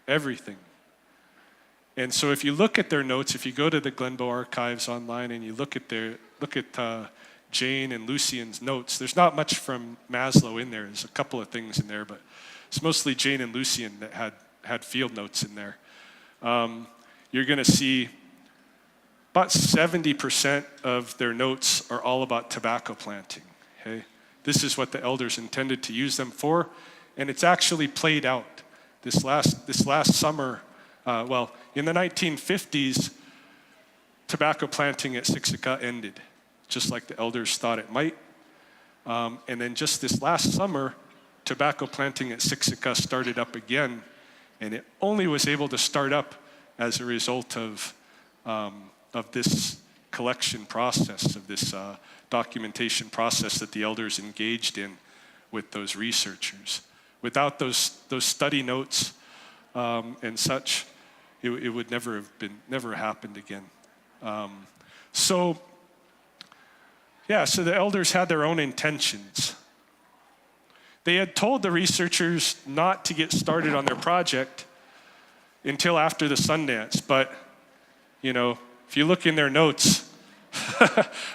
everything. And so if you look at their notes, if you go to the Glenbow archives online and you look at Jane and Lucien's notes, there's not much from Maslow in there. There's a couple of things in there, but it's mostly Jane and Lucien that had field notes in there. You're going to see about 70% of their notes are all about tobacco planting. Okay? This is what the elders intended to use them for, and it's actually played out. This last summer, in the 1950s, tobacco planting at Siksika ended, just like the elders thought it might. And then just this last summer, tobacco planting at Siksika started up again, and it only was able to start up as a result of this collection process, of this documentation process that the elders engaged in with those researchers. Without those study notes and such, it would never happened again. So the elders had their own intentions. They had told the researchers not to get started on their project until after the Sundance, but if you look in their notes,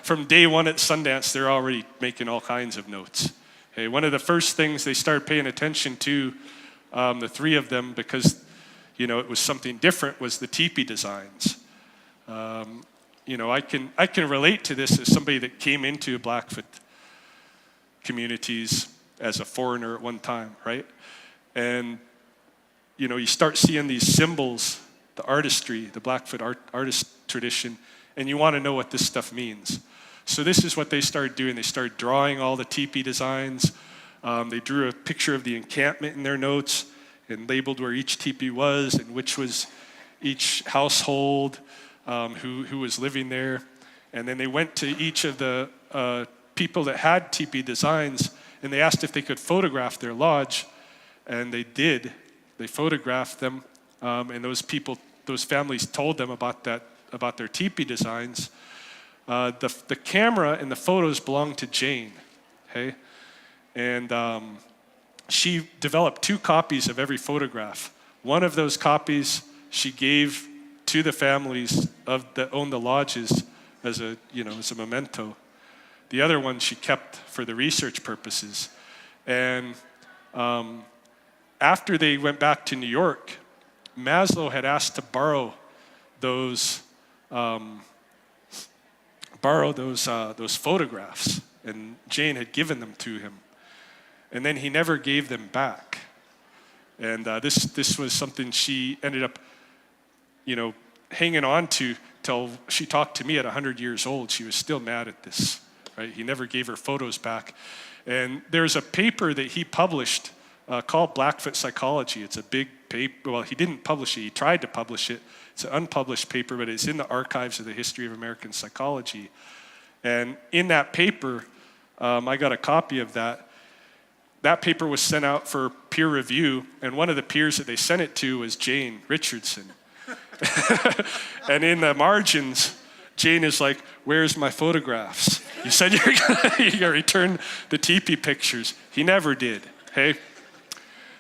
from day one at Sundance, they're already making all kinds of notes. Okay, one of the first things they started paying attention to, the three of them, because it was something different, was the teepee designs. I can relate to this as somebody that came into Blackfoot communities as a foreigner at one time, right? And you start seeing these symbols, the artistry, the Blackfoot artist tradition, and you want to know what this stuff means. So this is what they started doing. They started drawing all the teepee designs. They drew a picture of the encampment in their notes and labeled where each teepee was and which was each household, who was living there. And then they went to each of the people that had teepee designs, and they asked if they could photograph their lodge, and they did. They photographed them, and those families told them about their teepee designs. The camera and the photos belonged to Jane, okay? And she developed 2 copies of every photograph. One of those copies she gave to the families that owned the lodges as a memento. The other one she kept for the research purposes. And after they went back to New York, Maslow had asked to borrow those photographs, and Jane had given them to him, and then he never gave them back. And this was something she ended up, hanging on to till she talked to me at 100 years old. She was still mad at this, right? He never gave her photos back. And there's a paper that he published called Blackfoot Psychology. It's a big paper. Well, he didn't publish it. He tried to publish it. It's an unpublished paper, but it's in the archives of the History of American Psychology. And in that paper, I got a copy of that. That paper was sent out for peer review, and one of the peers that they sent it to was Jane Richardson. And in the margins, Jane is like, "Where's my photographs? You said you're gonna return the teepee pictures." He never did, hey?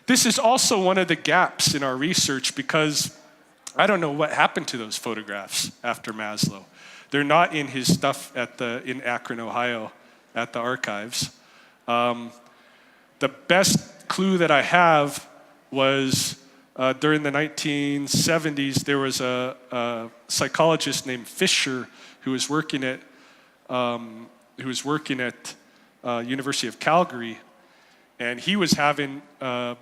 This is also one of the gaps in our research, because I don't know what happened to those photographs after Maslow. They're not in his stuff in Akron, Ohio, at the archives. The best clue that I have was during the 1970s, there was a psychologist named Fisher who was working at University of Calgary, and he was having a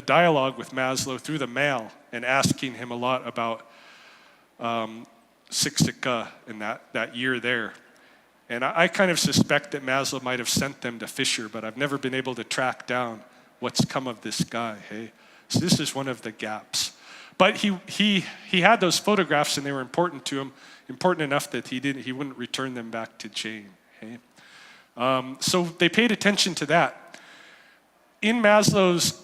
dialogue with Maslow through the mail and asking him a lot about Siksika in that year there. And I kind of suspect that Maslow might have sent them to Fisher, but I've never been able to track down what's come of this guy, hey? So this is one of the gaps. But he had those photographs and they were important to him, important enough that he wouldn't return them back to Jane, hey? So they paid attention to that. In Maslow's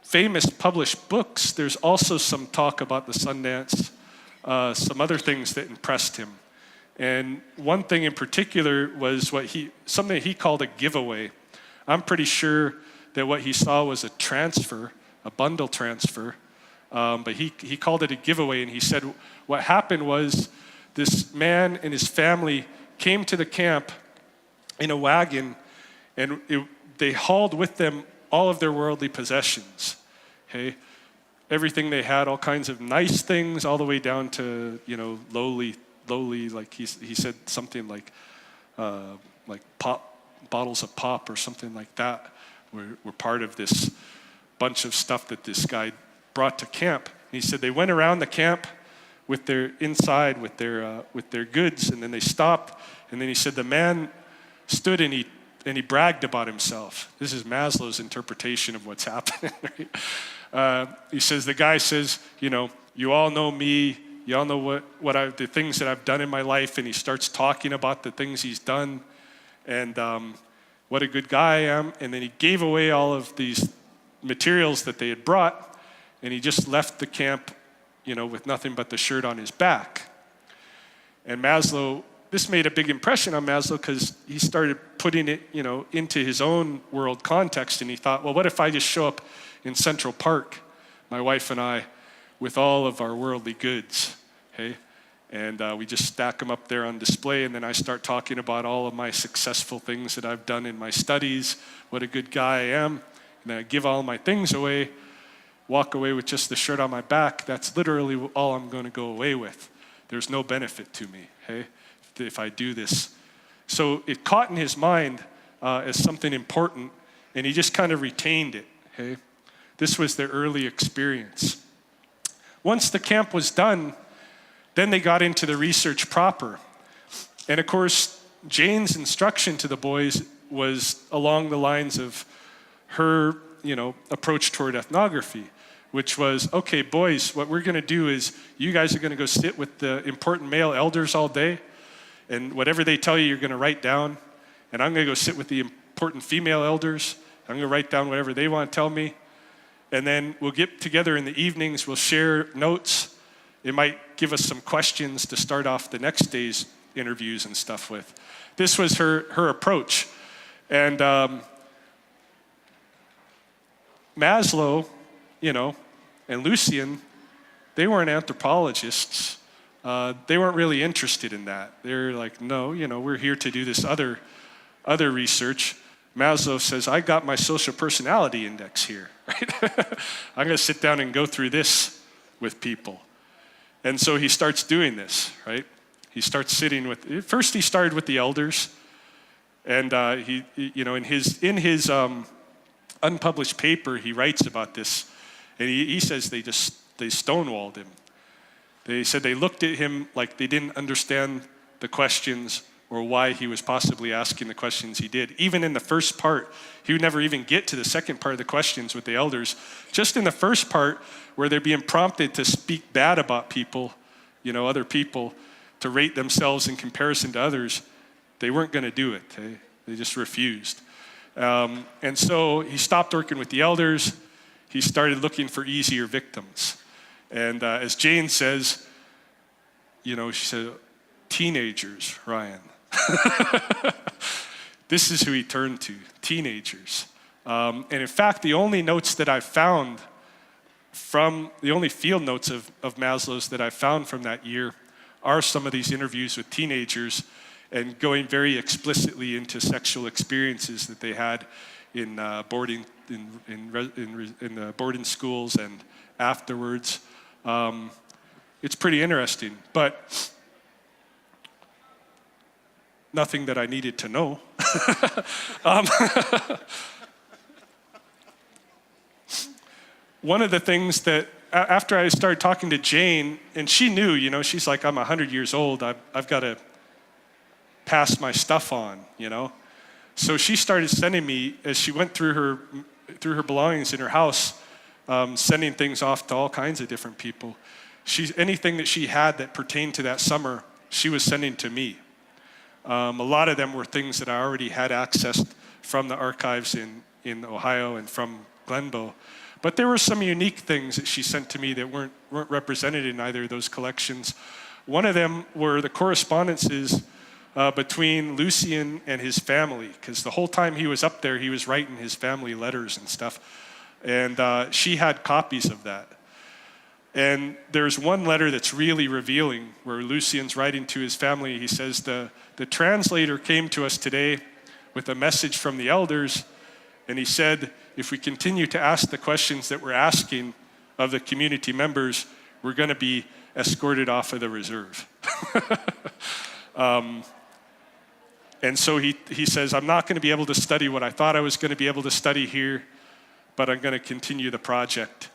famous published books, there's also some talk about the Sundance, some other things that impressed him. And one thing in particular was something he called a giveaway. I'm pretty sure that what he saw was a transfer, a bundle transfer, but he called it a giveaway, and he said what happened was this man and his family came to the camp in a wagon, and they hauled with them all of their worldly possessions, okay? Everything they had, all kinds of nice things, all the way down to, lowly, like he said something like bottles of pop or something like that were part of this bunch of stuff that this guy brought to camp. And he said they went around the camp with their goods, and then they stopped, and then he said the man stood and he bragged about himself. This is Maslow's interpretation of what's happening, right? He says, the guy says, you all know me, you all know the things that I've done in my life, and he starts talking about the things he's done, and what a good guy I am. And then he gave away all of these materials that they had brought, and he just left the camp, with nothing but the shirt on his back. And Maslow, this made a big impression on Maslow because he started putting it, into his own world context, and he thought, well, what if I just show up in Central Park, my wife and I, with all of our worldly goods, okay? And we just stack them up there on display, and then I start talking about all of my successful things that I've done in my studies, what a good guy I am, and then I give all my things away, walk away with just the shirt on my back. That's literally all I'm going to go away with. There's no benefit to me, okay, if I do this. So it caught in his mind as something important, and he just kind of retained it, okay? This was their early experience. Once the camp was done, then they got into the research proper. And of course, Jane's instruction to the boys was along the lines of her, approach toward ethnography, which was, okay, boys, what we're going to do is you guys are going to go sit with the important male elders all day, and whatever they tell you, you're going to write down. And I'm going to go sit with the important female elders. I'm going to write down whatever they want to tell me. And then we'll get together in the evenings, we'll share notes. It might give us some questions to start off the next day's interviews and stuff with. This was her approach. And Maslow, and Lucian, they weren't anthropologists. They weren't really interested in that. They're like, no, we're here to do this other research. Maslow says, I got my social personality index here, right? I'm going to sit down and go through this with people. And so he starts doing this, right? He starts sitting first he started with the elders, and in his unpublished paper, he writes about this, and he says they stonewalled him. They said they looked at him like they didn't understand the questions or why he was possibly asking the questions he did. Even in the first part, he would never even get to the second part of the questions with the elders. Just in the first part, where they're being prompted to speak bad about people, other people, to rate themselves in comparison to others, they weren't going to do it. They just refused. And so he stopped working with the elders. He started looking for easier victims. And as Jane says, she said, teenagers, Ryan. This is who he turned to, teenagers. And in fact, the only notes that I found the only field notes of Maslow's that I found from that year are some of these interviews with teenagers and going very explicitly into sexual experiences that they had in boarding in the boarding schools and afterwards. It's pretty interesting, but nothing that I needed to know. One of the things that, after I started talking to Jane, and she knew, you know, she's like, I'm 100 years old, I've got to pass my stuff on, you know. So she started sending me, as she went through her belongings in her house, sending things off to all kinds of different people. Anything that she had that pertained to that summer, she was sending to me. A lot of them were things that I already had accessed from the archives in Ohio and from Glenbow. But there were some unique things that she sent to me that weren't represented in either of those collections. One of them were the correspondences between Lucien and his family, because the whole time he was up there, he was writing his family letters and stuff. And she had copies of that. And there's one letter that's really revealing where Lucien's writing to his family. He says, the translator came to us today with a message from the elders, and he said, if we continue to ask the questions that we're asking of the community members, we're going to be escorted off of the reserve. And so he says, I'm not going to be able to study what I thought I was going to be able to study here, but I'm going to continue the project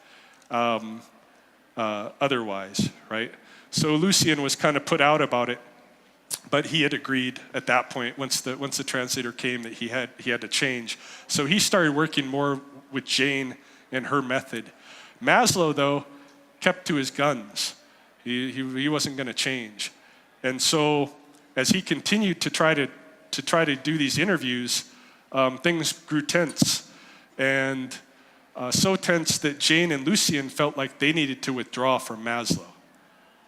otherwise, right? So Lucien was kind of put out about it, but he had agreed at that point, once the translator came, that he had to change. So he started working more with Jane and her method. Maslow, though, kept to his guns. He wasn't going to change. And so as he continued to try to do these interviews, things grew tense. And so tense that Jane and Lucien felt like they needed to withdraw from Maslow,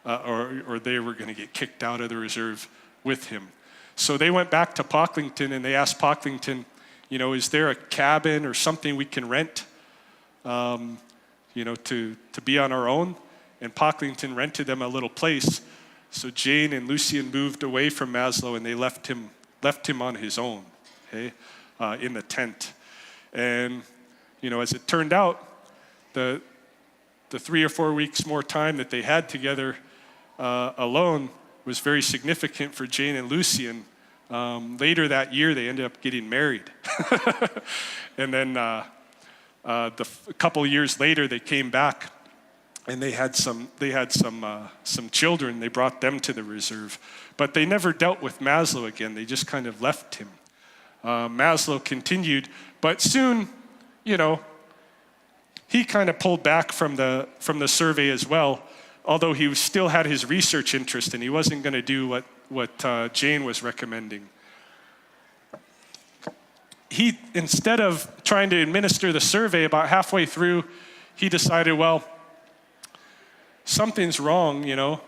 or they were going to get kicked out of the reserve with him. So they went back to Pocklington and they asked Pocklington, you know, is there a cabin or something we can rent, you know, to be on our own? And Pocklington rented them a little place. So Jane and Lucien moved away from Maslow and they left him on his own, okay, in the tent. And you know, as it turned out, the 3 or 4 weeks more time that they had together alone was very significant for Jane and Lucien. Later that year, they ended up getting married. And then a couple years later, they came back and they had some children. They brought them to the reserve. But they never dealt with Maslow again. They just kind of left him. Maslow continued, but soon, you know, he kind of pulled back from the survey as well, although he still had his research interest and he wasn't going to do what Jane was recommending. He, instead of trying to administer the survey, about halfway through, he decided, well, something's wrong, you know.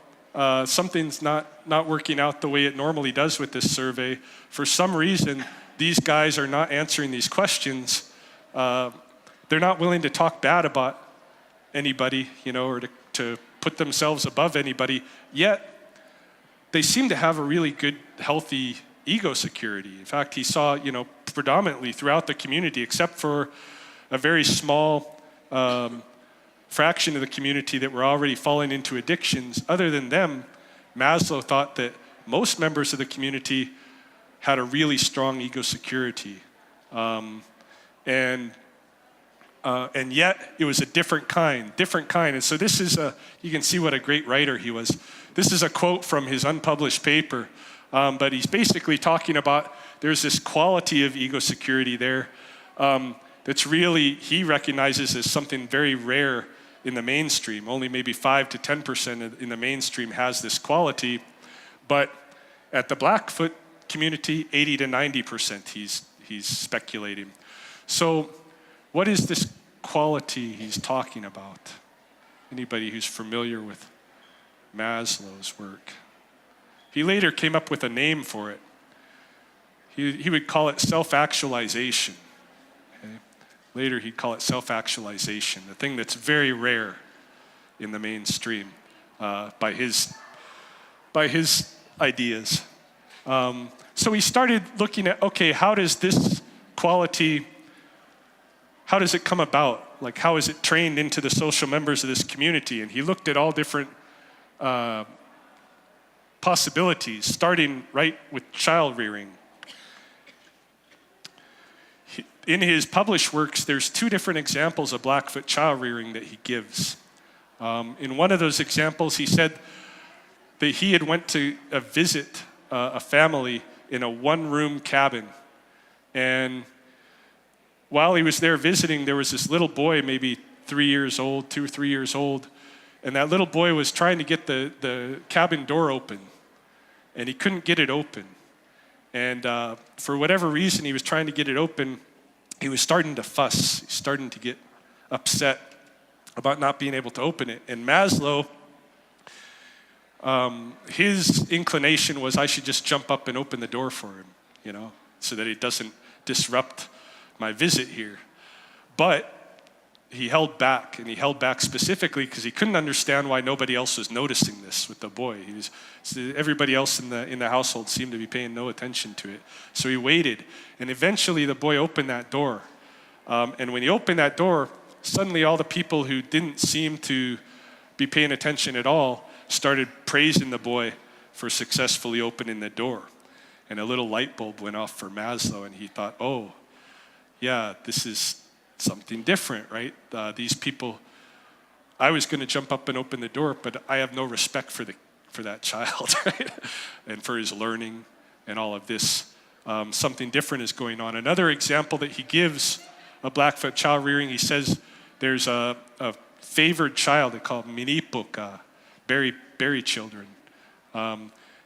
Something's not working out the way it normally does with this survey. For some reason, these guys are not answering these questions. They're not willing to talk bad about anybody, you know, or to put themselves above anybody, yet they seem to have a really good, healthy ego security. In fact, he saw, you know, predominantly throughout the community, except for a very small fraction of the community that were already falling into addictions. Other than them, Maslow thought that most members of the community had a really strong ego security. And yet it was a different kind. And so this is you can see what a great writer he was. This is a quote from his unpublished paper, but he's basically talking about there's this quality of ego security there that's really, he recognizes as something very rare in the mainstream. Only maybe 5 to 10% in the mainstream has this quality, but at the Blackfoot community, 80 to 90% he's speculating. So what is this quality he's talking about? Anybody who's familiar with Maslow's work? He later came up with a name for it. He would call it self-actualization. Okay? Later he'd call it self-actualization, the thing that's very rare in the mainstream by his ideas. So he started looking at, okay, how does this quality how does it come about? Like, how is it trained into the social members of this community? And he looked at all different possibilities, starting right with child rearing. In his published works, there's 2 different examples of Blackfoot child rearing that he gives. In one of those examples, he said that he had went to visit a family in a 1-room cabin. And while he was there visiting, there was this little boy, maybe 3 years old, 2 or 3 years old, and that little boy was trying to get the cabin door open, and he couldn't get it open. And for whatever reason he was trying to get it open, he was starting to fuss. He's starting to get upset about not being able to open it. And Maslow, his inclination was, I should just jump up and open the door for him, so that it doesn't disrupt my visit here. But he held back, and he held back specifically because he couldn't understand why nobody else was noticing this with the boy. Everybody else in the household seemed to be paying no attention to it. So he waited, and eventually the boy opened that door. And when he opened that door, suddenly all the people who didn't seem to be paying attention at all started praising the boy for successfully opening the door. And a little light bulb went off for Maslow, and he thought, oh, yeah, this is something different, right? These people, I was going to jump up and open the door, but I have no respect for that child, right? And for his learning and all of this. Something different is going on. Another example that he gives of Blackfoot child rearing, he says there's a favored child they call Naamitapiikoan, berry children.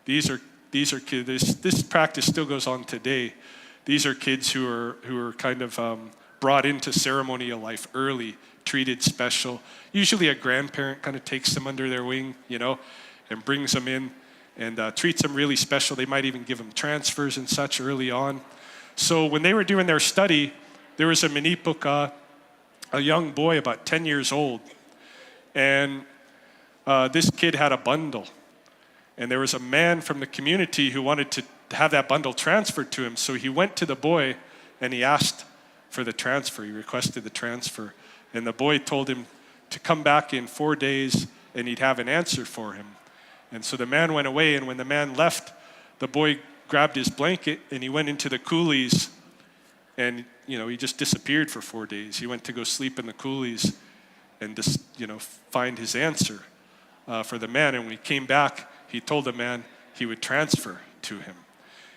These are kids. This practice still goes on today. These are kids who are kind of brought into ceremonial life early, treated special. Usually a grandparent kind of takes them under their wing, and brings them in and treats them really special. They might even give them transfers and such early on. So when they were doing their study, there was a Naamitapiikoan, a young boy about 10 years old, and this kid had a bundle. And there was a man from the community who wanted to have that bundle transferred to him. So he went to the boy and he asked for the transfer. He requested the transfer. And the boy told him to come back in 4 days and he'd have an answer for him. And so the man went away, and when the man left, the boy grabbed his blanket and he went into the coulees, and he just disappeared for 4 days. He went to go sleep in the coulees and just find his answer for the man. And when he came back, he told the man he would transfer to him.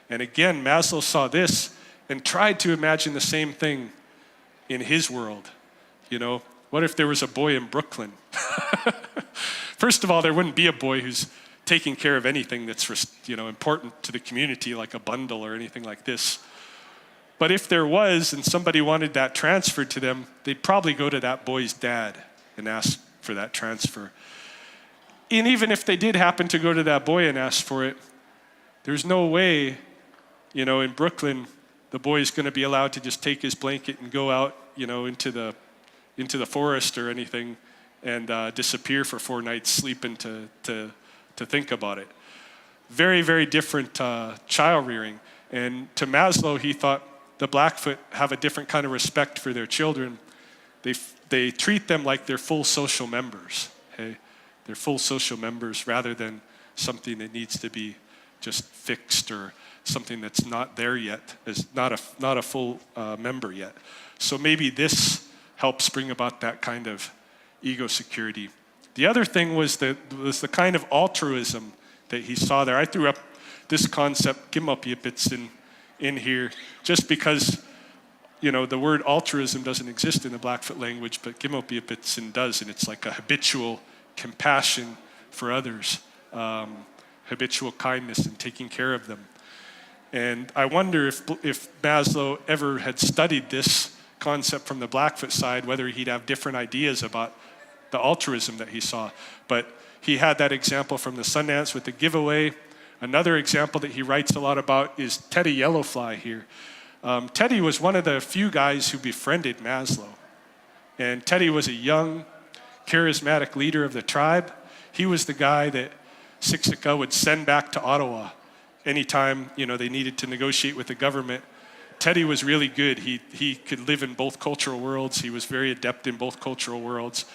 And again, Maslow saw this and tried to imagine the same thing in his world. What if there was a boy in Brooklyn? First of all, there wouldn't be a boy who's taking care of anything that's important to the community, like a bundle or anything like this. But if there was, and somebody wanted that transferred to them, they'd probably go to that boy's dad and ask for that transfer. And even if they did happen to go to that boy and ask for it, there's no way, in Brooklyn, the boy is going to be allowed to just take his blanket and go out, into the forest or anything, and disappear for 4 nights sleeping to think about it. Very, very different child rearing. And to Maslow, he thought the Blackfoot have a different kind of respect for their children. They treat them like they're full social members. Okay? They're full social members rather than something that needs to be just fixed or something that's not there yet, is not a full member yet. So maybe this helps bring about that kind of ego security. The other thing was the kind of altruism that he saw there. I threw up this concept, Naamitapiikoan, in here, just because the word altruism doesn't exist in the Blackfoot language, but Naamitapiikoan does, and it's like a habitual compassion for others, habitual kindness and taking care of them. And I wonder if Maslow ever had studied this concept from the Blackfoot side, whether he'd have different ideas about the altruism that he saw. But he had that example from the Sundance with the giveaway. Another example that he writes a lot about is Teddy Yellowfly here. Teddy was one of the few guys who befriended Maslow. And Teddy was a young, charismatic leader of the tribe. He was the guy that Siksika would send back to Ottawa anytime they needed to negotiate with the government. Teddy was really good. He could live in both cultural worlds. He was very adept in both cultural worlds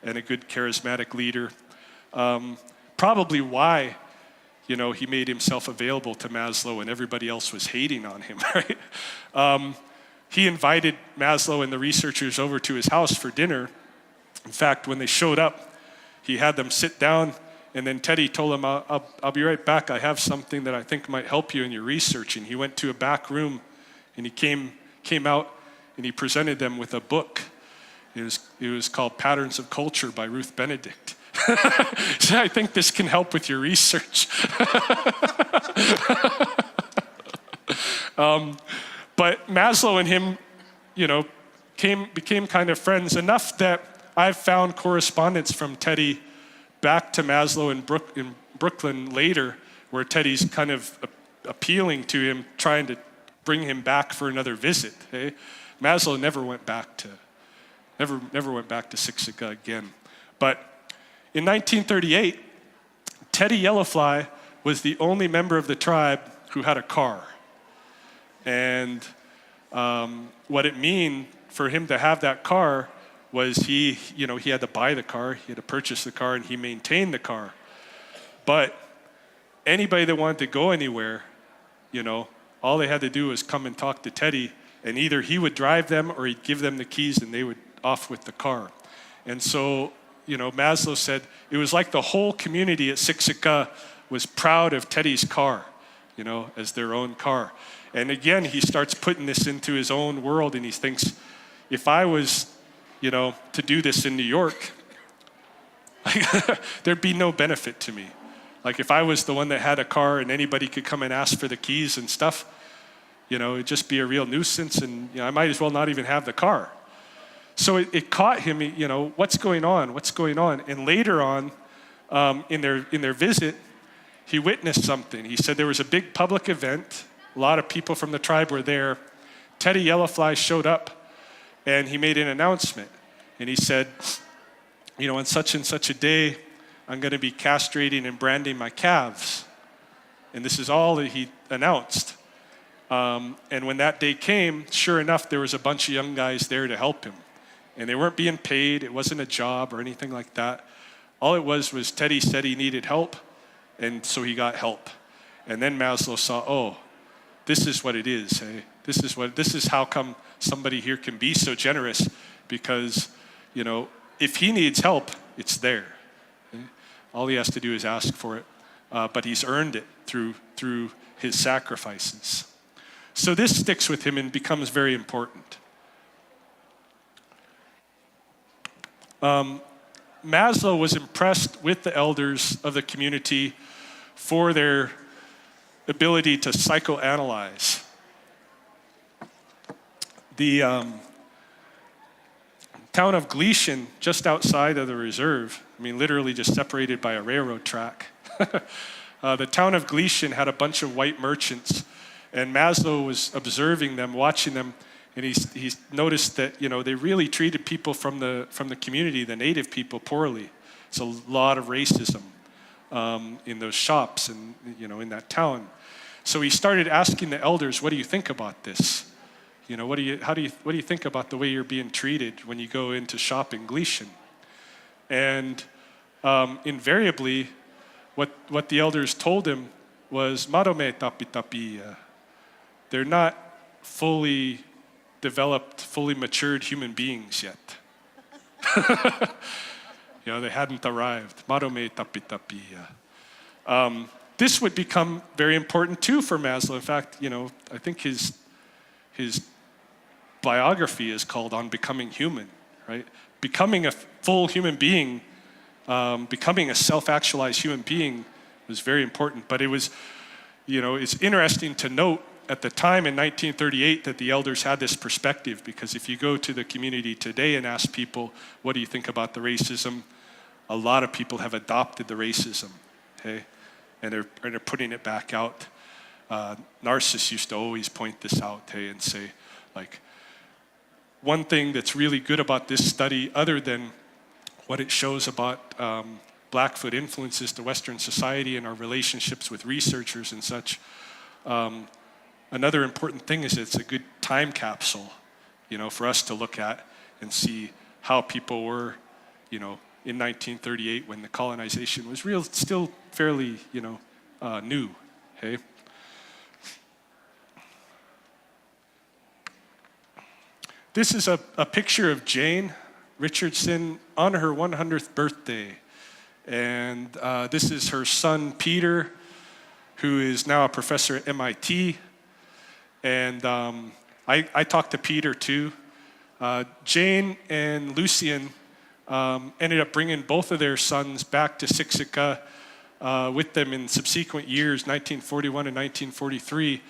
and a good charismatic leader. Probably why, he made himself available to Maslow and everybody else was hating on him, right? He invited Maslow and the researchers over to his house for dinner. In fact, when they showed up, he had them sit down, and then Teddy told him, I'll be right back. I have something that I think might help you in your research. And he went to a back room, and he came out, and he presented them with a book. It was called Patterns of Culture by Ruth Benedict. So I think this can help with your research. But Maslow and him, became kind of friends enough that I've found correspondence from Teddy back to Maslow in Brooklyn later, where Teddy's kind of appealing to him, trying to bring him back for another visit. Okay? Maslow never went back to Siksika again. But in 1938, Teddy Yellowfly was the only member of the tribe who had a car. And what it meant for him to have that car was he had to buy the car, he had to purchase the car, and he maintained the car. But anybody that wanted to go anywhere, all they had to do was come and talk to Teddy, and either he would drive them or he'd give them the keys and they would off with the car. And so, Maslow said it was like the whole community at Siksika was proud of Teddy's car, as their own car. And again, he starts putting this into his own world, and he thinks, if I was, to do this in New York, there'd be no benefit to me. Like if I was the one that had a car and anybody could come and ask for the keys and stuff, it'd just be a real nuisance, and I might as well not even have the car. So it caught him, what's going on? And later on, in their visit, he witnessed something. He said there was a big public event. A lot of people from the tribe were there. Teddy Yellowfly showed up, and he made an announcement. And he said, on such and such a day, I'm going to be castrating and branding my calves. And this is all that he announced. And when that day came, sure enough, there was a bunch of young guys there to help him. And they weren't being paid. It wasn't a job or anything like that. All it was Teddy said he needed help, and so he got help. And then Maslow saw, this is what it is. Hey? This is how come somebody here can be so generous, because, if he needs help, it's there. Okay? All he has to do is ask for it, but he's earned it through his sacrifices. So this sticks with him and becomes very important. Maslow was impressed with the elders of the community for their ability to psychoanalyze. The town of Gleason, just outside of the reserve, literally just separated by a railroad track. The town of Gleason had a bunch of white merchants, and Maslow was observing them, watching them, and he's noticed that they really treated people from the community, the native people, poorly. It's a lot of racism in those shops and in that town. So he started asking the elders, "What do you think about this? What do you think about the way you're being treated when you go into shop in Gleason?" And invariably, what the elders told him was, "Naamitapiikoan." They're not fully developed, fully matured human beings yet. They hadn't arrived. This would become very important too for Maslow. In fact, I think his biography is called On Becoming Human, right? Becoming a full human being, becoming a self-actualized human being was very important. But it was, it's interesting to note at the time in 1938 that the elders had this perspective, because if you go to the community today and ask people, what do you think about the racism? A lot of people have adopted the racism, okay? And they're putting it back out. Narcissus used to always point this out, hey, and say, like, one thing that's really good about this study, other than what it shows about Blackfoot influences to Western society and our relationships with researchers and such, another important thing is it's a good time capsule, for us to look at and see how people were, in 1938 when the colonization was still fairly, new, okay? This is a picture of Jane Richardson on her 100th birthday. And this is her son, Peter, who is now a professor at MIT. And I talked to Peter too. Jane and Lucien ended up bringing both of their sons back to Siksika with them in subsequent years, 1941 and 1943.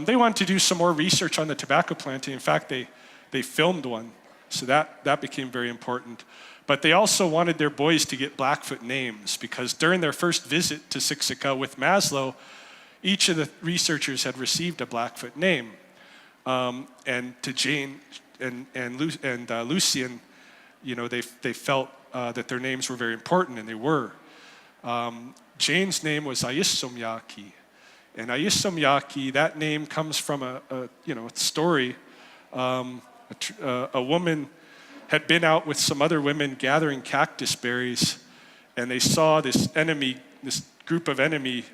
They wanted to do some more research on the tobacco planting. In fact, they filmed one, so that became very important. But they also wanted their boys to get Blackfoot names, because during their first visit to Siksika with Maslow, each of the researchers had received a Blackfoot name. And to Jane and Lucien, they felt that their names were very important, and they were. Jane's name was Ayisomyaki. And Ayisomyaki, that name comes from a story. A woman had been out with some other women gathering cactus berries, and they saw this group of enemy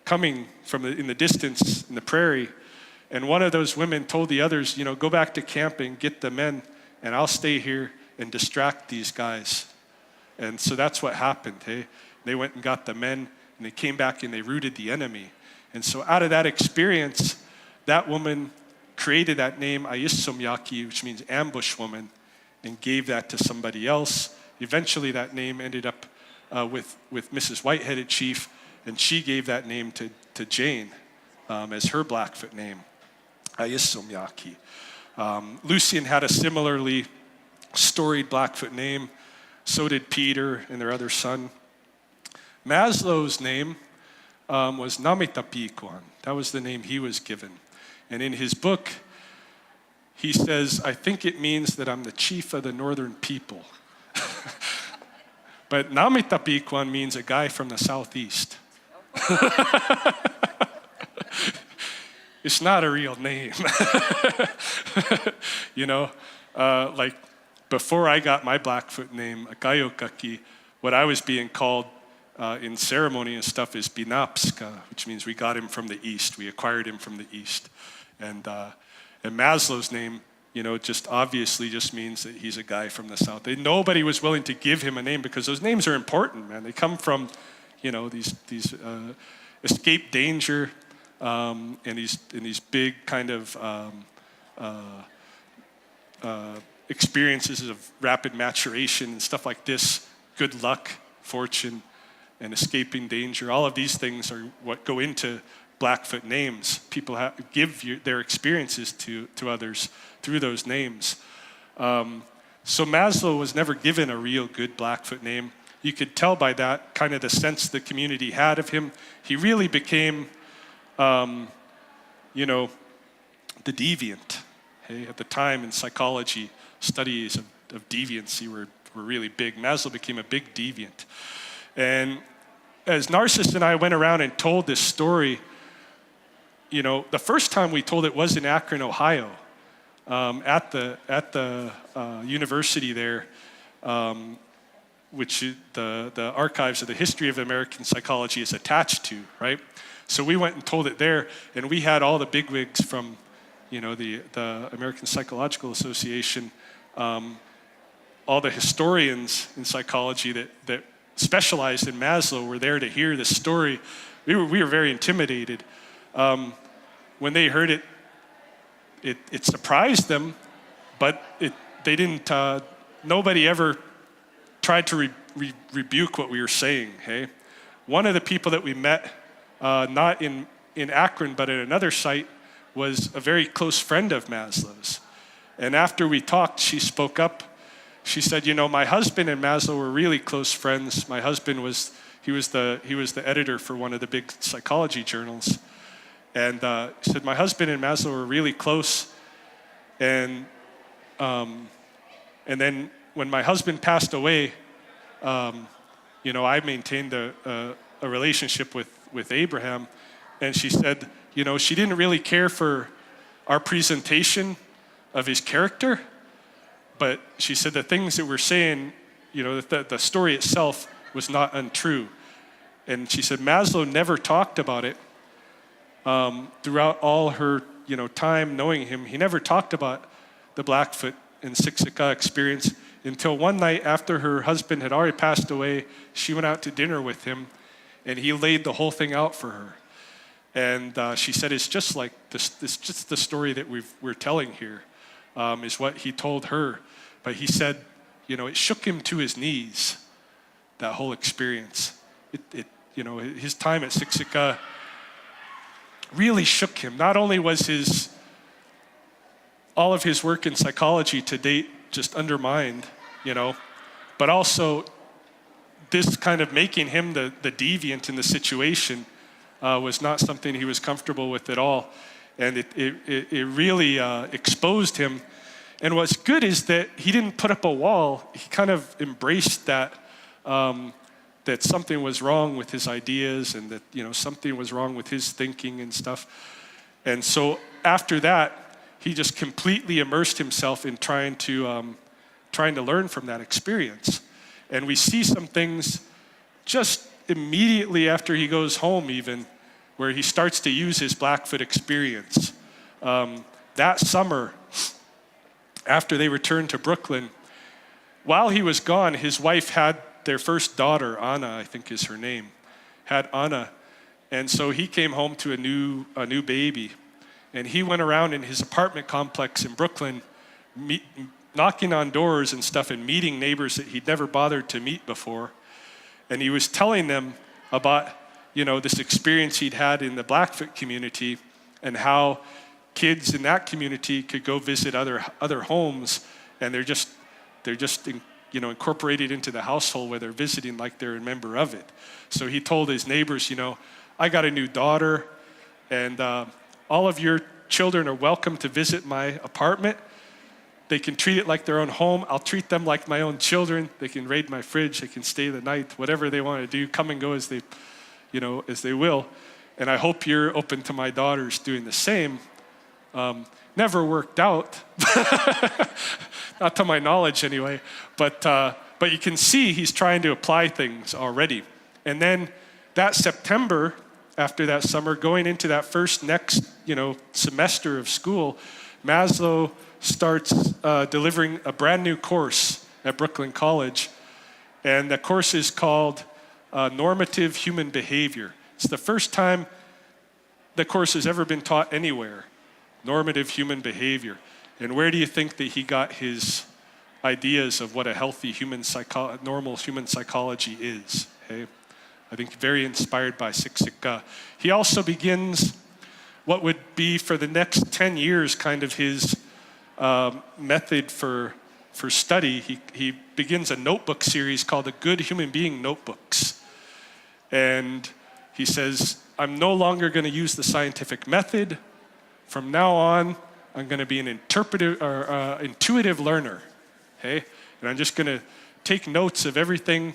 coming from in the distance in the prairie. And one of those women told the others, go back to camp and get the men, and I'll stay here and distract these guys. And so that's what happened. Hey? They went and got the men, and they came back and they routed the enemy. And so out of that experience, that woman created that name, Ayisomyaki, which means ambush woman, and gave that to somebody else. Eventually that name ended up with Mrs. Whiteheaded Chief, and she gave that name to Jane as her Blackfoot name, Ayisomyaki. Lucien had a similarly storied Blackfoot name. So did Peter and their other son. Maslow's name was Naamitapiikoan. That was the name he was given. And in his book, he says, I think it means that I'm the chief of the northern people. But Naamitapiikoan means a guy from the southeast. It's not a real name. Like before I got my Blackfoot name, Akayokaki, what I was being called in ceremony and stuff is Binapska, which means we got him from the east. We acquired him from the east. And Maslow's name, just obviously just means that he's a guy from the south. Nobody was willing to give him a name because those names are important, man. They come from, these escape danger and these big kind of experiences of rapid maturation and stuff like this. Good luck, fortune, and escaping danger. All of these things are what go into Blackfoot names. People give their experiences to others through those names. So Maslow was never given a real good Blackfoot name. You could tell by that kind of the sense the community had of him. He really became, the deviant. Hey? At the time in psychology, studies of deviancy were really big. Maslow became a big deviant. And as Narcissus and I went around and told this story, the first time we told it was in Akron, Ohio, at the university there, which the archives of the history of American psychology is attached to, right? So we went and told it there, and we had all the bigwigs from, the American Psychological Association, all the historians in psychology that specialized in Maslow were there to hear this story. We were very intimidated. When they heard it, it surprised them, but they didn't. Nobody ever tried to rebuke what we were saying. Hey, one of the people that we met, not in Akron but at another site, was a very close friend of Maslow's. And after we talked, she spoke up. She said, my husband and Maslow were really close friends. My husband was the editor for one of the big psychology journals. And she said, my husband and Maslow were really close. And then when my husband passed away, I maintained a relationship with Abraham. And she said, she didn't really care for our presentation of his character, but she said the things that we're saying, that the story itself was not untrue. And she said Maslow never talked about it throughout all her, time knowing him. He never talked about the Blackfoot and Siksika experience until one night after her husband had already passed away. She went out to dinner with him, and he laid the whole thing out for her. And she said, it's just like this. It's just the story that we're telling here, is what he told her. But he said, it shook him to his knees. That whole experience, his time at Siksika really shook him. Not only was all of his work in psychology to date just undermined, but also this kind of making him the deviant in the situation was not something he was comfortable with at all. And it really exposed him. And what's good is that he didn't put up a wall. He kind of embraced that something was wrong with his ideas, and that something was wrong with his thinking and stuff. And so after that, he just completely immersed himself in trying to learn from that experience. And we see some things just immediately after he goes home, even, where he starts to use his Blackfoot experience. That summer, after they returned to Brooklyn, while he was gone, his wife had their first daughter, Anna, I think is her name, had Anna. And so he came home to a new baby. And he went around in his apartment complex in Brooklyn, knocking on doors and stuff and meeting neighbors that he'd never bothered to meet before. And he was telling them about, this experience he'd had in the Blackfoot community, and how kids in that community could go visit other homes, and they're just incorporated into the household where they're visiting like they're a member of it. So he told his neighbors, I got a new daughter, and all of your children are welcome to visit my apartment. They can treat it like their own home. I'll treat them like my own children. They can raid my fridge. They can stay the night. Whatever they want to do, come and go as they will. And I hope you're open to my daughters doing the same. Never worked out, not to my knowledge anyway. But you can see he's trying to apply things already. And then that September, after that summer, going into that next semester of school, Maslow starts delivering a brand new course at Brooklyn College. And the course is called Normative Human Behavior. It's the first time the course has ever been taught anywhere. Normative human behavior. And where do you think that he got his ideas of what a healthy normal human psychology is? Okay? I think very inspired by Siksika. He also begins what would be for the next 10 years kind of his method for study. He begins a notebook series called the Good Human Being Notebooks. And he says, I'm no longer going to use the scientific method. From now on, I'm going to be an intuitive learner, okay? And I'm just going to take notes of everything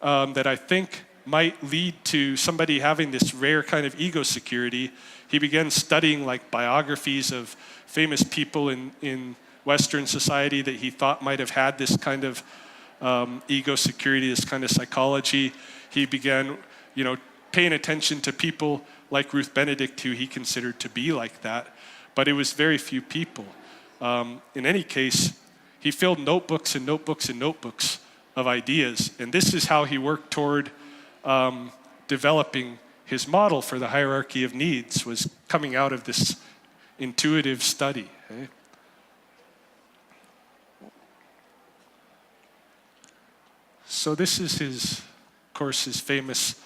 that I think might lead to somebody having this rare kind of ego security. He began studying like biographies of famous people in Western society that he thought might have had this kind of ego security, this kind of psychology. He began, paying attention to people like Ruth Benedict, who he considered to be like that. But it was very few people. In any case, he filled notebooks and notebooks and notebooks of ideas. And this is how he worked toward developing his model for the hierarchy of needs, was coming out of this intuitive study. Okay? So this is his famous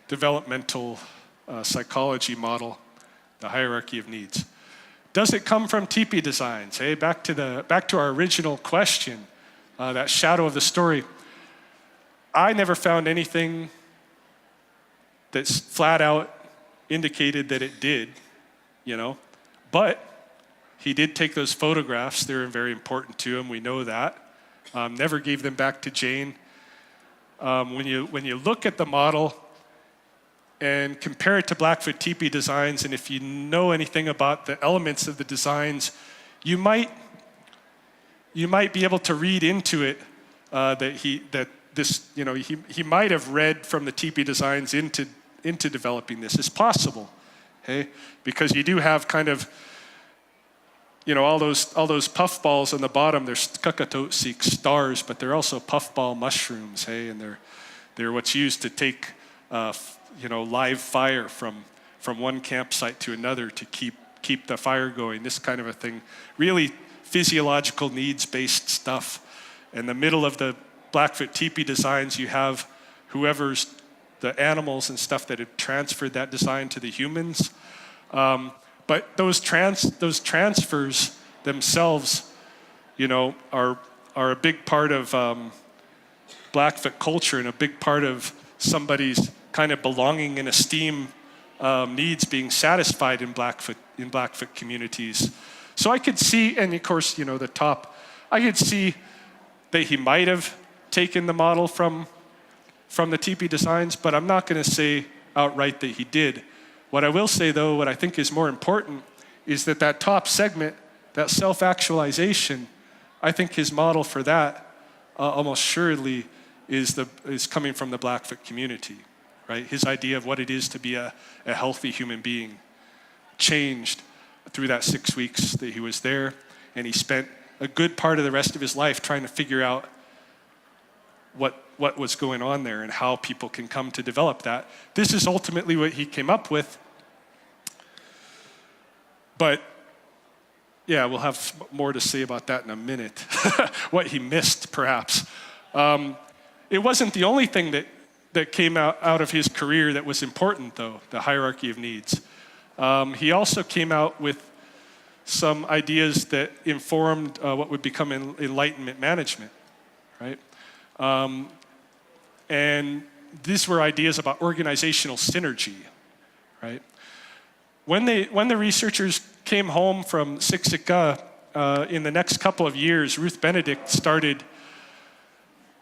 developmental psychology model, the hierarchy of needs. Does it come from teepee designs? Hey, back to our original question, that shadow of the story. I never found anything that's flat out indicated that it did, But he did take those photographs. They were very important to him. We know that. Never gave them back to Jane. When you look at the model, and compare it to Blackfoot teepee designs, and if you know anything about the elements of the designs, you might be able to read into it he might have read from the teepee designs into developing this. It's possible, okay? Because you do have kind of, all those puffballs on the bottom. They're kakatotsik stars, but they're also puffball mushrooms, hey? And they're what's used to take live fire from one campsite to another to keep the fire going. This kind of a thing, really physiological needs-based stuff. In the middle of the Blackfoot teepee designs, you have the animals and stuff that have transferred that design to the humans. But those transfers themselves, are a big part of Blackfoot culture and a big part of somebody's kind of belonging and esteem needs being satisfied in Blackfoot communities. So I could see, and of course, the top, I could see that he might have taken the model from the teepee designs, but I'm not going to say outright that he did. What I will say, though, what I think is more important, is that top segment, that self-actualization, I think his model for that almost surely is coming from the Blackfoot community, right? His idea of what it is to be a healthy human being changed through that 6 weeks that he was there, and he spent a good part of the rest of his life trying to figure out what was going on there and how people can come to develop that. This is ultimately what he came up with. But yeah, we'll have more to say about that in a minute. What he missed, perhaps. It wasn't the only thing that came out of his career that was important, though, the hierarchy of needs. He also came out with some ideas that informed what would become enlightenment management, right? And these were ideas about organizational synergy, right? When the researchers came home from Siksika, in the next couple of years, Ruth Benedict started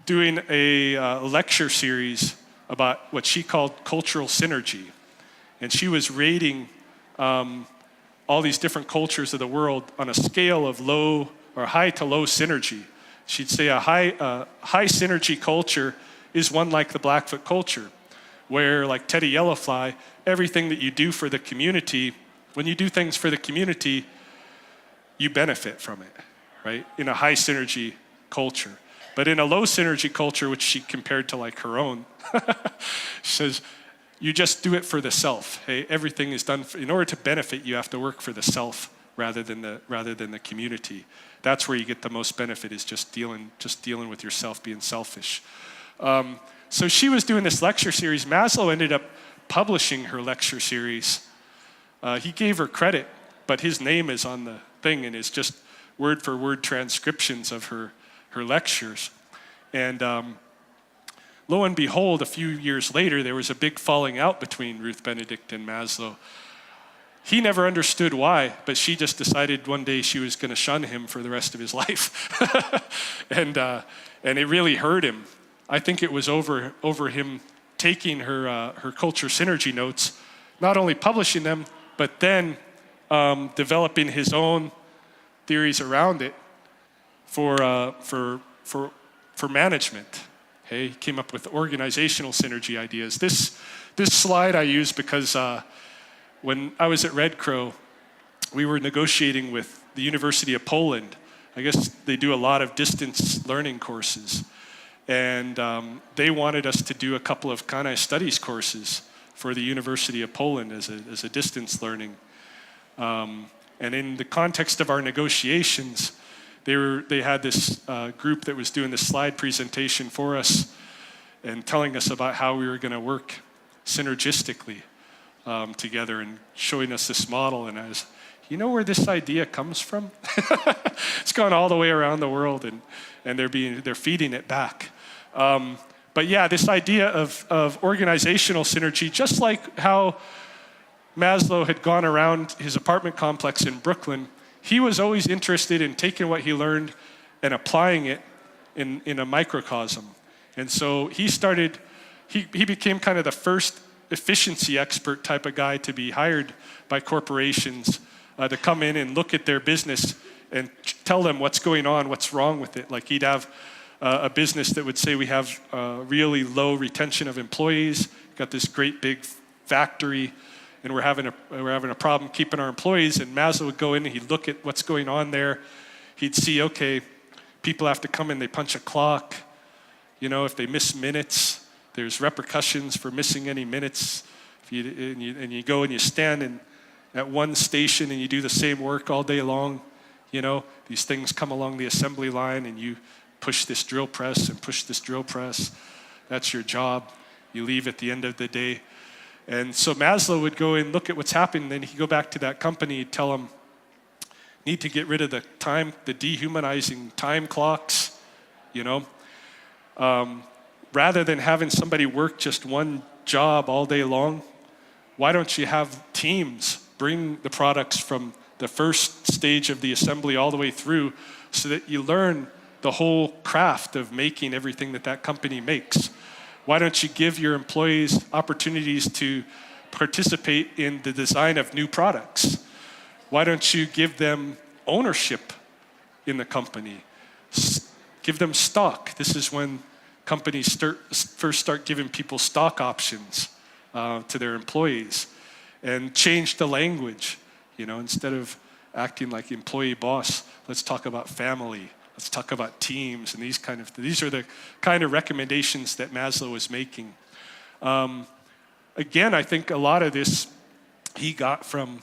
doing a lecture series about what she called cultural synergy. And she was rating all these different cultures of the world on a scale of low or high to low synergy. She'd say a high synergy culture is one like the Blackfoot culture, where, like Teddy Yellowfly, everything that you do for the community, when you do things for the community, you benefit from it, right? In a high synergy culture. But in a low synergy culture, which she compared to like her own, she says, you just do it for the self. Hey, everything is done in order to benefit, you have to work for the self rather than the community. That's where you get the most benefit, is just dealing with yourself, being selfish. So she was doing this lecture series. Maslow ended up publishing her lecture series. He gave her credit, but his name is on the thing, and it's just word for word transcriptions of her lectures. And lo and behold, a few years later, there was a big falling out between Ruth Benedict and Maslow. He never understood why, but she just decided one day she was going to shun him for the rest of his life. And it really hurt him. I think it was over him taking her culture synergy notes, not only publishing them, but then developing his own theories around it for management. Okay, he came up with organizational synergy ideas. This slide I use because when I was at Red Crow, we were negotiating with the University of Poland. I guess they do a lot of distance learning courses. And they wanted us to do a couple of kind of studies courses for the University of Poland as a distance learning. And in the context of our negotiations, they had this group that was doing this slide presentation for us and telling us about how we were going to work synergistically together and showing us this model. And I was, you know where this idea comes from? It's gone all the way around the world, and they're feeding it back. But yeah, this idea of organizational synergy, just like how Maslow had gone around his apartment complex in Brooklyn, he was always interested in taking what he learned and applying it in a microcosm. And so he became kind of the first efficiency expert type of guy to be hired by corporations to come in and look at their business and tell them what's going on, what's wrong with it. Like he'd have a business that would say we have really low retention of employees, got this great big factory, and we're having a problem keeping our employees. And Maslow would go in and he'd look at what's going on there. He'd see, okay, people have to come in, they punch a clock. You know, if they miss minutes, there's repercussions for missing any minutes. And you go and you stand at one station and you do the same work all day long. You know, these things come along the assembly line and you push this drill press and push this drill press. That's your job. You leave at the end of the day. And so Maslow would go and look at what's happening. Then he'd go back to that company, tell them, need to get rid of the dehumanizing time clocks, you know. Rather than having somebody work just one job all day long, why don't you have teams bring the products from the first stage of the assembly all the way through so that you learn the whole craft of making everything that company makes? Why don't you give your employees opportunities to participate in the design of new products? Why don't you give them ownership in the company? Give them stock. This is when companies first start giving people stock options to their employees, and change the language. You know, instead of acting like employee boss, let's talk about family. Let's talk about teams and these are the kind of recommendations that Maslow was making. Again, I think a lot of this he got from,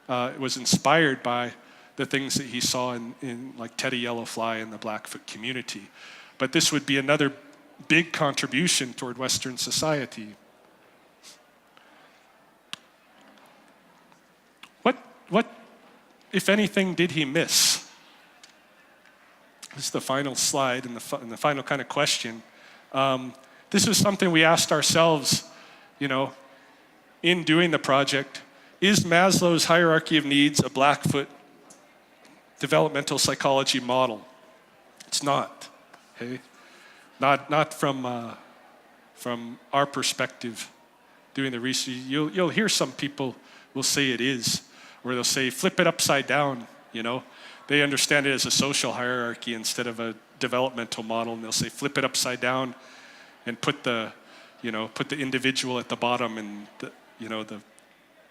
was inspired by the things that he saw in like Teddy Yellowfly and the Blackfoot community. But this would be another big contribution toward Western society. What, if anything, did he miss? This is the final slide and the final kind of question. This was something we asked ourselves, you know, in doing the project. Is Maslow's hierarchy of needs a Blackfoot developmental psychology model? It's not. Okay, not from our perspective. Doing the research, you'll hear some people will say it is, or they'll say flip it upside down. You know. They understand it as a social hierarchy instead of a developmental model, and they'll say flip it upside down and put the individual at the bottom and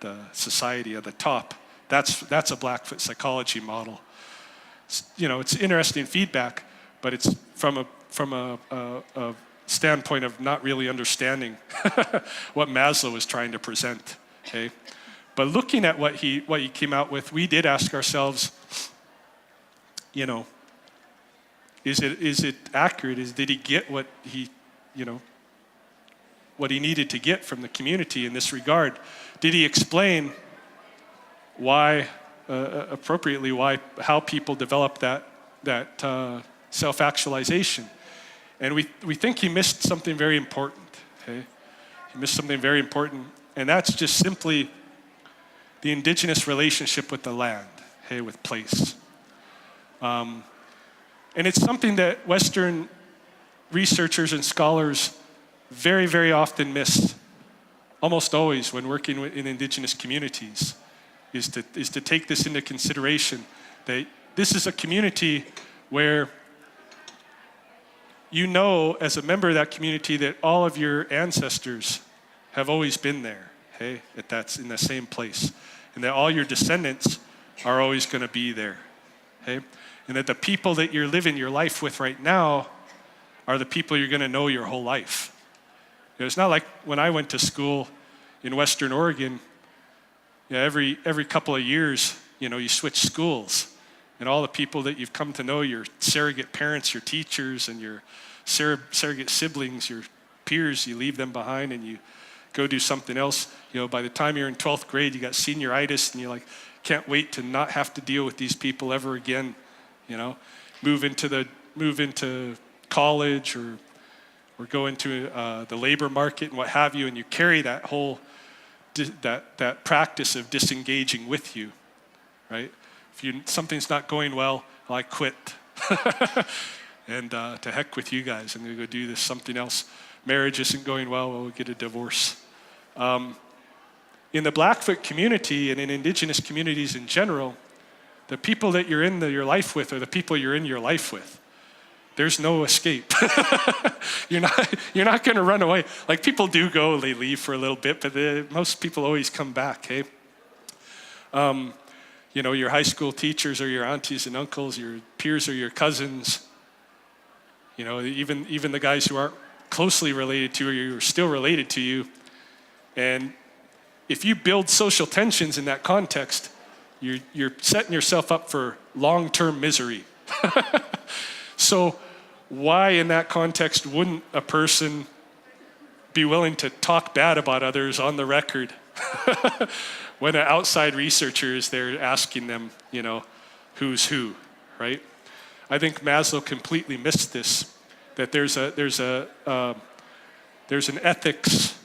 the society at the top. That's a Blackfoot psychology model. It's interesting feedback, but it's from a standpoint of not really understanding what Maslow is trying to present. Okay, but looking at what he came out with, we did ask ourselves, is it accurate? Did he get what he needed to get from the community in this regard? Did he explain why, appropriately, how people develop that self-actualization? And we think he missed something very important. Okay, he missed something very important, and that's just simply the indigenous relationship with the land, okay, with place. And it's something that Western researchers and scholars very, very often miss, almost always when working in indigenous communities, is to take this into consideration, that this is a community where as a member of that community, that all of your ancestors have always been there, okay, that's in the same place, and that all your descendants are always going to be there, okay? And that the people that you're living your life with right now are the people you're going to know your whole life. It's not like when I went to school in Western Oregon, every couple of years, you switch schools. And all the people that you've come to know, your surrogate parents, your teachers, and your surrogate siblings, your peers, you leave them behind and you go do something else. By the time you're in 12th grade, you got senioritis and you're like, can't wait to not have to deal with these people ever again. Move into college or go into the labor market and what have you, and you carry that whole that practice of disengaging with you, right? If something's not going well, I quit, and to heck with you guys. I'm gonna go do something else. Marriage isn't going well. We'll get a divorce. In the Blackfoot community and in Indigenous communities in general, the people that you're in your life with are the people you're in your life with. There's no escape. You're not going to run away. Like, people do go, they leave for a little bit, but most people always come back, hey? You know, your high school teachers are your aunties and uncles, your peers are your cousins. You know, even the guys who aren't closely related to you are still related to you. And if you build social tensions in that context, you're setting yourself up for long-term misery. So why in that context wouldn't a person be willing to talk bad about others on the record when an outside researcher is there asking them, you know, who's who, right? I think Maslow completely missed this, that there's an ethics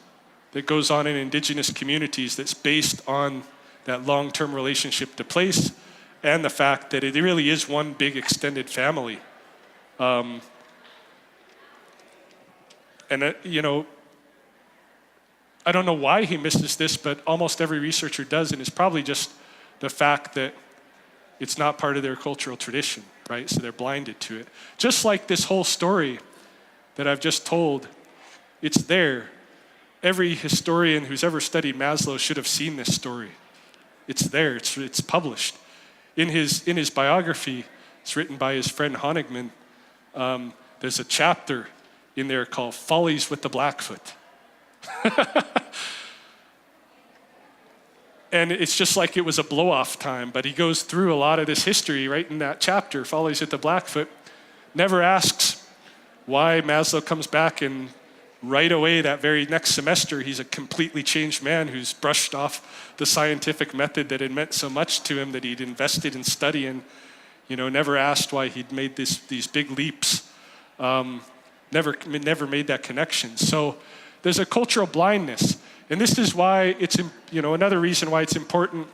that goes on in Indigenous communities that's based on that long-term relationship to place and the fact that it really is one big extended family. You know, I don't know why he misses this, but almost every researcher does, and it's probably just the fact that it's not part of their cultural tradition, right? So they're blinded to it. Just like this whole story that I've just told, it's there. Every historian who's ever studied Maslow should have seen this story. It's there, it's published. In his biography, it's written by his friend Honigman, there's a chapter in there called Follies with the Blackfoot. And it's just like it was a blow-off time, but he goes through a lot of this history right in that chapter, Follies with the Blackfoot, never asks why Maslow comes back and right away that very next semester he's a completely changed man who's brushed off the scientific method that had meant so much to him, that he'd invested in studying, you know, never asked why he'd made these big leaps, never made that connection. So there's a cultural blindness. And this is why it's, you know, another reason why it's important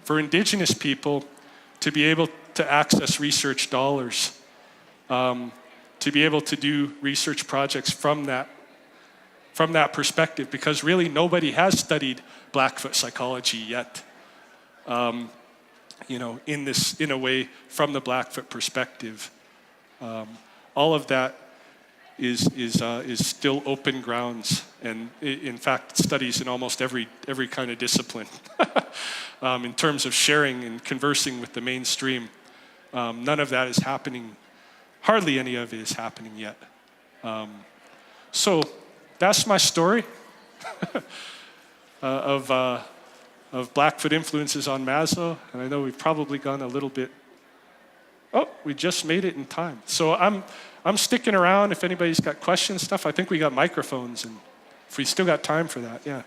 for Indigenous people to be able to access research dollars, to be able to do research projects from that perspective, because really nobody has studied Blackfoot psychology yet, you know, in a way from the Blackfoot perspective. All of that is still open grounds, and in fact studies in almost every kind of discipline in terms of sharing and conversing with the mainstream. None of that is happening. Hardly any of it is happening yet. So that's my story of Blackfoot influences on Maslow, and I know we've probably gone a little bit. Oh, we just made it in time. So I'm sticking around if anybody's got questions, stuff. I think we got microphones, and if we still got time for that, yeah.